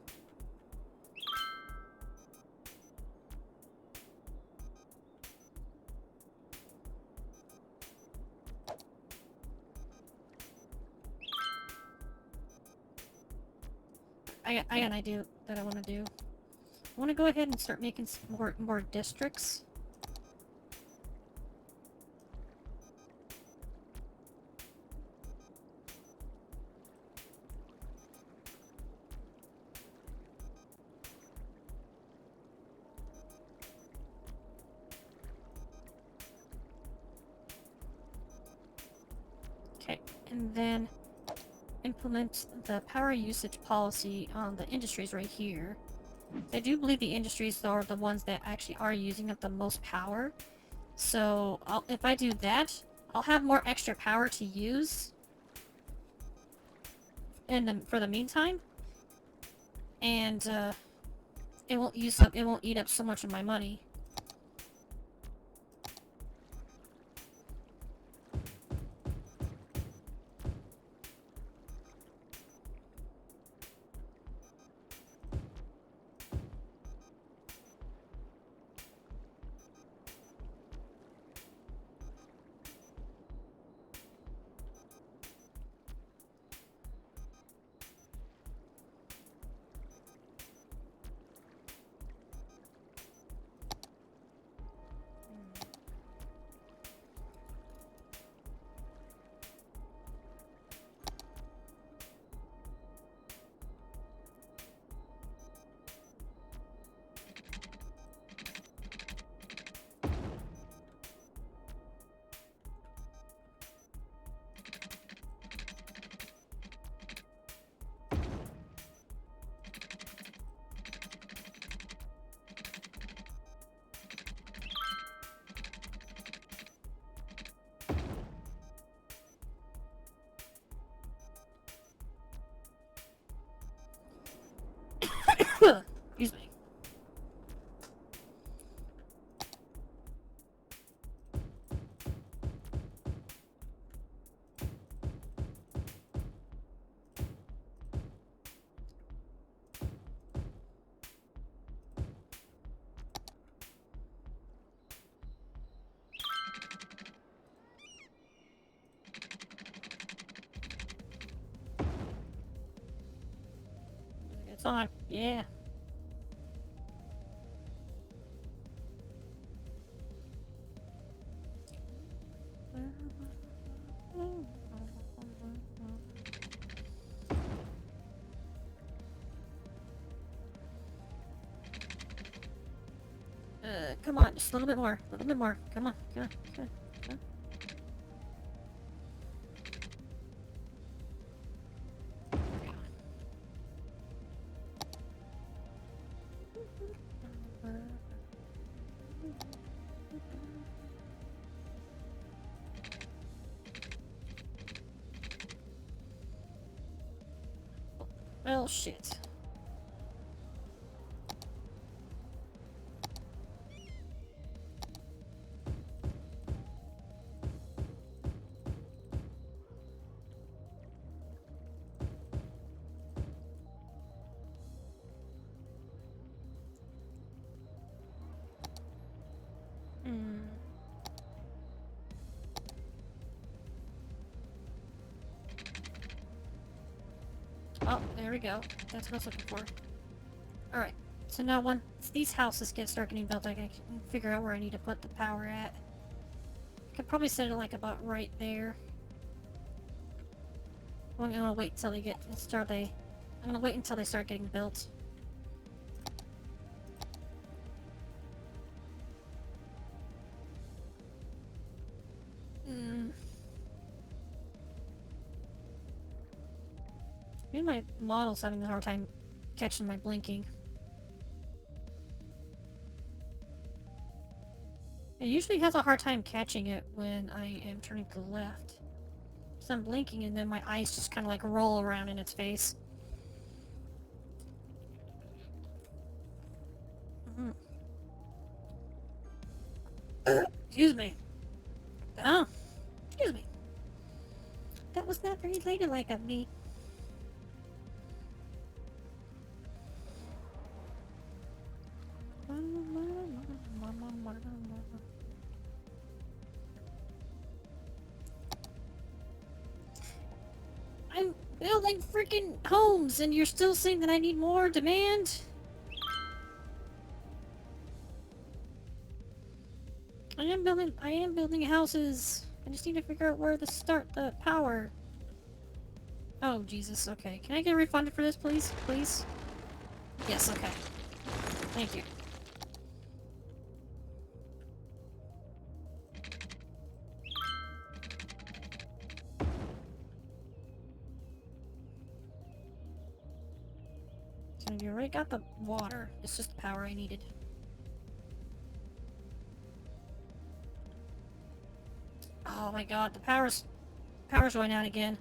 I got an idea that I want to do. I want to go ahead and start making some more districts. Okay, and then implement the power usage policy on the industries right here. I do believe the industries are the ones that actually are using up the most power. So if I do that, I'll have more extra power to use for the meantime, and it won't eat up so much of my money. Excuse me. It's on. Yeah. Come on, just a little bit more. A little bit more. Come on, come on, come on. Come on. Well, shit. Oh, there we go. That's what I was looking for. Alright. So now once these houses start getting built, I can figure out where I need to put the power at. I could probably set it like about right there. I'm gonna wait until they I'm gonna wait until they start getting built. Maybe my model's having a hard time catching my blinking. It usually has a hard time catching it when I am turning to the left. So I'm blinking and then my eyes just kind of like roll around in its face. Excuse me. Oh, excuse me. That was not very ladylike of me. I'm building freaking homes and you're still saying that I need more demand? I am building houses. I just need to figure out where to start the power. Oh, Jesus, okay. Can I get refunded for this, please? Please? Yes, okay. Thank you. So you already got the water. It's just the power I needed. Oh my god, the power's going out again.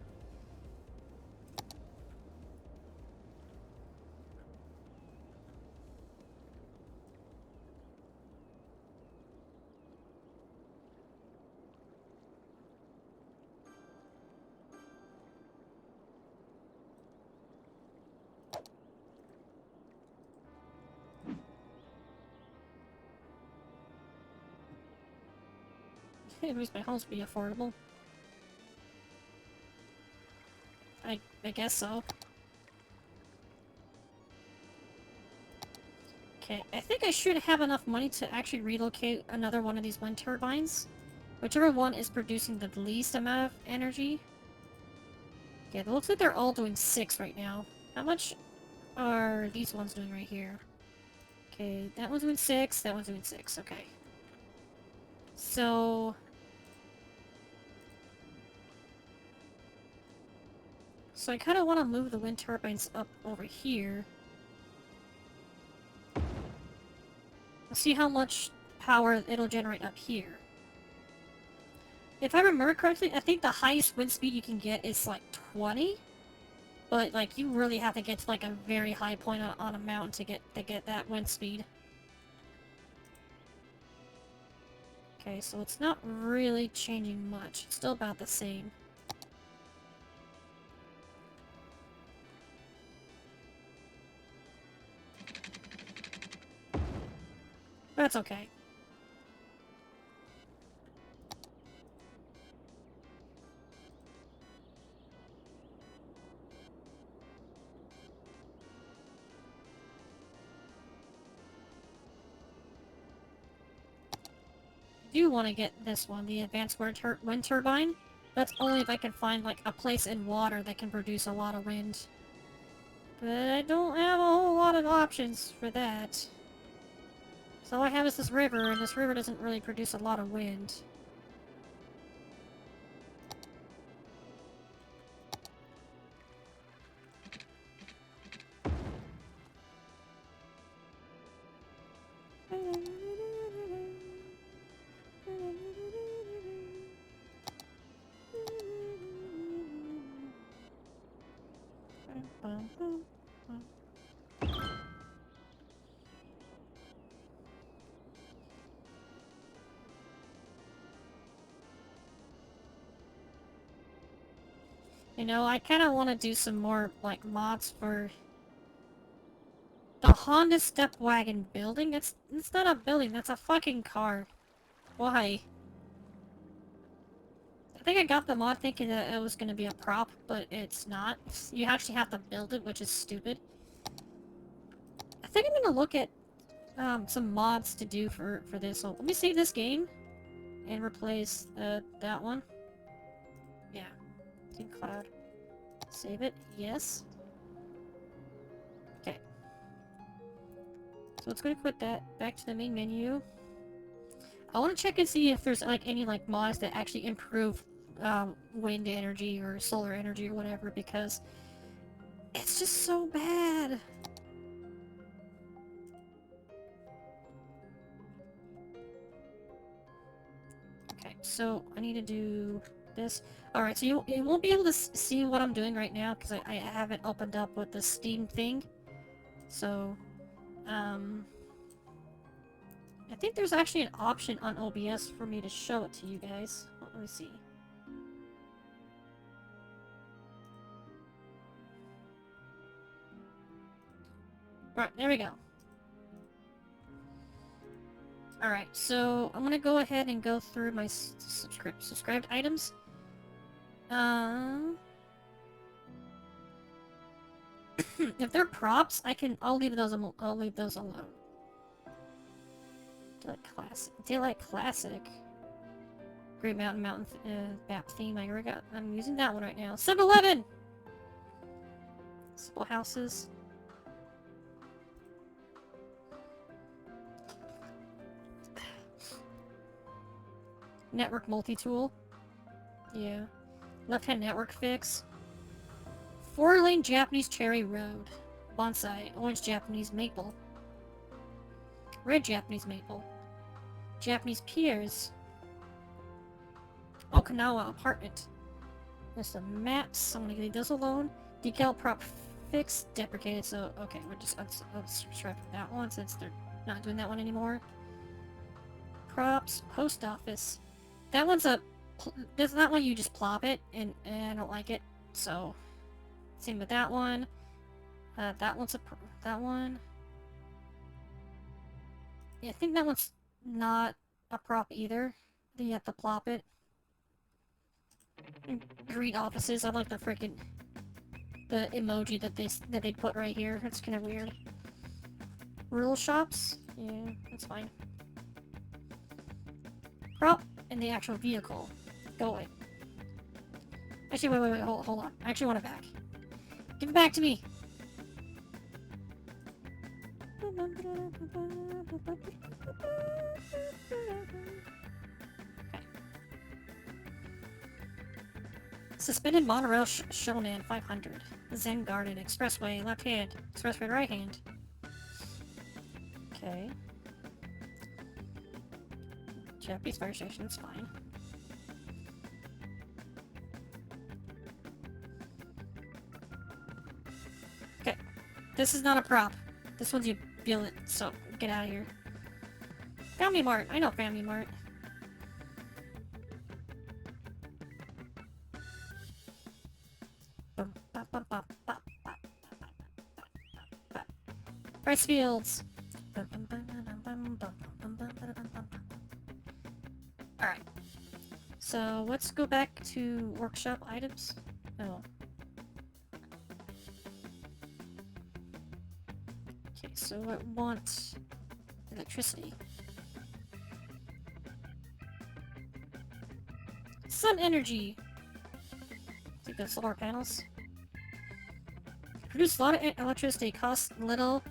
At least my homes be affordable. I guess so. Okay, I think I should have enough money to actually relocate another one of these wind turbines. Whichever one is producing the least amount of energy. Okay, it looks like they're all doing 6 right now. How much are these ones doing right here? Okay, that one's doing 6, that one's doing 6, okay. So I kind of want to move the wind turbines up over here. Let's see how much power it'll generate up here. If I remember correctly, I think the highest wind speed you can get is like 20. But like you really have to get to like a very high point on a mountain to get that wind speed. Okay, so it's not really changing much. It's still about the same. That's okay. I do want to get this one, the advanced wind turbine. That's only if I can find like a place in water that can produce a lot of wind. But I don't have a whole lot of options for that. So all I have is this river, and this river doesn't really produce a lot of wind. You know, I kind of want to do some more, like, mods for the Honda Step Wagon building. It's not a building, that's a fucking car. Why? think I got the mod thinking that it was going to be a prop, but it's not. You actually have to build it, which is stupid. I think I'm going to look at some mods to do for this. So let me save this game and replace that one. Yeah. Team Cloud. Save it. Yes. Okay. So let's go to quit that. Back to the main menu. I want to check and see if there's like any like mods that actually improve wind energy or solar energy or whatever, because it's just so bad. Okay, so I need to do this. Alright, so you won't be able to see what I'm doing right now because I haven't opened up with the Steam thing. So, I think there's actually an option on OBS for me to show it to you guys. Let me see. Alright, there we go. Alright, so I'm gonna go ahead and go through my subscribed items. If they're props, I'll leave those alone. Daylight Classic. Great Mountain map theme. I'm using that one right now. 7-Eleven! Simple houses. Network multi-tool. Yeah. Left-hand network fix. 4-lane Japanese cherry road. Bonsai. Orange Japanese maple. Red Japanese maple. Japanese pears. Okinawa apartment. There's some maps. I'm gonna leave those alone. Decal prop fix deprecated. So okay, we're just unsubscribe from that one since they're not doing that one anymore. Props. Post office. That one's there's that one you just plop it, and I don't like it. So same with that one. That one. Yeah, I think that one's not a prop either. You have to plop it. Green offices. I like the emoji that they put right here. It's kind of weird. Rural shops. Yeah, that's fine. Prop and the actual vehicle. Go away. Actually, wait, hold on. I actually want it back. Give it back to me! Okay. Suspended monorail Shonan 500. Zen Garden Expressway left hand. Expressway right hand. Okay. Japanese fire station, it's fine. Okay. This is not a prop. This one's you build it, so get out of here. Family Mart. I know Family Mart. Rice fields. Alright. So let's go back to workshop items. Oh. Okay, so I want electricity. Sun energy. Take the solar panels. Produce a lot of electricity, costs little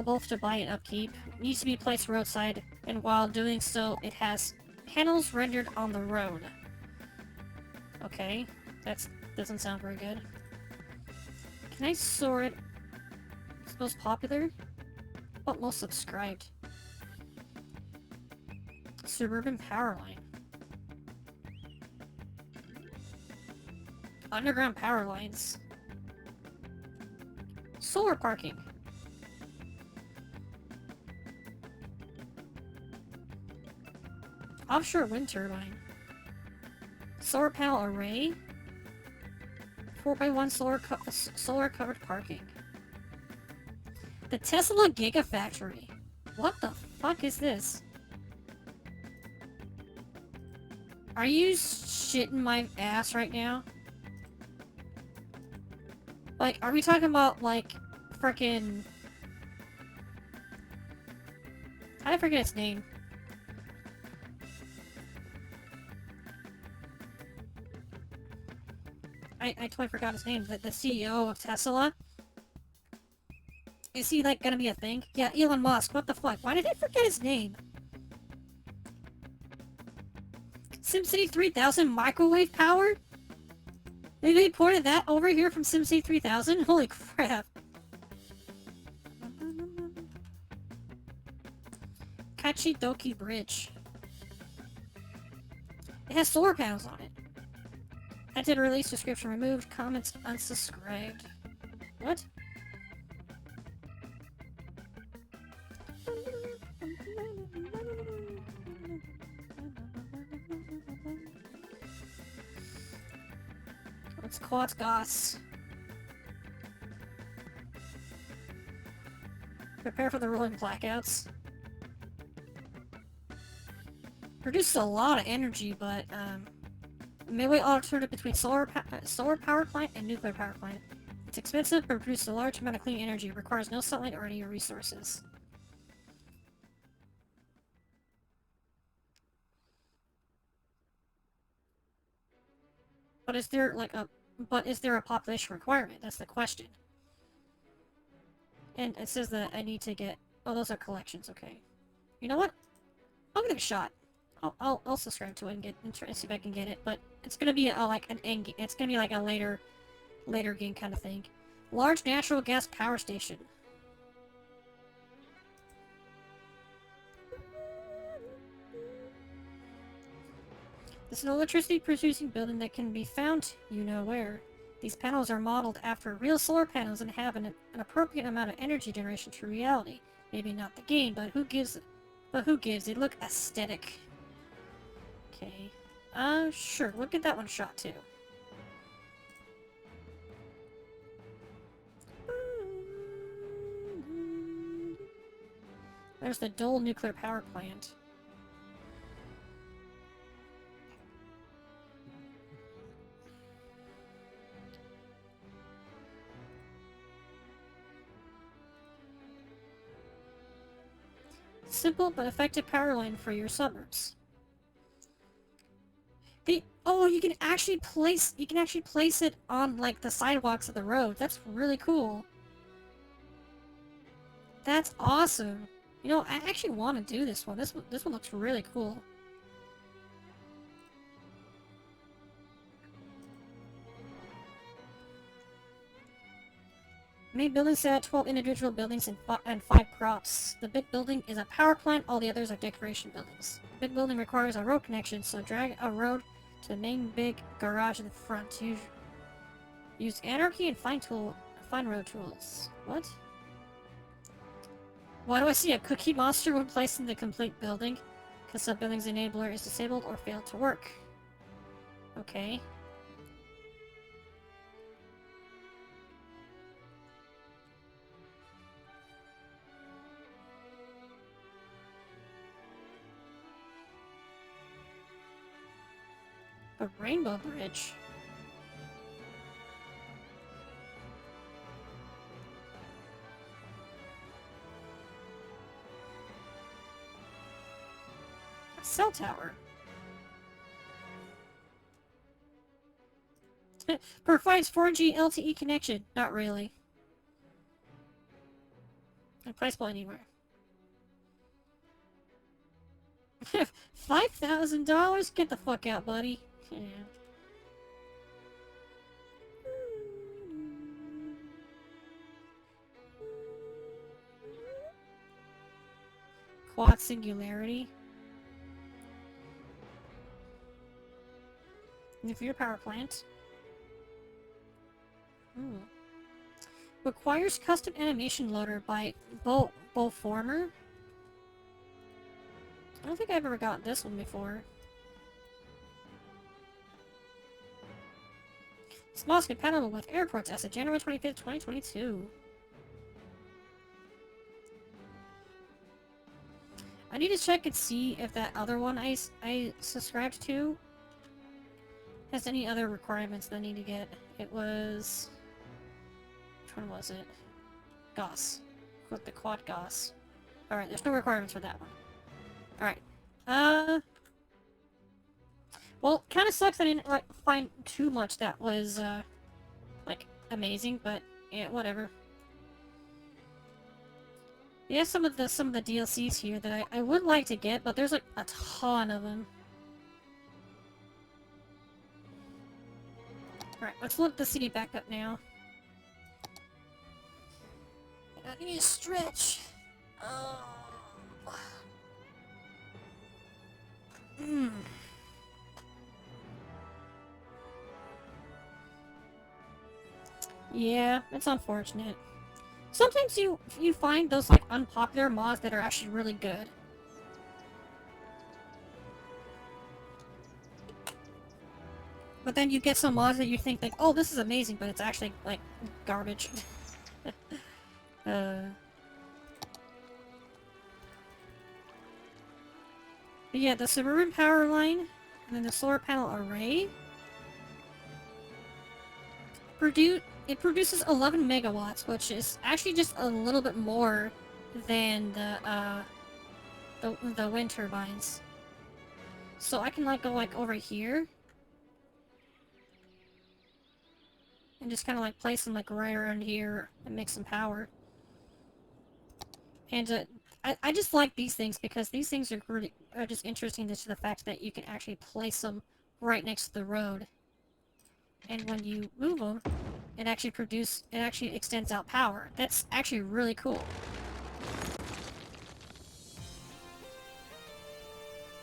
both to buy and upkeep. Needs to be placed roadside, and while doing so, it has panels rendered on the road. Okay, that doesn't sound very good. Can I sort it's most popular? What most subscribed? Suburban power line. Underground power lines. Solar parking. Offshore wind turbine. Solar panel array. 4x1 solar covered parking. The Tesla Gigafactory. What the fuck is this? Are you shitting my ass right now? Like, are we talking about, like, frickin'... I forget its name. I totally forgot his name. The CEO of Tesla? Is he, like, gonna be a thing? Yeah, Elon Musk. What the fuck? Why did I forget his name? SimCity 3000 microwave power? They ported that over here from SimCity 3000? Holy crap. Kachidoki Bridge. It has solar panels on it. Edited release description removed. Comments unsubscribed. What? Let's quad goss. Prepare for the rolling blackouts. Produces a lot of energy, but midway alternative between solar power plant and nuclear power plant. It's expensive, but produces a large amount of clean energy. It requires no sunlight or any resources. But is there a population requirement? That's the question. And it says that I need to get... Oh, those are collections, okay. You know what? I'll give it a shot. I'll subscribe to it and see if I can get it, but it's gonna be like an end game. It's gonna be like a later game kind of thing. Large natural gas power station. This is an electricity producing building that can be found you know where. These panels are modeled after real solar panels and have an appropriate amount of energy generation to reality. Maybe not the game, but who gives? They look aesthetic. Okay. Sure. We'll get that one shot too. There's the Dole nuclear power plant. Simple but effective power line for your suburbs. You can actually place it on like the sidewalks of the road. That's really cool. That's awesome. You know, I actually want to do this one. This one looks really cool. Main building set out 12 individual buildings and 5 crops. The big building is a power plant, all the others are decoration buildings. The big building requires a road connection, so drag a road to the main big garage in the front. Use anarchy and find road tools. What? Why do I see a cookie monster when placed in the complete building? Because the building's enabler is disabled or failed to work. Okay. A rainbow bridge. A cell tower. Provides 4G LTE connection. Not really. Placeable anywhere. $5,000? Get the fuck out, buddy. Yeah. Quad singularity. Nuclear power plant. Requires custom animation loader by Former. I don't think I've ever got this one before. Smalls compatible with airports as of January 25th, 2022. I need to check and see if that other one I subscribed to has any other requirements that I need to get. It was... Which one was it? Goss. With the quad Goss. Alright, there's no requirements for that one. Alright. Well, kinda sucks I didn't, like, find too much that was, like, amazing, but, yeah, whatever. Yeah, some of the DLCs here that I would like to get, but there's, like, a ton of them. Alright, let's look the city back up now. I need to stretch. Yeah, it's unfortunate. Sometimes you find those like unpopular mods that are actually really good. But then you get some mods that you think like, oh, this is amazing, but it's actually like garbage. But yeah, the suburban power line and then the solar panel array produces 11 megawatts, which is actually just a little bit more than the wind turbines. So I can like go like over here and just kind of like place them like right around here and make some power. And I just like these things because these things are just interesting to the fact that you can actually place them right next to the road. And when you move them, it actually extends out power. That's actually really cool.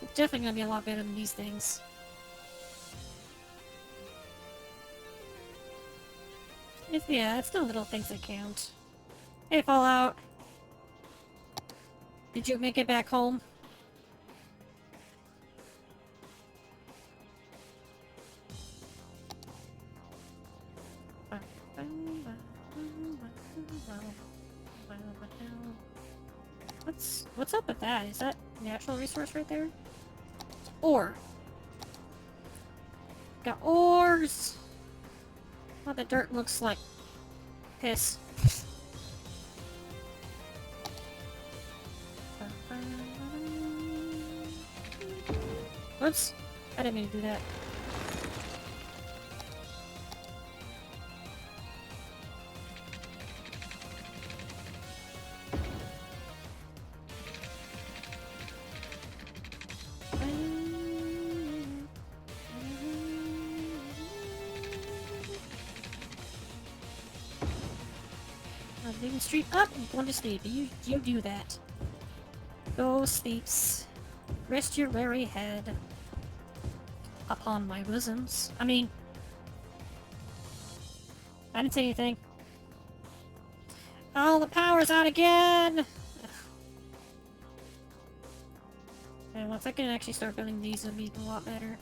It's definitely gonna be a lot better than these things. It's the little things that count. Hey, Fallout. Did you make it back home? What's up with that? Is that natural resource right there? Ore. Got ores! Oh, the dirt looks like piss. Whoops. I didn't mean to do that. I'm leaving street up and going to sleep. You do that. Go sleeps. Rest your weary head upon my bosoms. I mean, I didn't say anything. Oh, the power's out again! And once I can actually start building these, it'll be a lot better.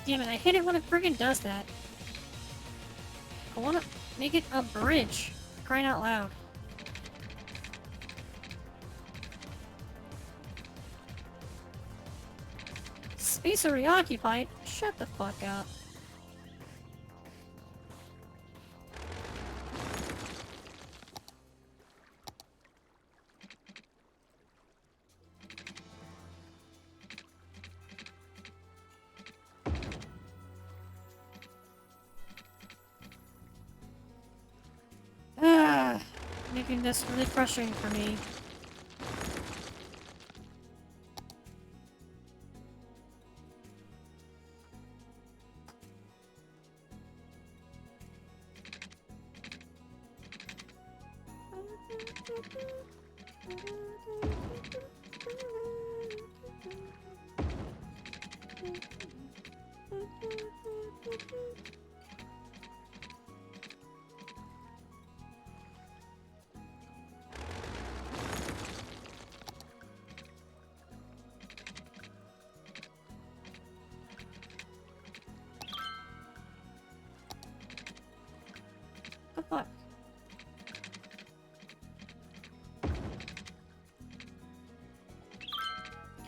Damn it, I hate it when it friggin' does that. I wanna make it a bridge. Crying out loud. Space are reoccupied? Shut the fuck up. Making this really frustrating for me. The fuck?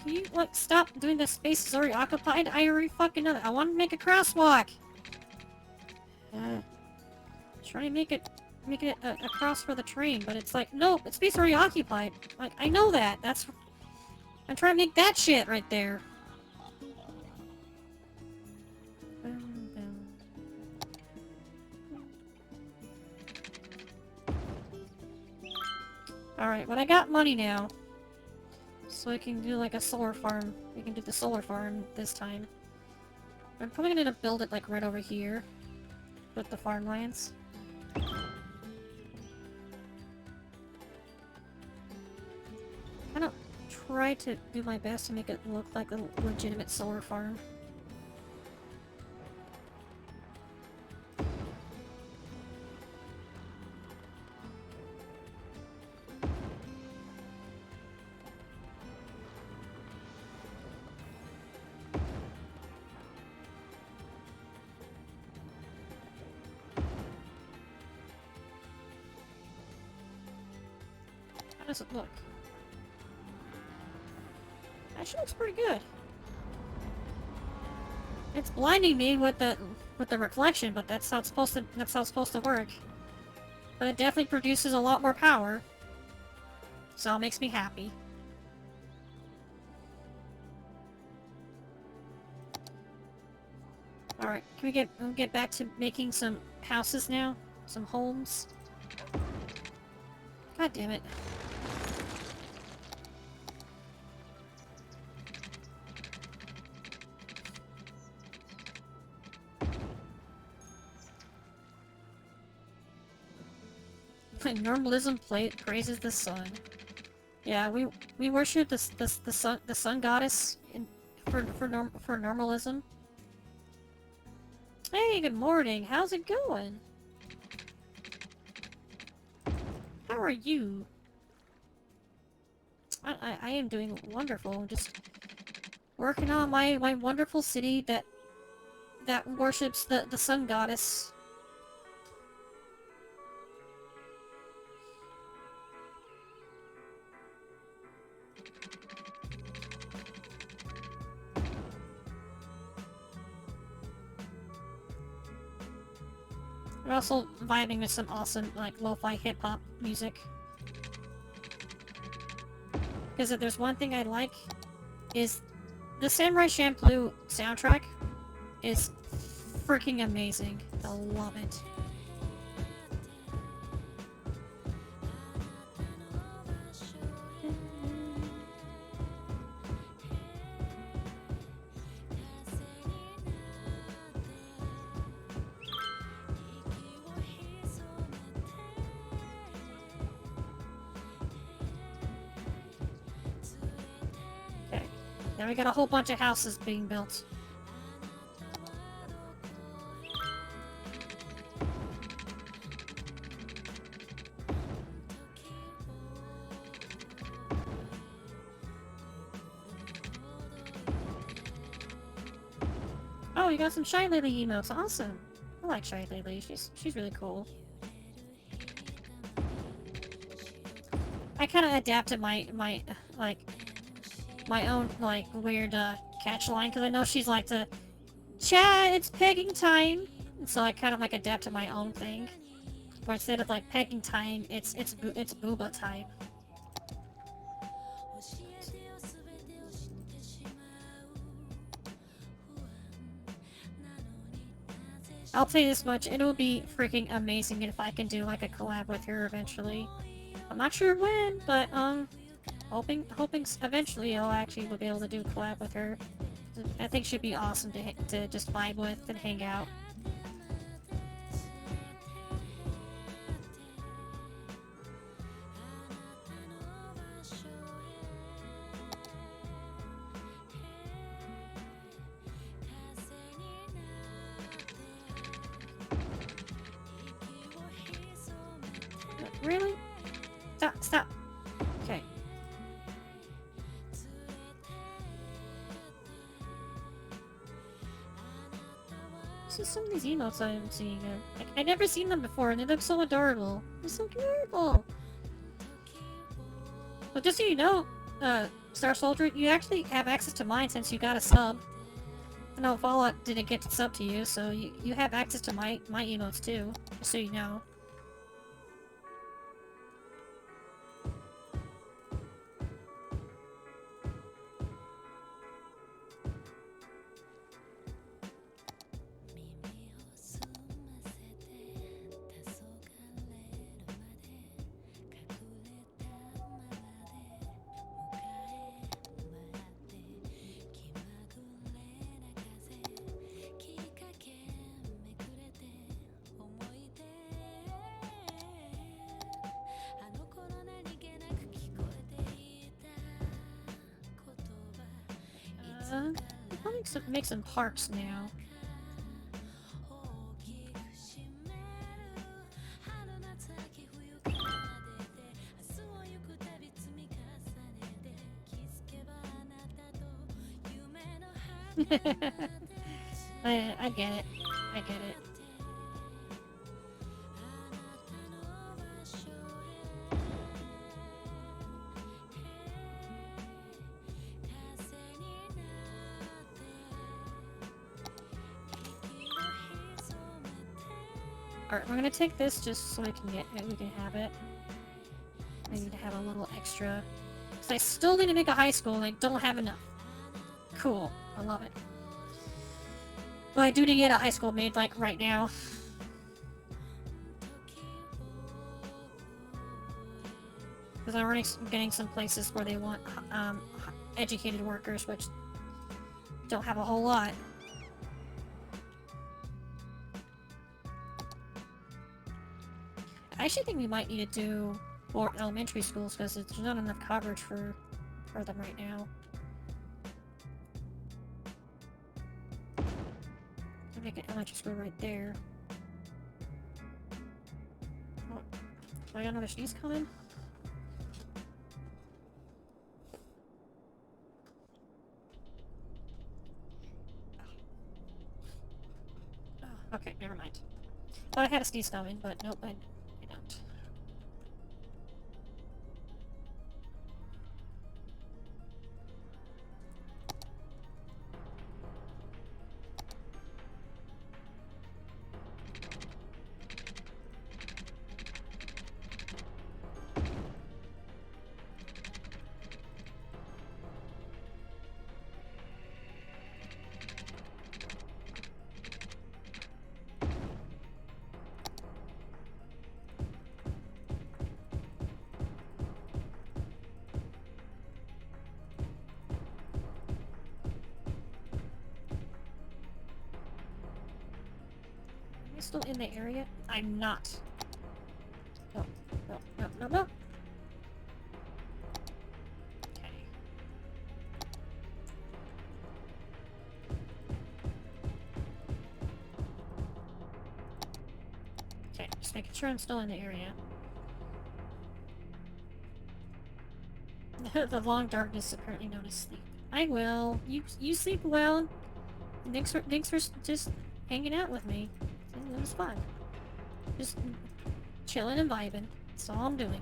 Can you, like, stop doing the space is already occupied? I already fucking know that. I want to make a crosswalk! Try to make it a cross for the train, but it's like, nope, it's space already occupied. Like, I know that. That's... I'm trying to make that shit right there. Alright, but I got money now. So I can do like a solar farm. We can do the solar farm this time. I'm probably gonna build it like right over here. With the farmlands. I'm gonna try to do my best to make it look like a legitimate solar farm. How does it look? Actually looks pretty good. It's blinding me with the reflection, but that's how it's supposed to work. But it definitely produces a lot more power. So it makes me happy. Alright, can we get back to making some houses now? Some homes? God damn it. Normalism praises the sun. Yeah, we worship the sun goddess for normalism. Hey, good morning. How's it going? How are you? I am doing wonderful. Just working on my wonderful city that worships the sun goddess. We're also vibing with some awesome, like, lo-fi hip-hop music. Because if there's one thing I like, is the Samurai Champloo soundtrack is freaking amazing. I love it. Now we got a whole bunch of houses being built. Oh, you got some Shy Lily emotes. Awesome. I like Shy Lily. She's really cool. I kind of adapted my own, like, weird, catch line, because I know she's like to, Chat, it's pegging time! And so I kind of, like, adapted my own thing. Where instead of, like, pegging time, it's booba time. I'll say this much, it'll be freaking amazing if I can do, like, a collab with her eventually. I'm not sure when, but, hoping eventually I'll actually be able to do a collab with her. I think she'd be awesome to just vibe with and hang out. Stop. Okay. So some of these emotes I'm seeing, I never seen them before, and they look so adorable. They're so adorable. But just so you know, Star Soldier, you actually have access to mine since you got a sub. No, Fallout didn't get to sub to you, so you have access to my emotes too, just so you know. I'll make some parks now. I get it. I get it. Alright, we're gonna take this just so we can have it. I need to have a little extra. Because I still need to make a high school and I don't have enough. Cool. I love it. But I do need to get a high school made, like, right now. Because I'm already getting some places where they want, educated workers, which don't have a whole lot. I actually think we might need to do more elementary schools because there's not enough coverage for them right now. I'll make an elementary school right there. Oh, do I got another sneeze coming? Oh, okay, never mind. Thought I had a sneeze coming, but nope, I don't. Still in the area? I'm not. No, no, no, no, no. Okay. Okay, just making sure I'm still in the area. The long darkness apparently known as sleep. I will. You sleep well. Thanks for just hanging out with me. It was fun. Just chilling and vibing. That's all I'm doing.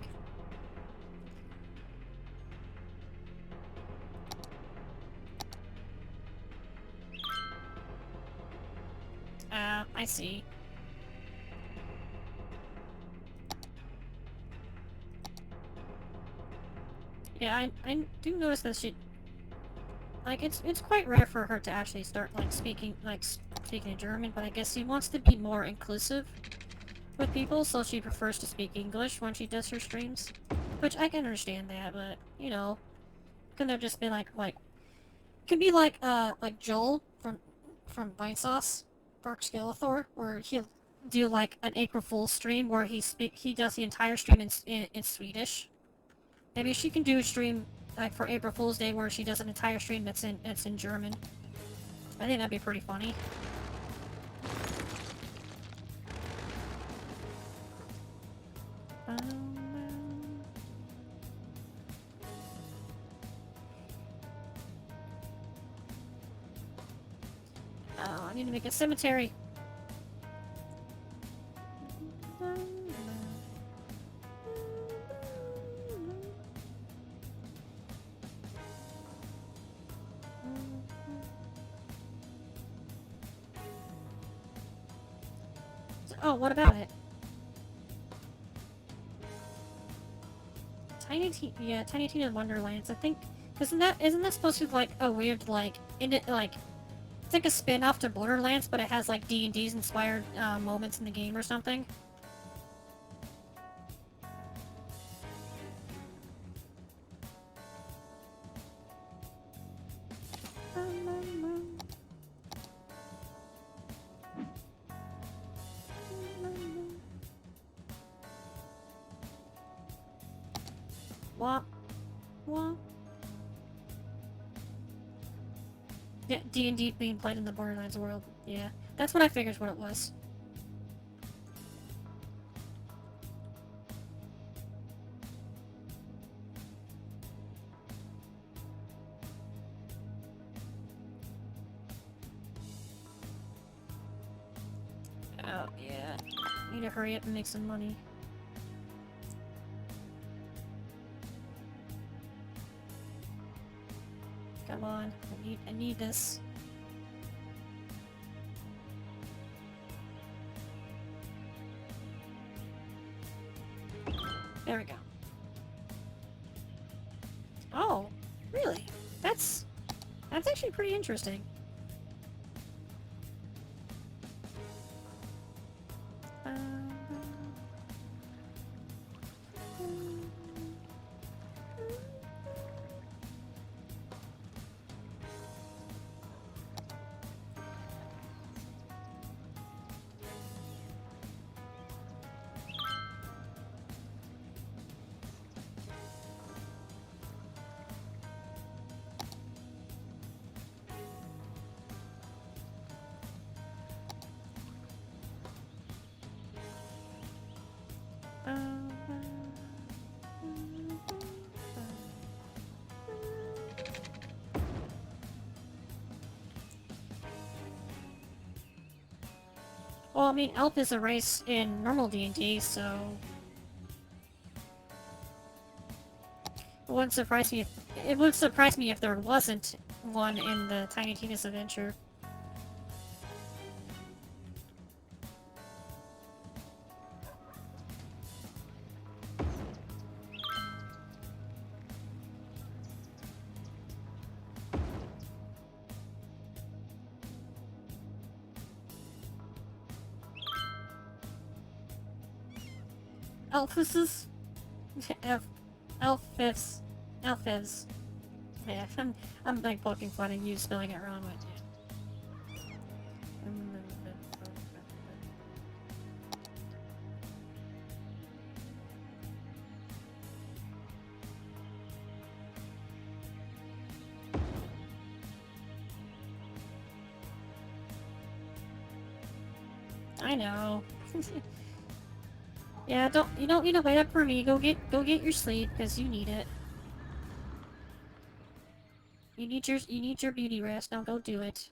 I see. Yeah, I do notice that she... Like, it's quite rare for her to actually start, like, speaking in German, but I guess she wants to be more inclusive with people, so she prefers to speak English when she does her streams. Which, I can understand that, but, you know, couldn't have just been could be like Joel from Vinesauce, Dark Skeletor, where he'll do, like, an April Fool's stream where he does the entire stream in Swedish. Maybe she can do a stream, like, for April Fool's Day where she does an entire stream that's in German. I think that'd be pretty funny. I need to make a cemetery. Oh, what about it? Tiny Tina Wonderlands. I think isn't that supposed to be like a weird it's like a spin-off to Borderlands, but it has like D&D's inspired moments in the game or something. What? What? Yeah, D&D being played in the Borderlands world. Yeah, that's what I figured what it was. Oh, yeah. Need to hurry up and make some money. Come on, I need this. There we go. Oh, really? That's actually pretty interesting. Well, I mean, Elf is a race in normal D&D, so... It wouldn't surprise me if there wasn't one in the Tiny Tina's Adventure. Elfises? Elfis. Elfis. Yeah, I'm like poking fun at you spelling it wrong, but yeah. I know. Yeah, you don't need to wait up for me. Go get your sleep, because you need it. You need your beauty rest. Now go do it.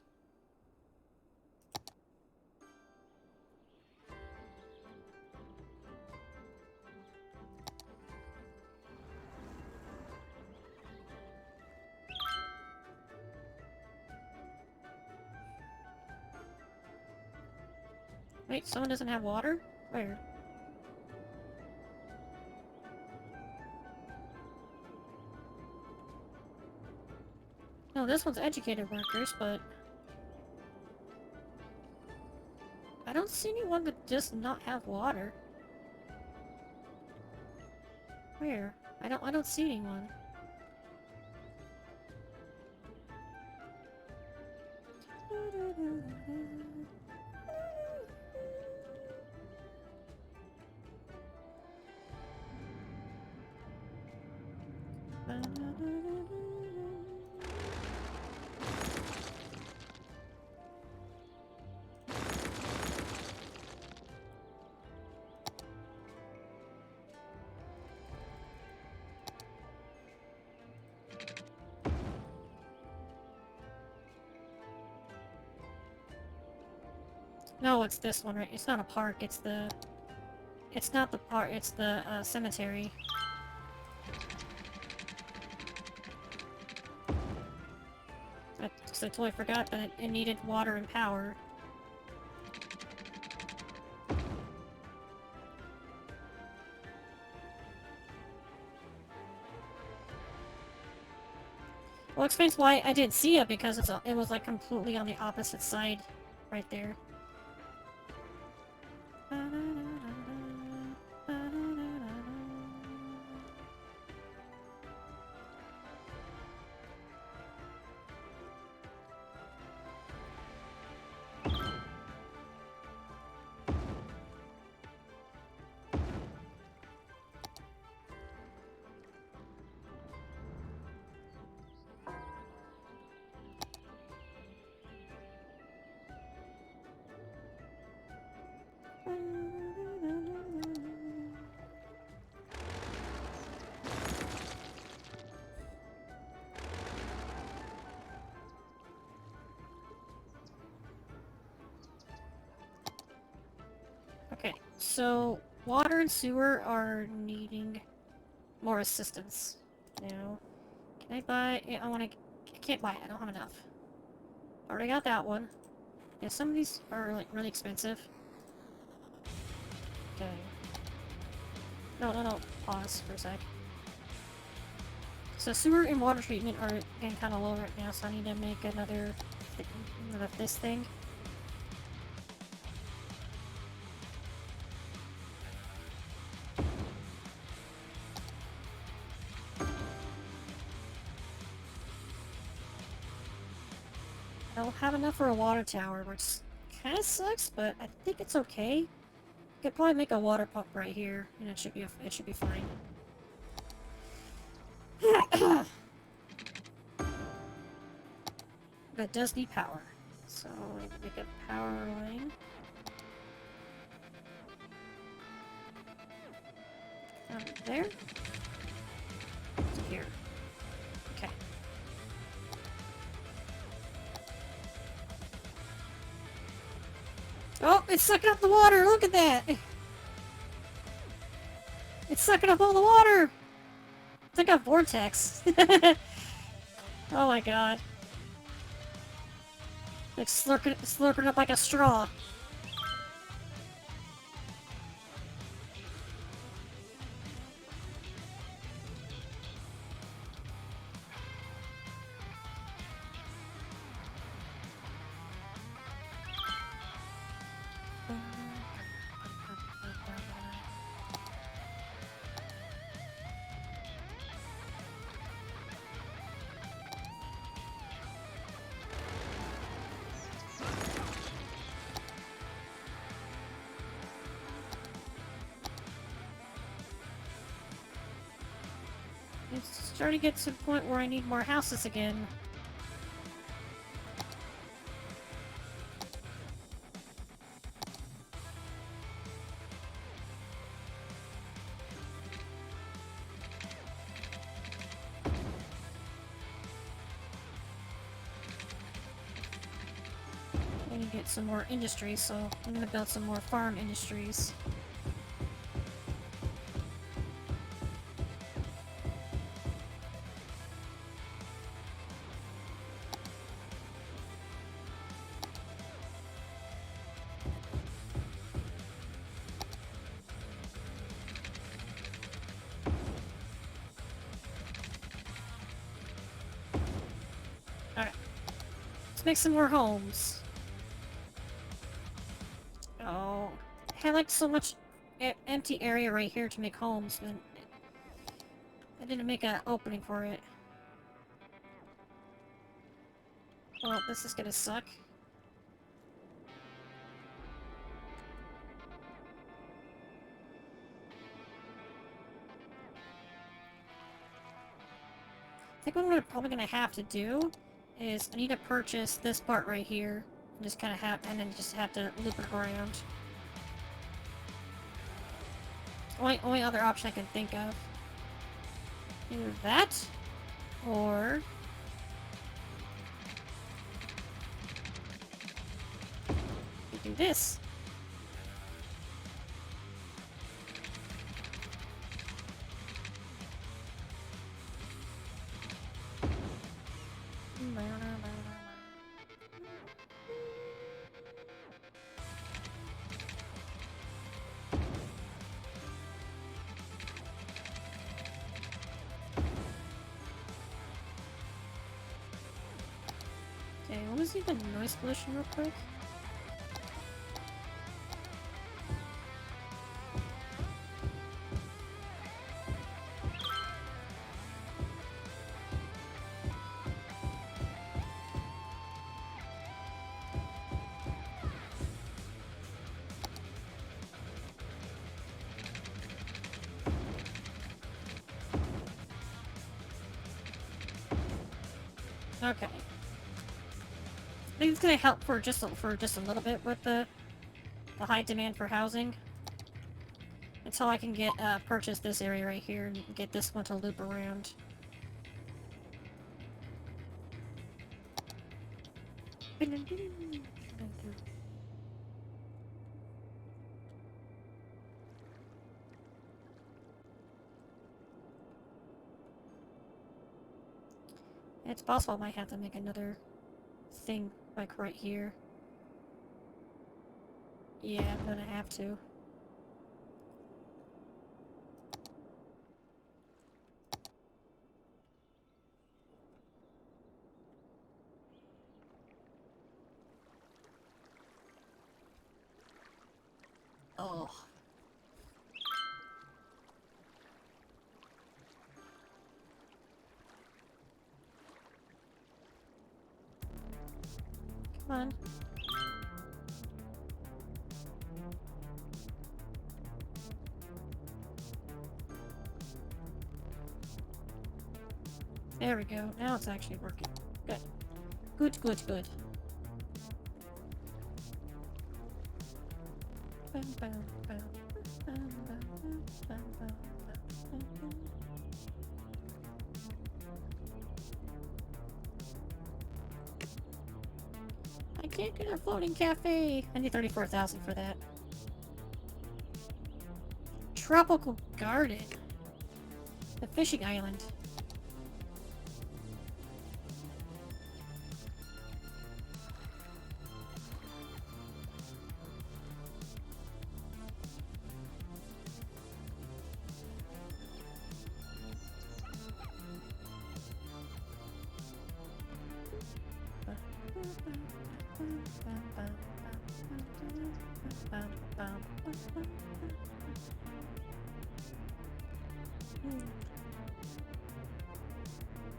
Wait, someone doesn't have water? Where? No, this one's educated workers, but... I don't see anyone that does not have water. Where? I don't see anyone. No, it's this one, right? It's not a park, it's the... It's not the park, it's the, cemetery. I totally forgot that it needed water and power. Well, it explains why I didn't see it, because it was like completely on the opposite side right there. Okay, so water and sewer are needing more assistance now. Can I buy? Yeah, I can't buy it. I don't have enough. Already got that one. Yeah, some of these are like really expensive. Okay. No. Pause for a sec. So sewer and water treatment are getting kind of low right now, so I need to make another this thing. I don't have enough for a water tower, which kind of sucks, but I think it's okay. Could probably make a water pump right here, and it should be fine. That does need power, so I need to make a power line. There. To here. Okay. Oh, it's sucking up the water! Look at that! It's sucking up all the water! It's like a vortex. Oh my god. Like slurping up like a straw. It's starting to get to the point where I need more houses again. I need to get some more industries, so I'm gonna build some more farm industries. Alright. Let's make some more homes. Oh. I had like so much empty area right here to make homes, but I didn't make an opening for it. Well, this is gonna suck. I think what I'm probably gonna have to do is I need to purchase this part right here, and just kind of and then just have to loop it around. Only other option I can think of. Either that, or do this. Okay, let me see the noise pollution real quick. Okay. I think it's gonna help for just a little bit with the high demand for housing. Until I can get purchase this area right here and get this one to loop around. It's possible I might have to make another thing like right here. Yeah, I'm gonna have to. Oh. Come on. There we go. Now it's actually working. Good. Good, good, good. I can't get a floating cafe. I need 34,000 for that. Tropical garden. The fishing island.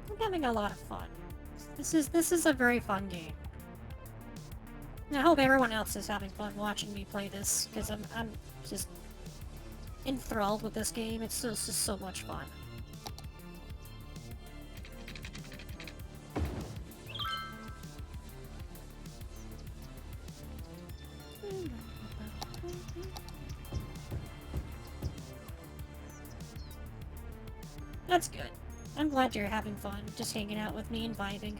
I'm having a lot of fun. This is a very fun game. And I hope everyone else is having fun watching me play this, because I'm just enthralled with this game. It's just so much fun. That's good. I'm glad you're having fun, just hanging out with me and vibing.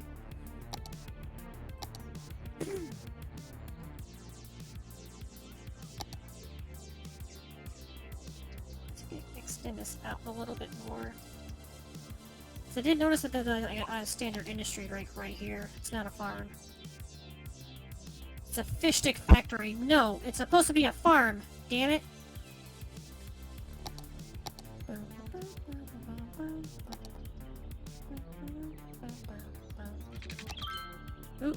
Let's extend this out a little bit more. So I did notice that there's a standard industry right here. It's not a farm. It's a fish stick factory. No, it's supposed to be a farm. Damn it. Ooh.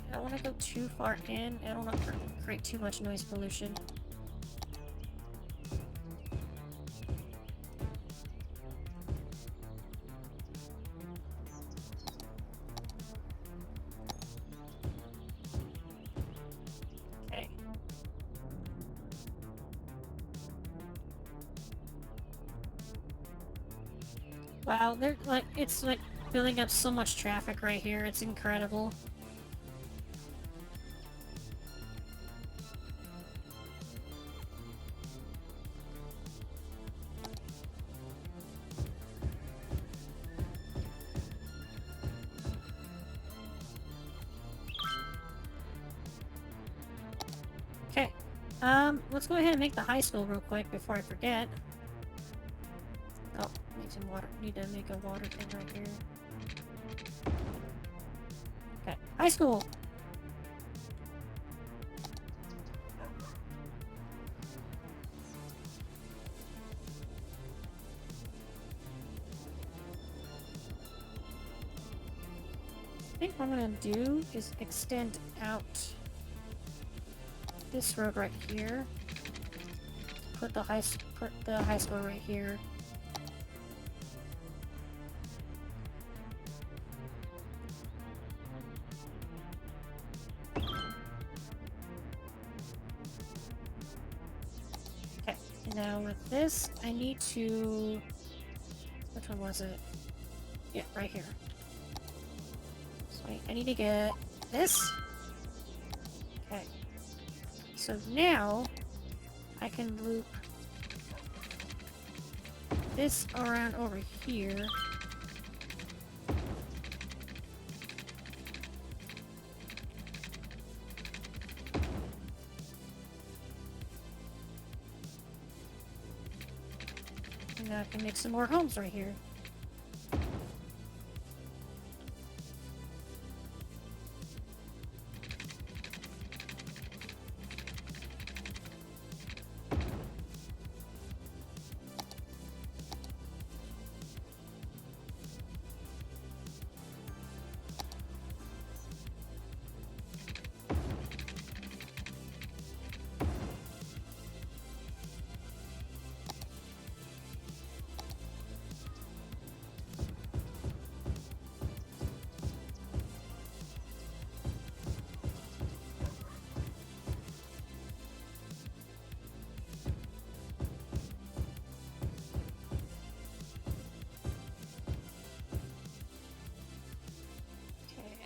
I don't want to go too far in. I don't want to create too much noise pollution. Okay. Wow, they're like, it's like building up so much traffic right here. It's incredible. Let's go ahead and make the high school real quick before I forget. Oh, need some water. Need to make a water thing right here. Okay, high school! I think what I'm gonna do is extend out this road right here. Put the high school right here. Okay, now with this, I need to... Which one was it? Yeah, right here. So I need to get this. Okay. So now, I can loop this around over here. And now I can make some more homes right here.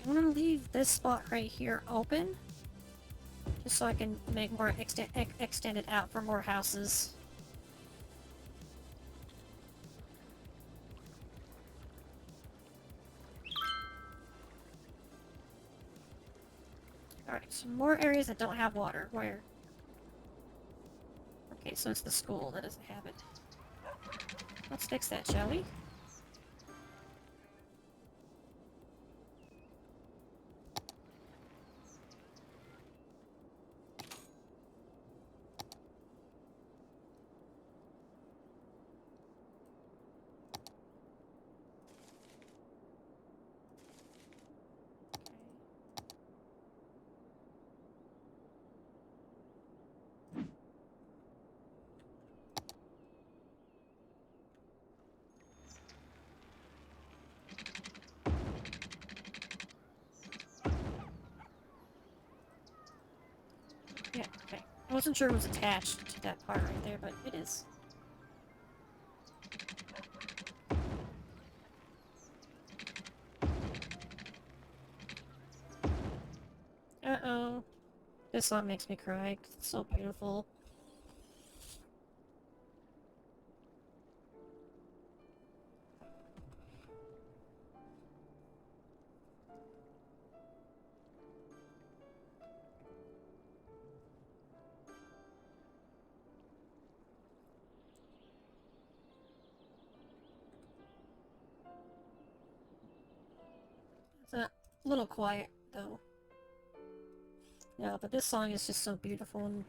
I'm gonna leave this spot right here open, just so I can make more extend it out for more houses. Alright, some more areas that don't have water. Where? Okay, so it's the school that doesn't have it. Let's fix that, shall we? Yeah, okay. I wasn't sure it was attached to that part right there, but it is. Uh-oh. This song makes me cry. It's so beautiful. It's a little quiet, though. Yeah, but this song is just so beautiful, and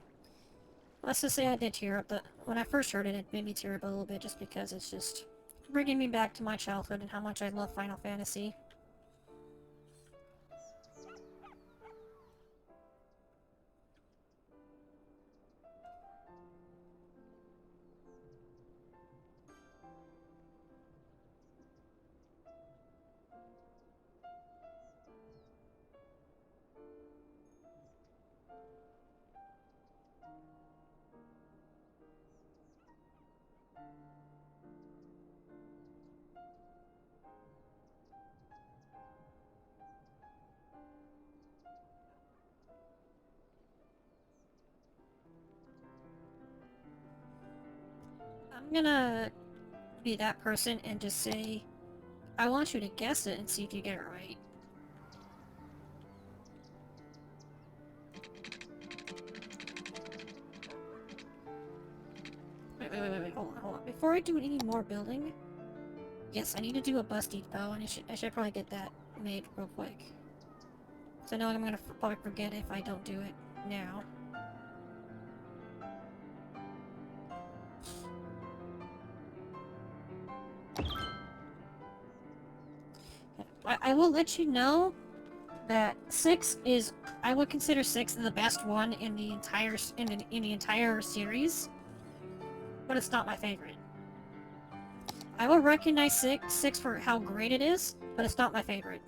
let's just say I did tear up. When I first heard it, it made me tear up a little bit, just because it's just bringing me back to my childhood and how much I love Final Fantasy. I'm gonna be that person and just say, I want you to guess it and see if you get it right. wait, hold on. Before I do any more building, yes, I need to do a bus depot, and I should probably get that made real quick. So I know I'm gonna probably forget if I don't do it now. I will let you know that 6 is, I would consider 6 the best one in the entire in the entire series, but it's not my favorite. I will recognize 6 for how great it is, but it's not my favorite.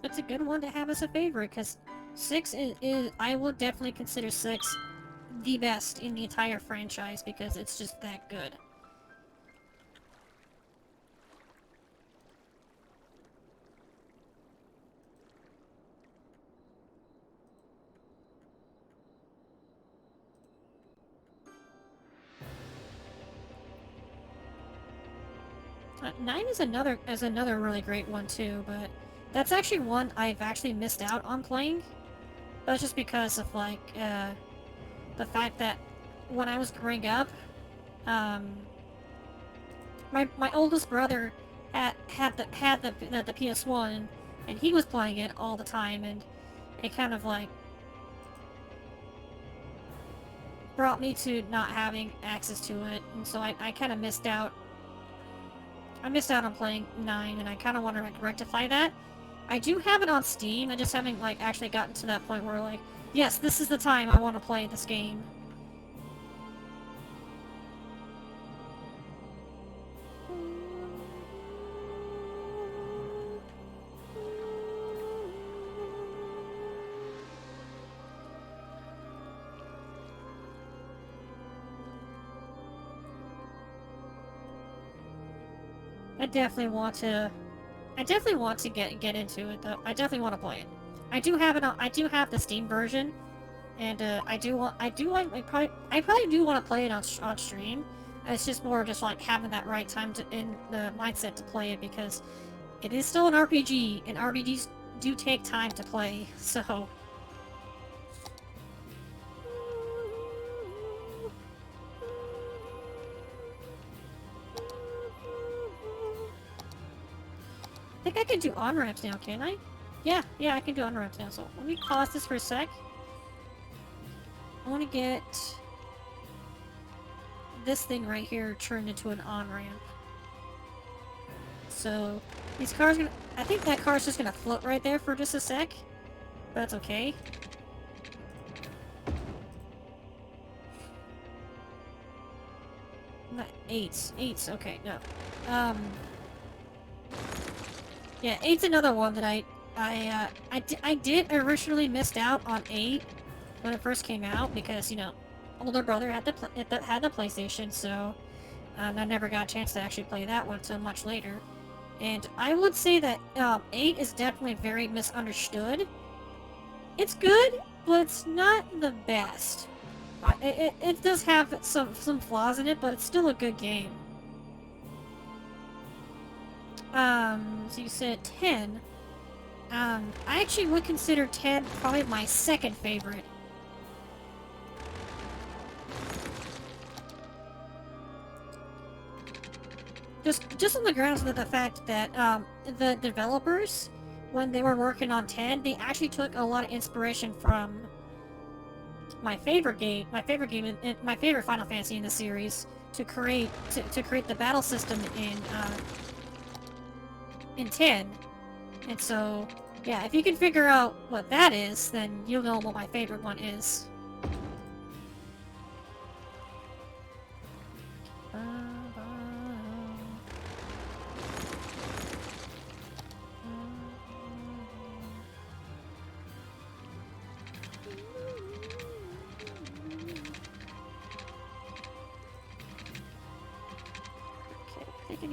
It's a good one to have as a favorite, because 6 is, I would definitely consider 6 the best in the entire franchise, because it's just that good. Nine is another really great one too, but that's actually one I've actually missed out on playing. That's just because of like the fact that when I was growing up, my oldest brother had the PS1, and he was playing it all the time, and it kind of like brought me to not having access to it, and so I kind of missed out. I missed out on playing 9, and I kind of want to rectify that. I do have it on Steam, I just haven't like actually gotten to that point where like, yes, this is the time I want to play this game. I definitely want to get into it though. I definitely want to play it. I do have it on, I do have the Steam version, and I probably do want to play it on stream. It's just more just like having that right time to in the mindset to play it, because it is still an RPG, and RPGs do take time to play. So I think I can do on-ramps now, can I? Yeah, I can do on-ramps now, so let me pause this for a sec. I want to get this thing right here turned into an on-ramp. So, these cars gonna... I think that car's just gonna float right there for just a sec. But that's okay. Not 8's, okay, no. Yeah, 8's another one that I did originally missed out on 8 when it first came out, because, you know, older brother had the PlayStation, so I never got a chance to actually play that one until much later. And I would say that 8 is definitely very misunderstood. It's good, but it's not the best. It does have some flaws in it, but it's still a good game. So you said 10. I actually would consider 10 probably my second favorite. Just on the grounds of the fact that the developers, when they were working on 10, they actually took a lot of inspiration from my favorite game, my favorite Final Fantasy in the series, to create the battle system in 10. And so, yeah, if you can figure out what that is, then you'll know what my favorite one is.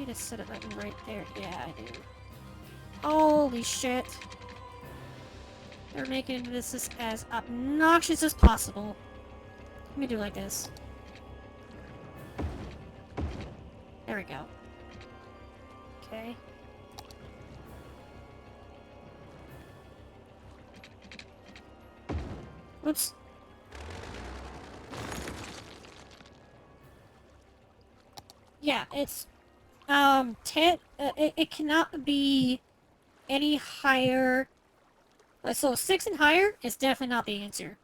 need to set it right there. Yeah, I do. Holy shit. They're making this as obnoxious as possible. Let me do it like this. There we go. Okay. Oops. Yeah, it's 10 it cannot be any higher. So 6 and higher is definitely not the answer.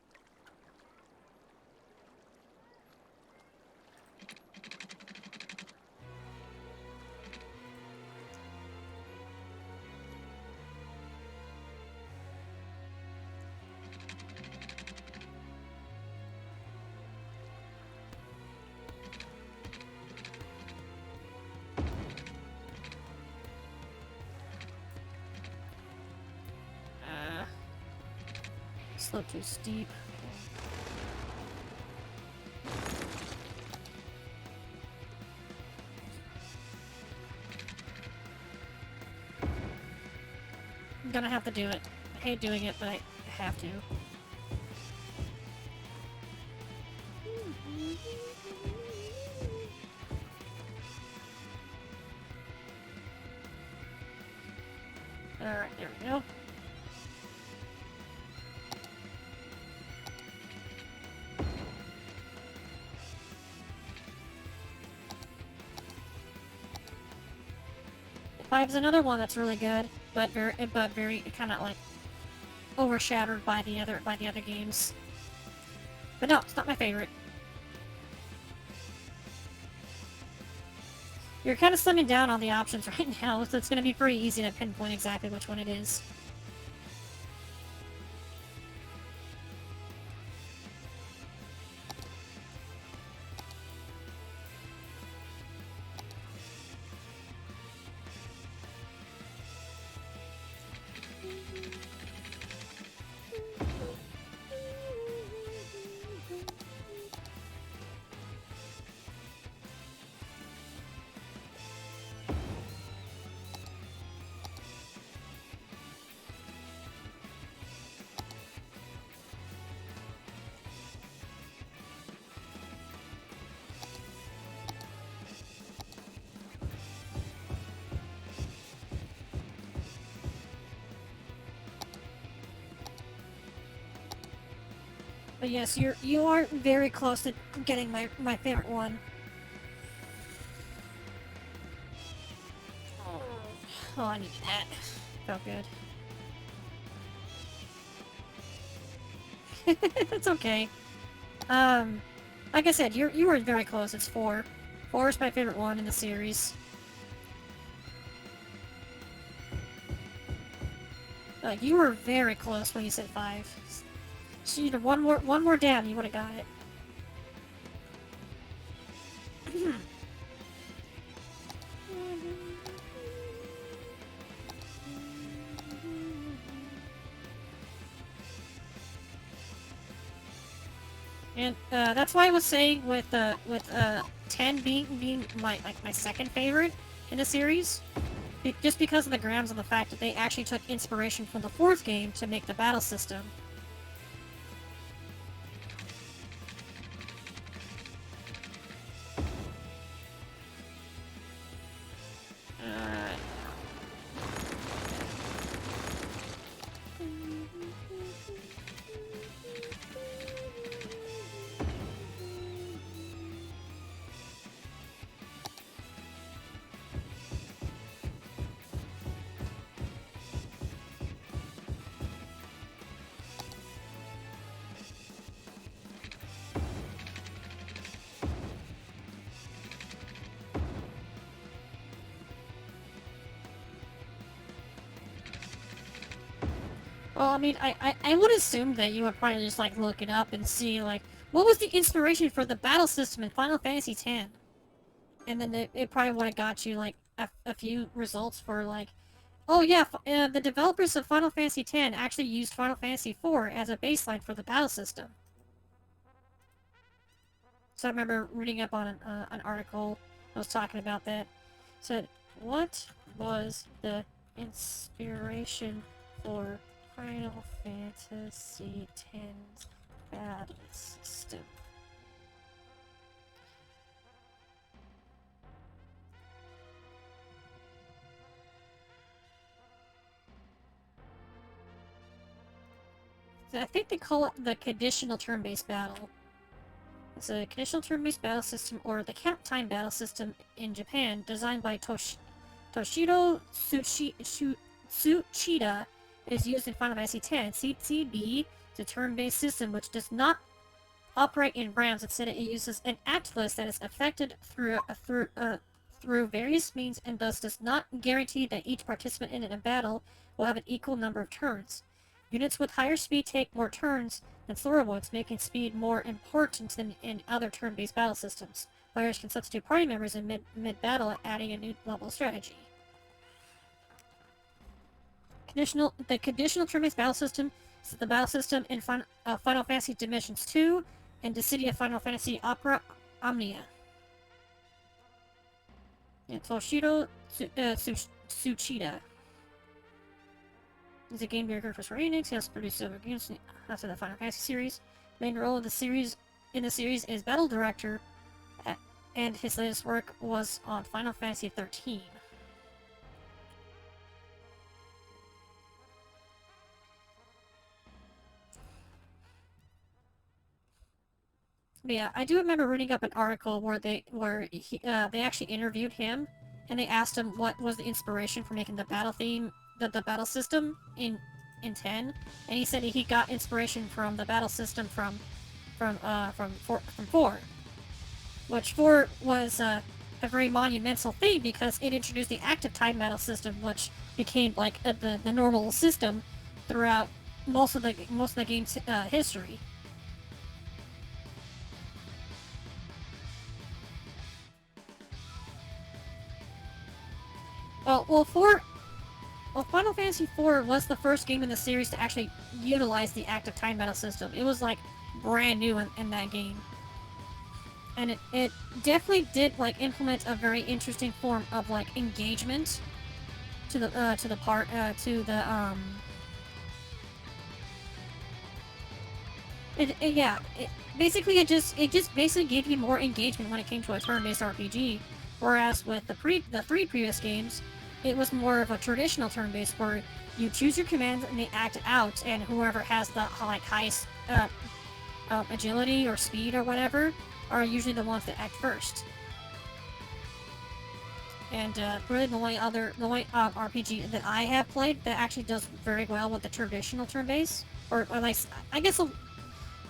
Slope too steep. I'm gonna have to do it. I hate doing it, but I have to. Alright, there we go. Five's another one that's really good, but very kind of like overshadowed by the other games. But no, it's not my favorite. You're kind of slimming down on the options right now, so it's going to be pretty easy to pinpoint exactly which one it is. But yes, you are very close to getting my favorite one. Oh, I needed that. Felt good. It's okay. Like I said, you were very close. It's 4. 4 is my favorite one in the series. You were very close when you said 5. So you know, one more down, you would have got it. And that's why I was saying with 10 being my second favorite in the series, just because of the grounds of the fact that they actually took inspiration from the 4th game to make the battle system. Well, I mean, I would assume that you would probably just, like, look it up and see, like, what was the inspiration for the battle system in Final Fantasy X? And then it probably would have got you, like, a few results for, like, oh yeah, the developers of Final Fantasy X actually used Final Fantasy IV as a baseline for the battle system. So I remember reading up on an article that was talking about that. Said, what was the inspiration for Final Fantasy X's battle system? So I think they call it the conditional turn-based battle. It's a conditional turn-based battle system, or the count time battle system in Japan, designed by Toshiro Tsuchida. Is used in Final Fantasy X. CTB is a turn-based system which does not operate in rounds. Instead, it uses an act list that is affected through various means, and thus does not guarantee that each participant in a battle will have an equal number of turns. Units with higher speed take more turns than slower ones, making speed more important than in other turn-based battle systems. Players can substitute party members in mid-battle, adding a new level of strategy. The conditional turn-based battle system is the battle system in Final Fantasy Dimensions 2 and the City of Final Fantasy Opera Omnia. And Toshiro Tsuchida is a game maker for Square Enix. He has produced several games after the Final Fantasy series. Main role of the series is battle director, and his latest work was on Final Fantasy 13. But yeah, I do remember reading up an article where they actually interviewed him, and they asked him what was the inspiration for making the battle theme, the battle system in 10, and he said he got inspiration from the battle system from 4, which 4 was a very monumental thing because it introduced the active time battle system, which became like the normal system throughout most of the game's history. Final Fantasy IV was the first game in the series to actually utilize the active time battle system. It was like brand new in that game, and it definitely did like implement a very interesting form of like engagement to the basically it just basically gave you more engagement when it came to a turn-based RPG, whereas with the three previous games, it was more of a traditional turn-based where you choose your commands and they act out, and whoever has the highest agility or speed or whatever are usually the ones that act first. And really the only RPG that I have played that actually does very well with the traditional turn-based, or like I guess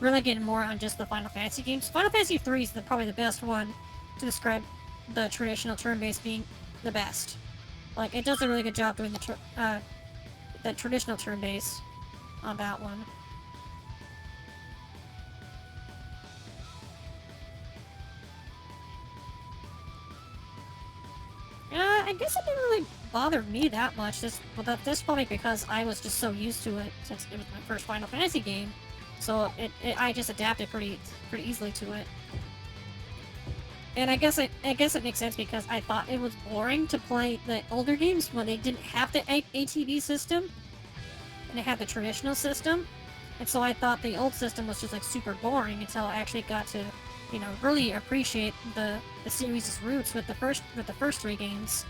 really getting more on just the Final Fantasy games. Final Fantasy 3 is probably the best one to describe the traditional turn-based being the best. Like, it does a really good job doing the traditional turn-based on that one. I guess it didn't really bother me that much. This probably because I was just so used to it since it was my first Final Fantasy game. So I just adapted pretty easily to it. And I guess it makes sense because I thought it was boring to play the older games when they didn't have the ATB system, and they had the traditional system. And so I thought the old system was just like super boring until I actually got to, really appreciate the series' roots with the first 3 games.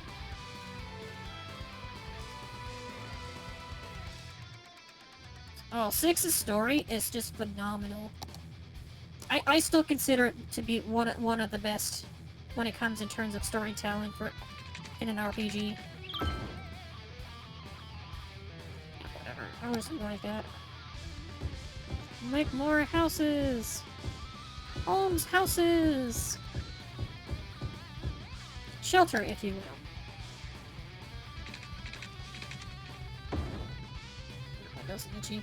Oh, 6's story is just phenomenal. I still consider it to be one of the best when it comes in terms of storytelling in an RPG. Whatever. I was like that. Make more houses! Homes, houses! Shelter, if you will. That's itchy.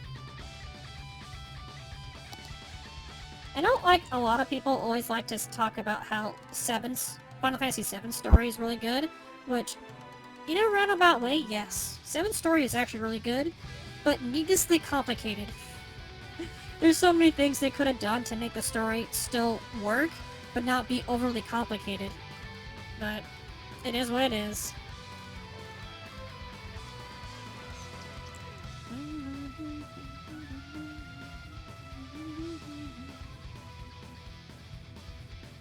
I don't like a lot of people always like to talk about how Final Fantasy 7's story is really good, which, in a roundabout way, yes. 7's story is actually really good, but needlessly complicated. There's so many things they could have done to make the story still work, but not be overly complicated. But It is what it is.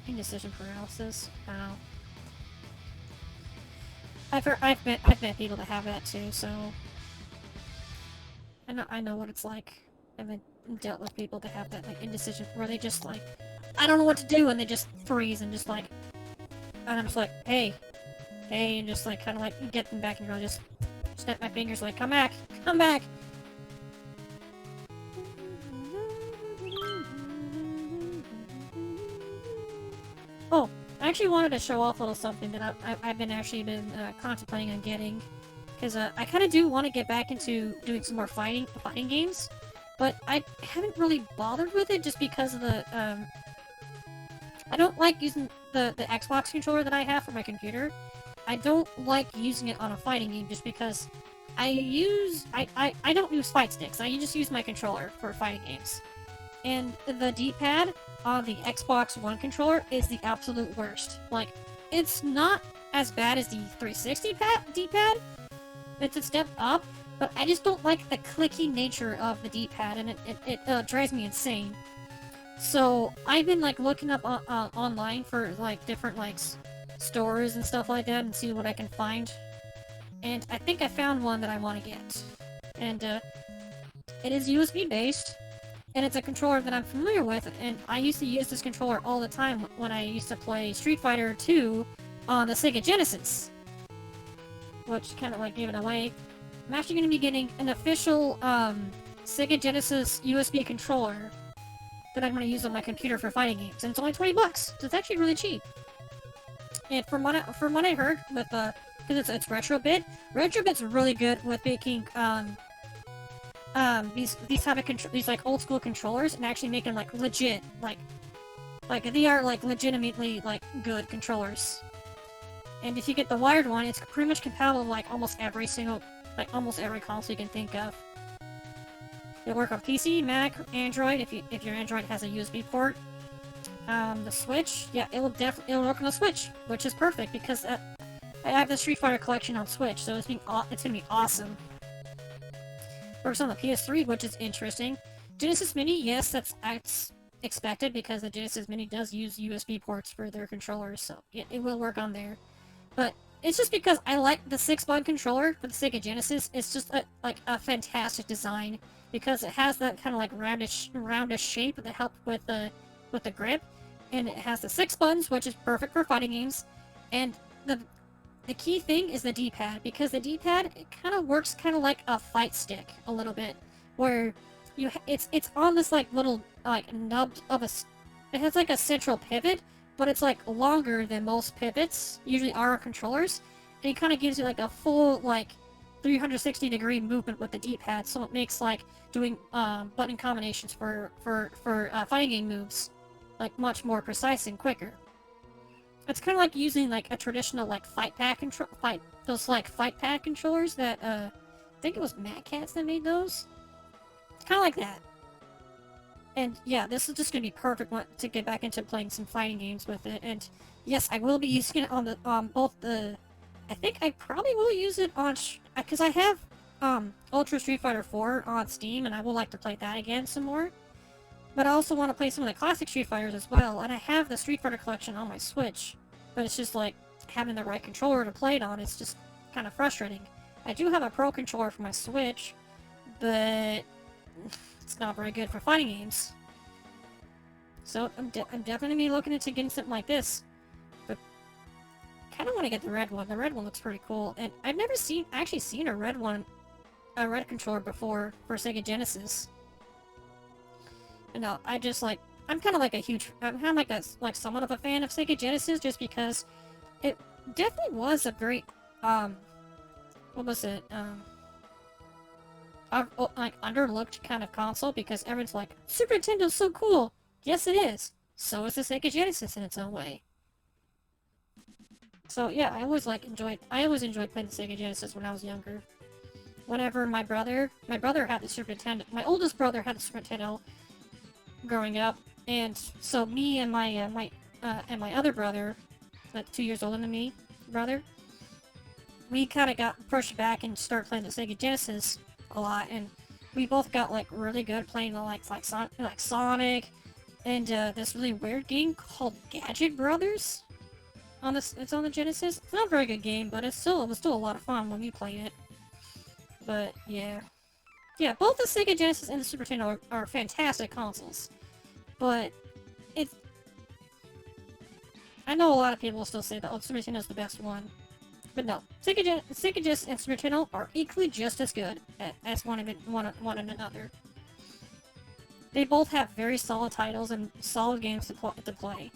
Indecision paralysis. Wow. I've met people that have that too, so I know what it's like. I've dealt with people that have that like indecision where they just like, I don't know what to do, and they just freeze and just like, and I'm just like, hey, and just like kind of like get them back and go, just snap my fingers like, come back, come back. Oh, I actually wanted to show off a little something that I've been contemplating on getting, because I kind of do want to get back into doing some more fighting games, but I haven't really bothered with it just because of the I don't like using the Xbox controller that I have for my computer. I don't like using it on a fighting game just because I don't use fight sticks. I just use my controller for fighting games. And the D-pad on the Xbox One controller is the absolute worst. Like, it's not as bad as the 360 D-pad. It's a step up, but I just don't like the clicky nature of the D-pad, and it drives me insane. So I've been like looking up online for like different like stores and stuff like that and see what I can find. And I think I found one that I want to get. And it is USB based, and it's a controller that I'm familiar with, and I used to use this controller all the time when I used to play Street Fighter 2 on the Sega Genesis. Which kind of like gave it away. I'm actually going to be getting an official Sega Genesis USB controller that I'm going to use on my computer for fighting games, and it's only $20, so it's actually really cheap. And from what I heard, with because it's Retrobit's really good with making these type of these like old school controllers and actually make them like legit, like they are like legitimately like good controllers. And if you get the wired one, it's pretty much compatible with like almost every console you can think of. It'll work on PC, Mac, Android, if your Android has a USB port. The Switch, yeah, it'll work on the Switch, which is perfect because I have the Street Fighter collection on Switch, so it's gonna be awesome. Works on the PS3, which is interesting. Genesis Mini, yes, that's expected because the Genesis Mini does use USB ports for their controllers, so it will work on there. But it's just because I like the 6-button controller for the Sega Genesis. It's just a fantastic design because it has that kind of like roundish shape that helps with the grip, and it has the 6 buttons, which is perfect for fighting games. And the key thing is the D-pad, because the D-pad, it kind of works kind of like a fight stick a little bit, where it's on this like little like nub of it has like a central pivot, but it's like longer than most pivots usually are on controllers, and it kind of gives you like a full like 360-degree movement with the D-pad, so it makes like doing button combinations for fighting game moves like much more precise and quicker. It's kind of like using like a traditional like fight pad controllers that I think it was Mad Catz that made those. It's kind of like that. And yeah, this is just gonna be perfect to get back into playing some fighting games with it. And yes, I will be using it on both the. I think I probably will use it on because I have Ultra Street Fighter 4 on Steam, and I would like to play that again some more. But I also want to play some of the classic Street Fighters as well, and I have the Street Fighter collection on my Switch, but it's just like having the right controller to play it on, it's just kind of frustrating. I do have a Pro controller for my Switch, but it's not very good for fighting games. So I'm definitely looking into getting something like this, but kind of want to get the red one. The red one looks pretty cool, and I've never actually seen a red controller before for Sega Genesis. No, I'm kind of like somewhat of a fan of Sega Genesis just because it definitely was a great, what was it, like underlooked kind of console, because everyone's like, Super Nintendo's so cool! Yes, it is! So is the Sega Genesis in its own way. So yeah, I always enjoyed playing the Sega Genesis when I was younger. Whenever my brother had the Super Nintendo, my oldest brother had the Super Nintendo growing up, and so me and my other brother, that's 2 years older than me, brother, we kind of got pushed back and started playing the Sega Genesis a lot, and we both got like really good playing the like Sonic, and this really weird game called Gadget Brothers. It's on the Genesis. It's not a very good game, but it was still a lot of fun when we played it. But yeah, both the Sega Genesis and the Super Nintendo are fantastic consoles, but it's. I know a lot of people still say that Super Nintendo is the best one. But no, Sega Genesis and Super Nintendo are equally just as good as one another. They both have very solid titles and solid games to play.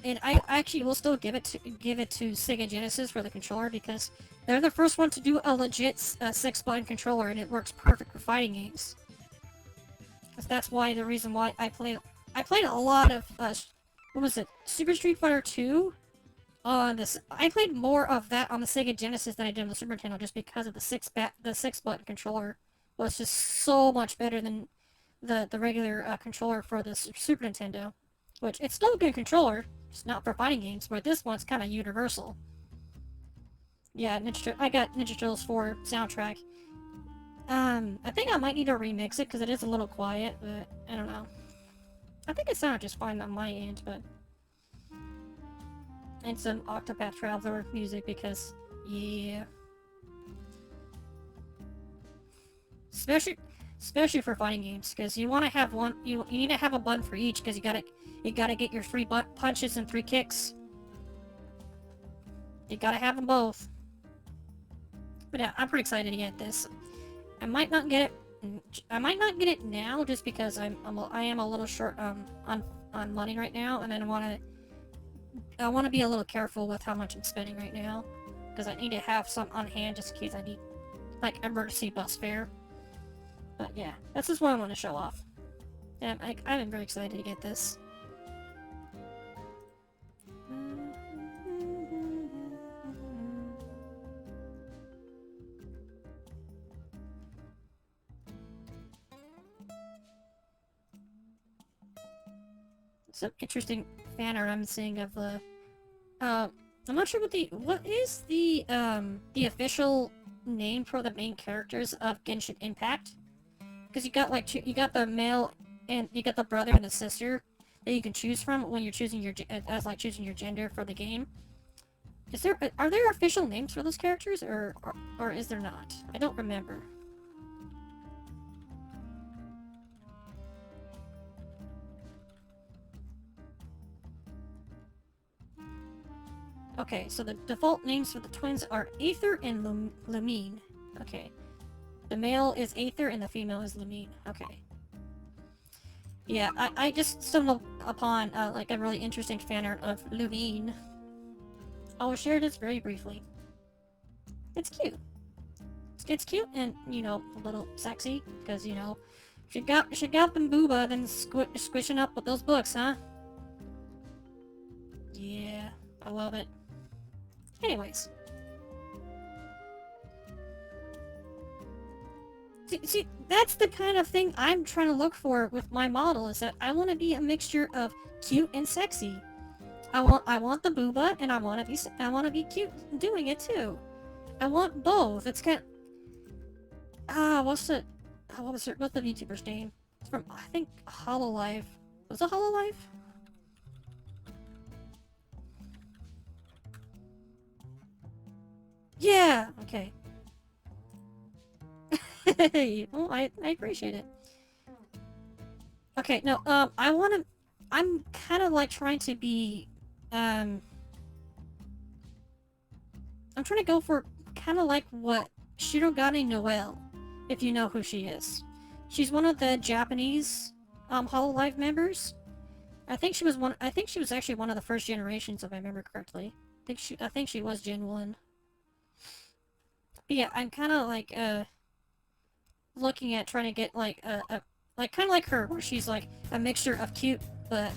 And I actually will still give it to Sega Genesis for the controller, because they're the first one to do a legit 6-button controller, and it works perfect for fighting games. That's why the reason why I played a lot of what was it, Super Street Fighter 2. I played more of that on the Sega Genesis than I did on the Super Nintendo, just because of the 6-button controller was just so much better than the regular controller for the Super Nintendo. Which, it's still a good controller, just not for fighting games, but this one's kind of universal. Yeah, I got Ninja Turtles 4 soundtrack. I think I might need to remix it, because it is a little quiet, but I don't know. I think it sounded just fine on my end, but... And some Octopath Traveler music, because, yeah. Especially for fighting games, because you want to have one. You need to have a button for each, because you gotta get your 3 punches and 3 kicks. You gotta have them both. But yeah, I'm pretty excited to get this. I might not get it now, just because I am a little short on money right now, and I want to be a little careful with how much I'm spending right now, because I need to have some on hand just in case I need, like, emergency bus fare. But yeah, that's just what I want to show off. And I'm very excited to get this. Some interesting fan art I'm seeing of the. I'm not sure what is the official name for the main characters of Genshin Impact, because you got the male and you got the brother and the sister that you can choose from when you're choosing your gender for the game. Are there official names for those characters, or is there not? I don't remember. Okay, so the default names for the twins are Aether and Lumine. Okay. The male is Aether and the female is Lumine. Okay. Yeah, I just stumbled upon like a really interesting fan art of Lumine. I will share this very briefly. It's cute. It's cute and, you know, a little sexy, because, you know, she got them booba, then squishing up with those books, huh? Yeah, I love it. Anyways. See, that's the kind of thing I'm trying to look for with my model, is that I want to be a mixture of cute and sexy. I want the booba, and I want to be cute doing it too. I want both. It's kind of... what's the VTuber's name? It's from, I think, Hololive. Was it Hololive? Yeah! Okay. Well, I appreciate it. Okay, no, I'm kind of like trying to be, I'm trying to go for kind of like what Shirogane Noelle, if you know who she is. She's one of the Japanese, Hololive members. I think she was actually one of the first generations, if I remember correctly. I think she was Gen 1. But yeah, I'm kind of like, looking at trying to get like like kind of like her, where she's like a mixture of cute but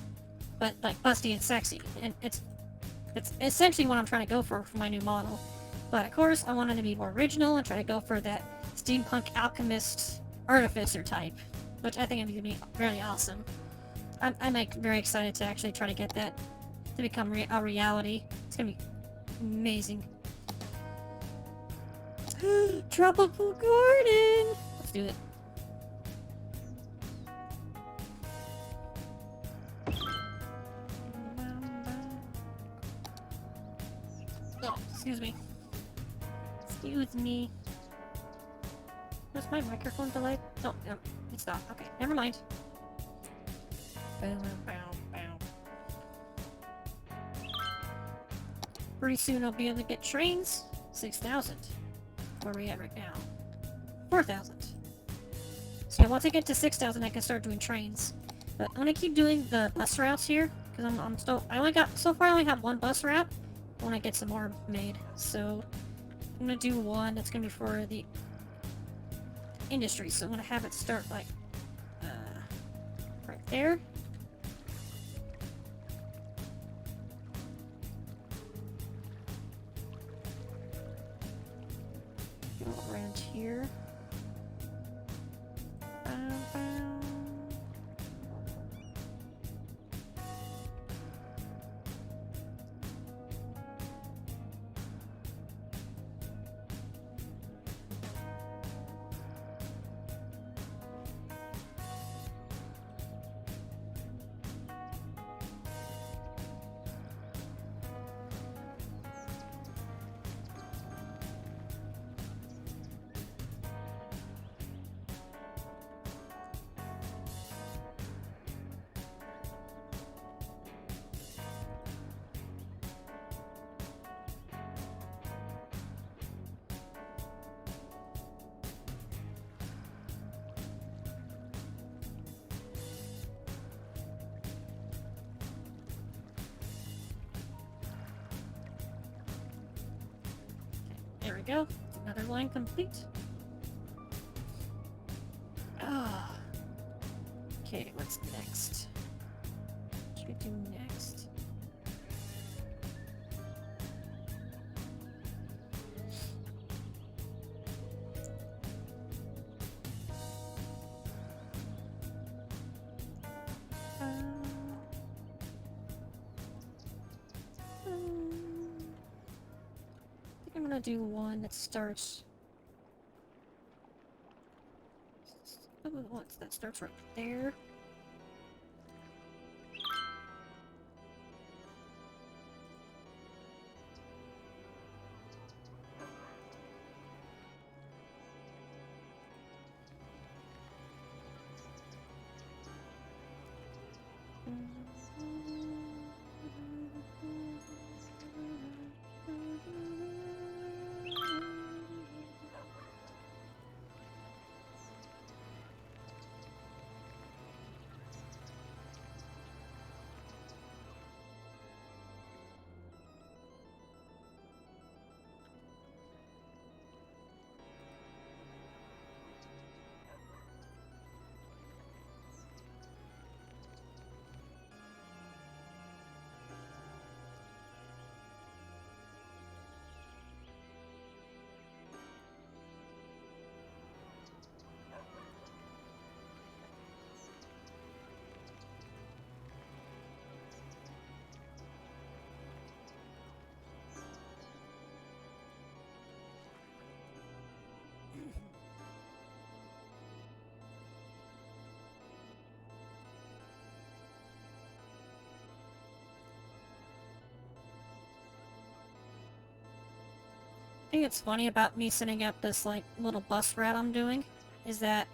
like busty and sexy, and it's essentially what I'm trying to go for my new model. But of course, I wanted to be more original and try to go for that steampunk alchemist artificer type, which I think is gonna be really awesome. I'm like very excited to actually try to get that to become a reality. It's gonna be Amazing. Tropical garden! Let's do it. Oh, excuse me. Excuse me. Was my microphone delayed? Oh, no, it's not. Okay, never mind. Pretty soon I'll be able to get trains. 6,000. Where are we at right now? 4,000. So yeah, once I get to 6,000 I can start doing trains. But I'm gonna keep doing the bus routes here. Because I'm still... so far I only have one bus route. I want to get some more made. So I'm gonna do one that's gonna be for the industry. So I'm gonna have it start like right there. Go around here. There we go. Another line complete. Ah. Okay, what's next? What should we do next? I'm gonna do one that starts. That starts right there. I think it's funny about me setting up this like little bus route I'm doing is that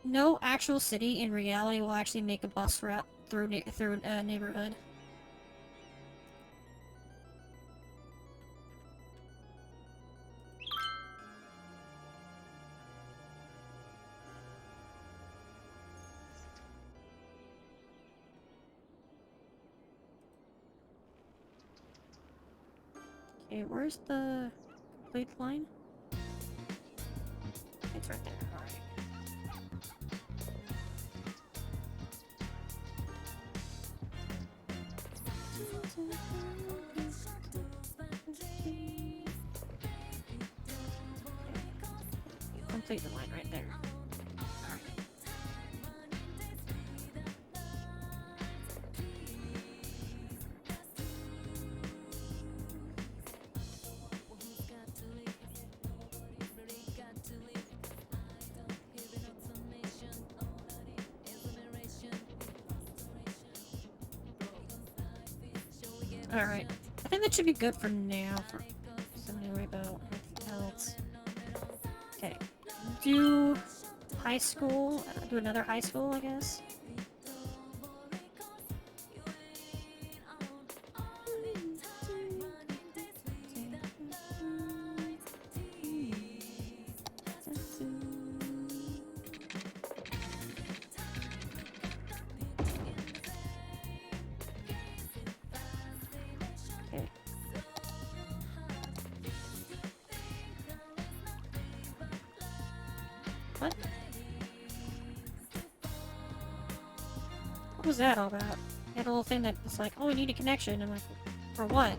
no actual city in reality will actually make a bus route through a neighborhood. Okay, where's the complete line? It's right there, alright. Complete the line right there. Alright. Alright. I think that should be good for now. For something to worry about. Anything else? Okay. Do high school. Do another high school, I guess. Okay. What? What was that all about? You had a little thing that was like, oh, we need a connection. I'm like, for what?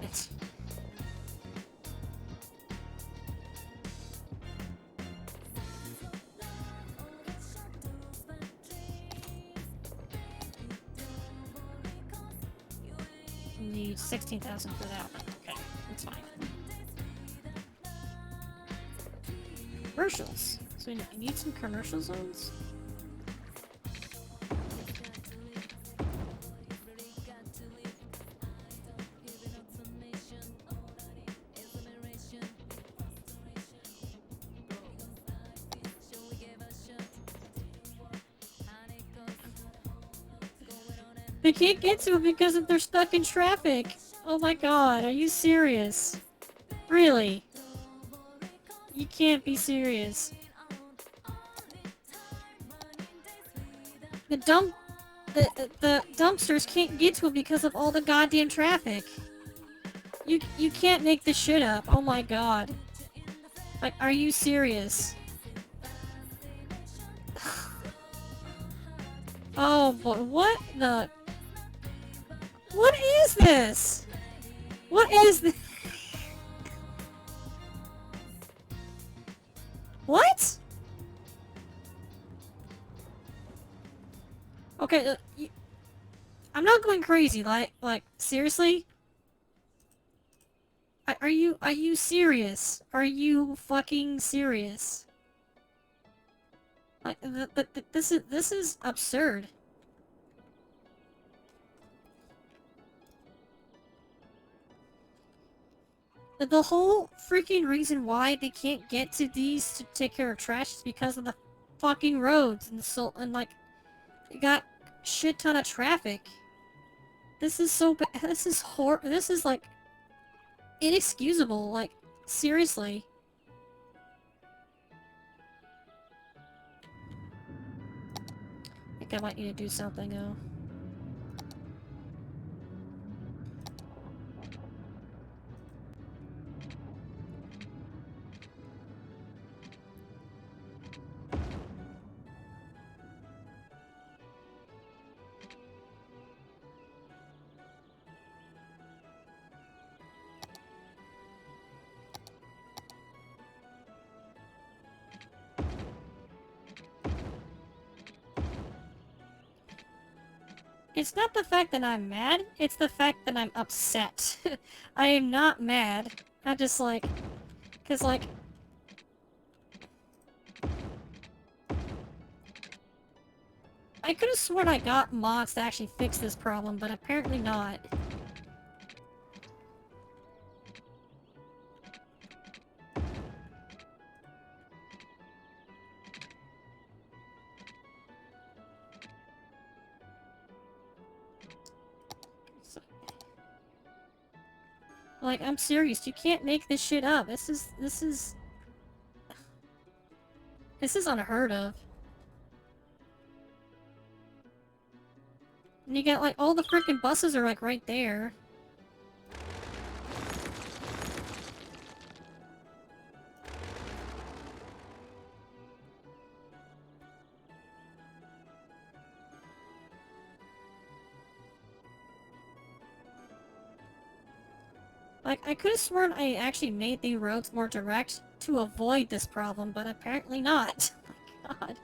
Need 16,000 for that one. Okay, that's fine. Commercials. So we need some commercial zones? They can't get to it because they're stuck in traffic. Oh my god, are you serious? Really? You can't be serious. The dumpsters can't get to it because of all the goddamn traffic. You can't make this shit up. Oh my god. Like, are you serious? Oh boy, what the... What is this? What is this? What? Okay, I'm not going crazy, like, seriously? Are you serious? Are you fucking serious? Like, this is absurd. The whole freaking reason why they can't get to these to take care of trash is because of the fucking roads and like, they got shit ton of traffic. This is so bad. This is like inexcusable. Like, seriously. I think I might need to do something though. It's not the fact that I'm mad, it's the fact that I'm upset. I am not mad. I just like... Cause like... I could've sworn I got mods to actually fix this problem, but apparently not. Like, I'm serious, you can't make this shit up. This is unheard of. And you got, like, all the freaking buses are, like, right there. Like, I could've sworn I actually made the roads more direct to avoid this problem, but apparently not. Oh my god.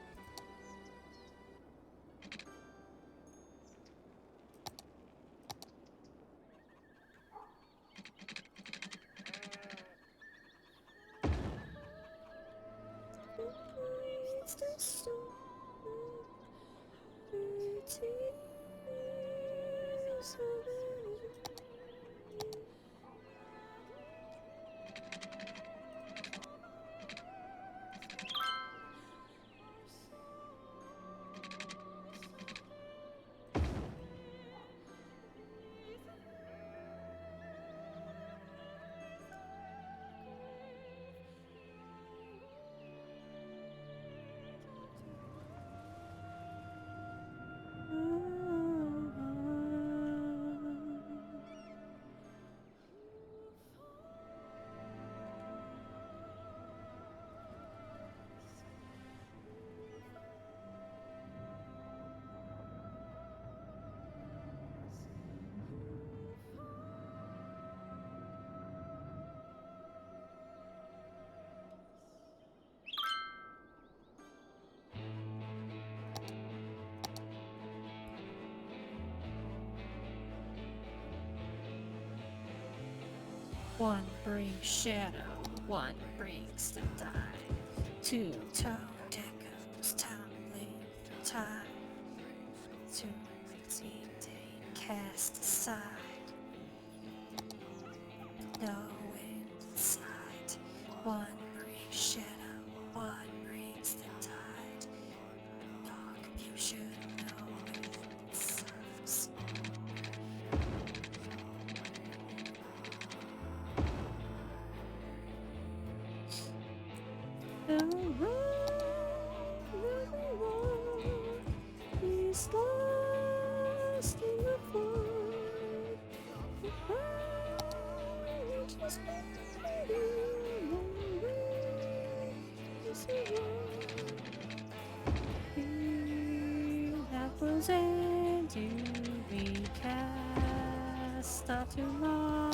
One brings shadow, one brings the tide. Two-tone echoes, tumbling tide. Two redeemed, cast aside. No wind inside. One brings shadow, one brings the tide. Dog, you should know it serves. The road is lost in the void. The heart is bleeding away. Is the road that was end to be cast off tomorrow?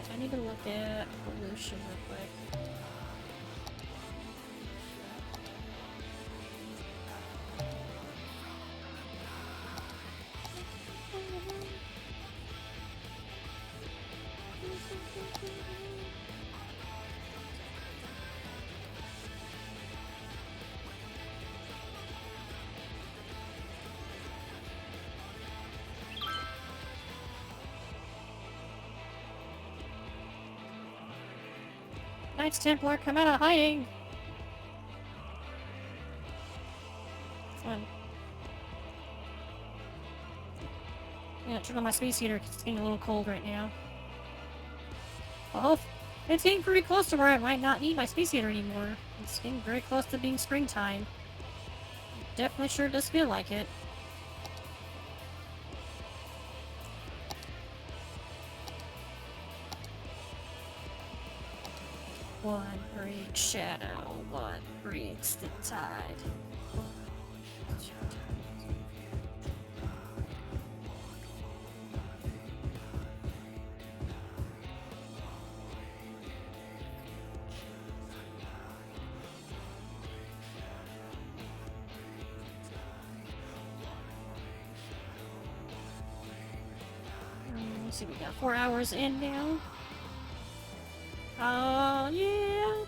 I need to look at pollution real quick. Knights Templar, come out of hiding! Fun. Yeah, turn on my space heater 'cause it's getting a little cold right now. Well, it's getting pretty close to where I might not need my space heater anymore. It's getting very close to being springtime. Definitely sure does feel like it. One brings shadow, one brings the tide. Let's see, we got 4 hours in now. Oh, yeah.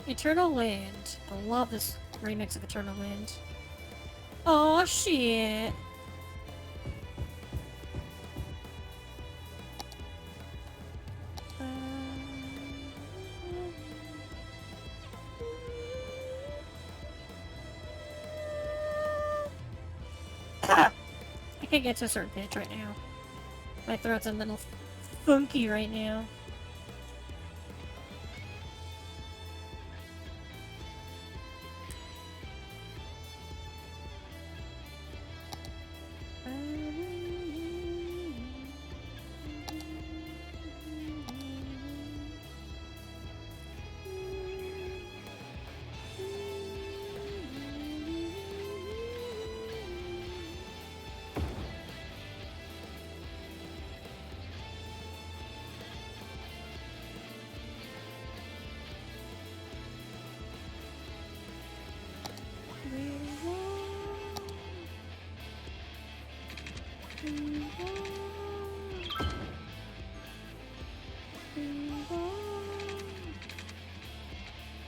Eternal Wind. I love this remix of Eternal Wind. Oh, shit. I can't get to a certain pitch right now. My throat's a little funky right now.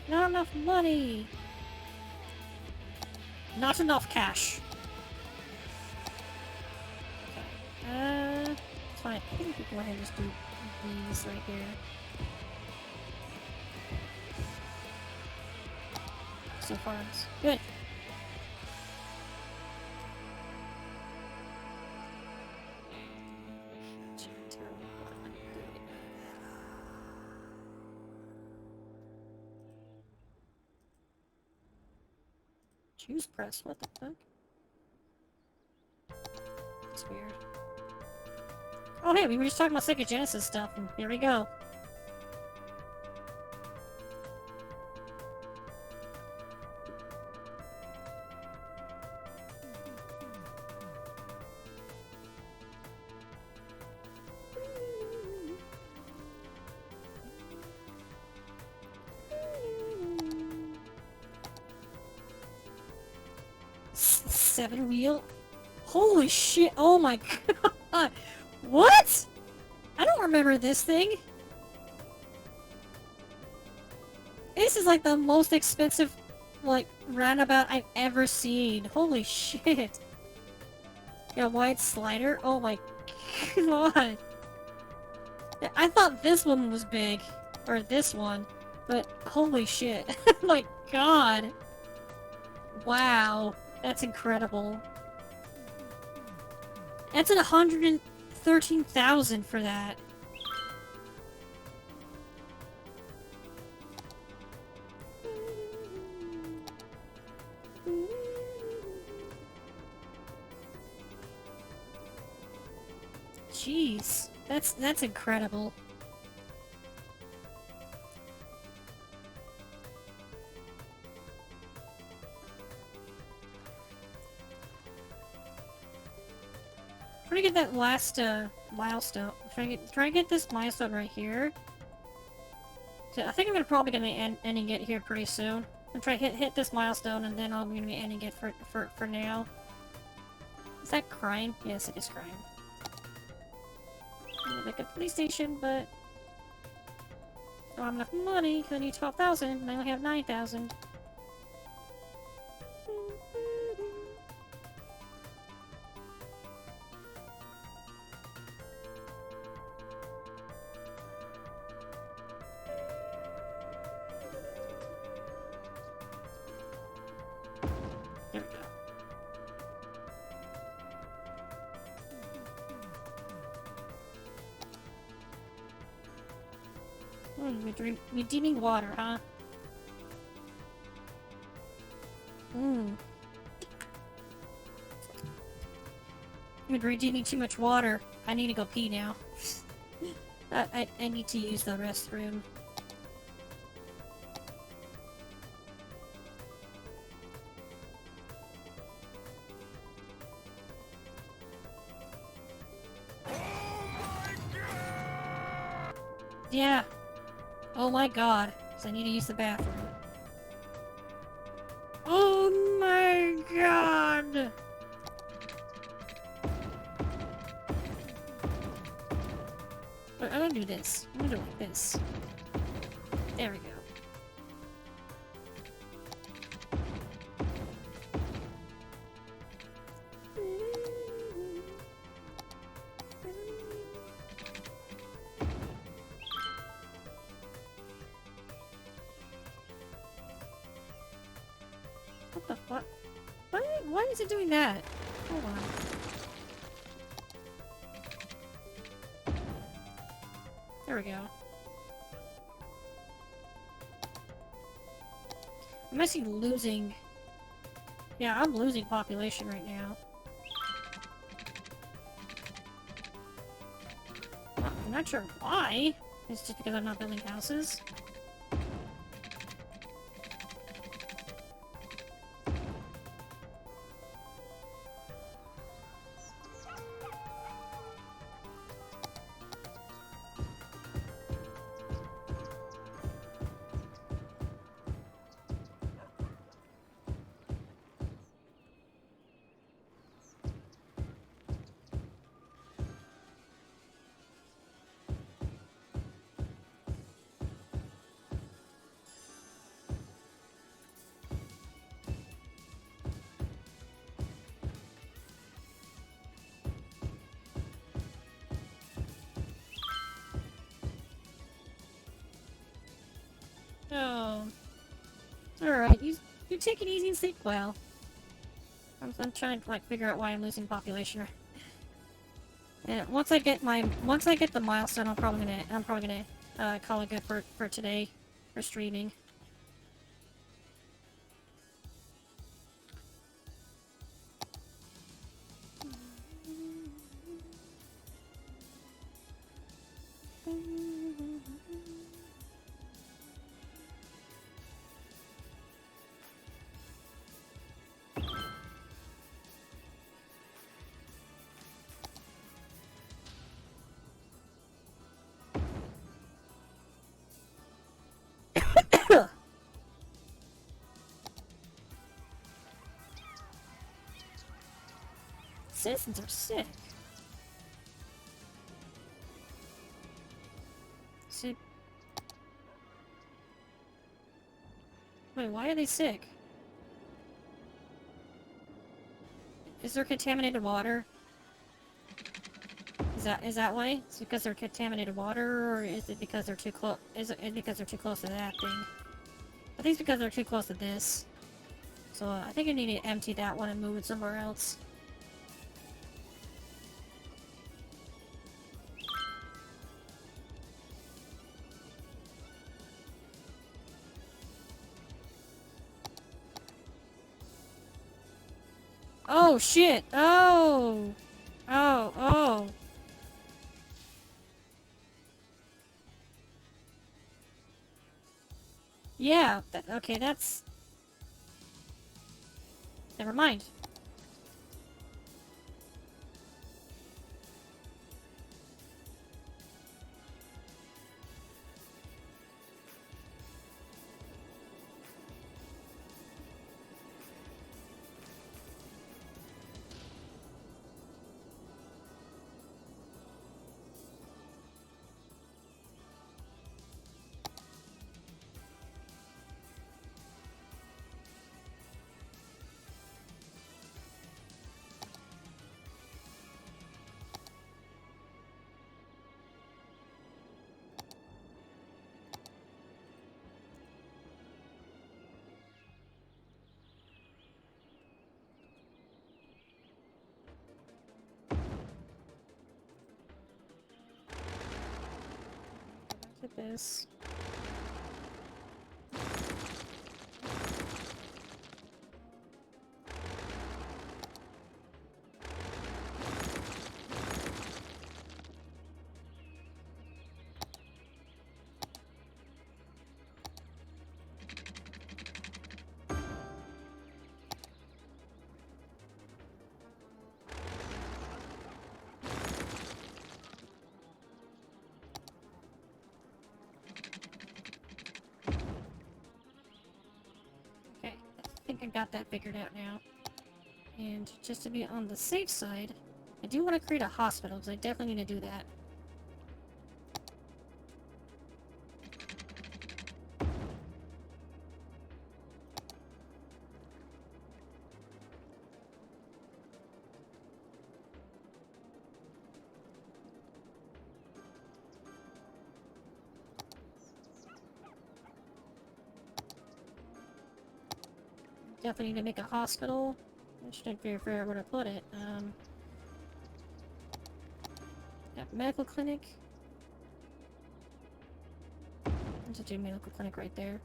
Not enough money. Not enough cash. Okay. It's fine. I think we can go ahead and just do these right here. So far, it's good. Choose press. What the fuck? That's weird. Oh hey, we were just talking about Sega Genesis stuff, and here we go. Seven wheel? Holy shit, oh my god! What?! I don't remember this thing! This is like the most expensive, like, roundabout I've ever seen. Holy shit! Yeah, wide slider? Oh my god! I thought this one was big. Or this one. But, holy shit. My god! Wow. That's incredible. That's at 113,000 for that. Jeez, that's incredible. Trying to get that last milestone. Trying to get this milestone right here. So I think I'm probably gonna be ending it here pretty soon. I'm trying to hit this milestone, and then I'm gonna be ending it for now. Is that crime? Yes, it is crime. I need like a police station, but I don't have enough money because I need 12,000, and I only have 9,000. There we go. Redeeming water, huh? You've been redeeming too much water. I need to go pee now. I need to use the restroom. Yeah. Oh my god. So I need to use the bathroom. Oh my god! I'm gonna do this. I'm gonna do it like this. There we go. What the fuck? Why is it doing that? Hold on. There we go. I'm actually losing... Yeah, I'm losing population right now. I'm not sure why. It's just because I'm not building houses. Oh. Alright, you take it easy and sleep well. I'm trying to like figure out why I'm losing population. And once I get the milestone, I'm probably gonna call it good for today for streaming. Citizens are sick. Sick. Wait, why are they sick? Is there contaminated water? Is that why? Is it because they're contaminated water, or is it because they're too close? Is it because they're too close to that thing? I think it's because they're too close to this. So I think I need to empty that one and move it somewhere else. Oh shit! Oh! Oh, oh! Yeah, okay, that's... Never mind. Look at this. Okay, I think I got that figured out now. And just to be on the safe side, I do want to create a hospital, because I definitely need to do that. Definitely need to make a hospital. I should figure out where to put it. Got medical clinic. There's a medical clinic right there.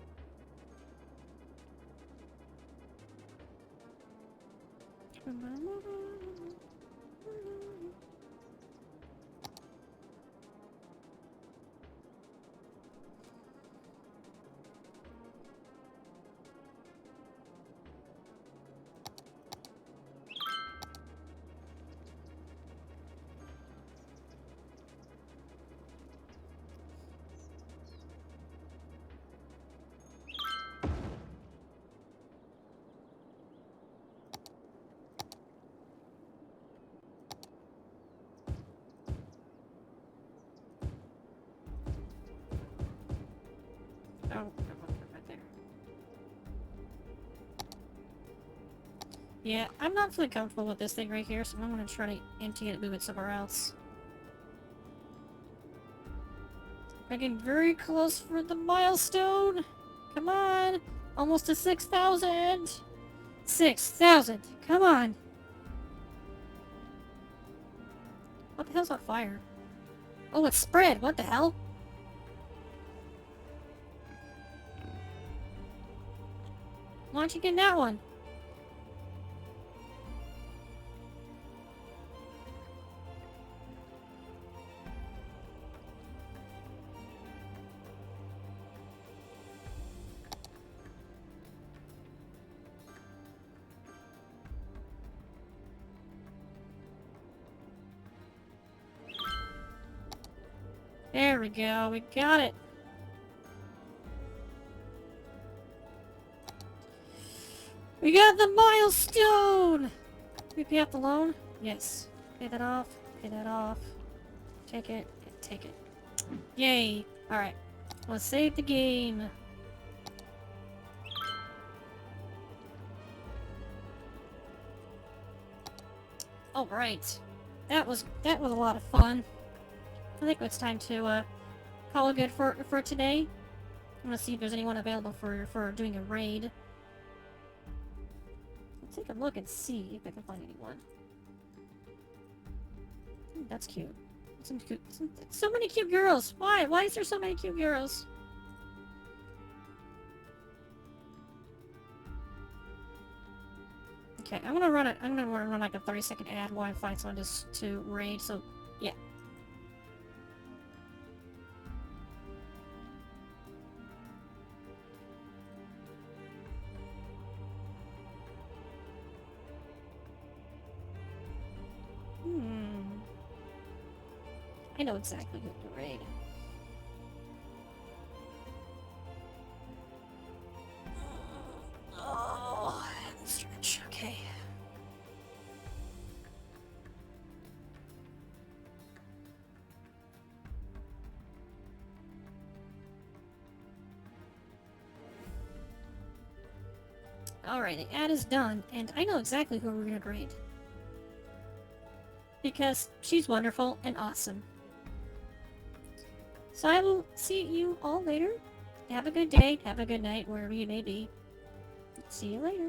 Oh, right there. Yeah, I'm not fully comfortable with this thing right here, so I'm gonna try to empty it and move it somewhere else. I'm getting very close for the milestone! Come on! Almost to 6,000! 6,000! Come on! What the hell's on fire? Oh, it's spread! What the hell? Why aren't you getting that one? There we go, we got it! We got the milestone! We pay off the loan? Yes. Pay that off. Pay that off. Take it. Take it. Yay! Alright. Let's save the game. Alright. That was a lot of fun. I think it's time to call it good for today. I'm gonna see if there's anyone available for doing a raid. Let's take a look and see if I can find anyone. Ooh, that's cute. So many cute girls. Why? Why is there so many cute girls? Okay, I'm gonna run like a 30-second ad while I find someone to raid. So yeah. I know exactly who to raid. Oh, stretch. Okay. Alright, the ad is done, and I know exactly who we're gonna raid. Because she's wonderful and awesome. So I will see you all later. Have a good day, have a good night, wherever you may be. See you later.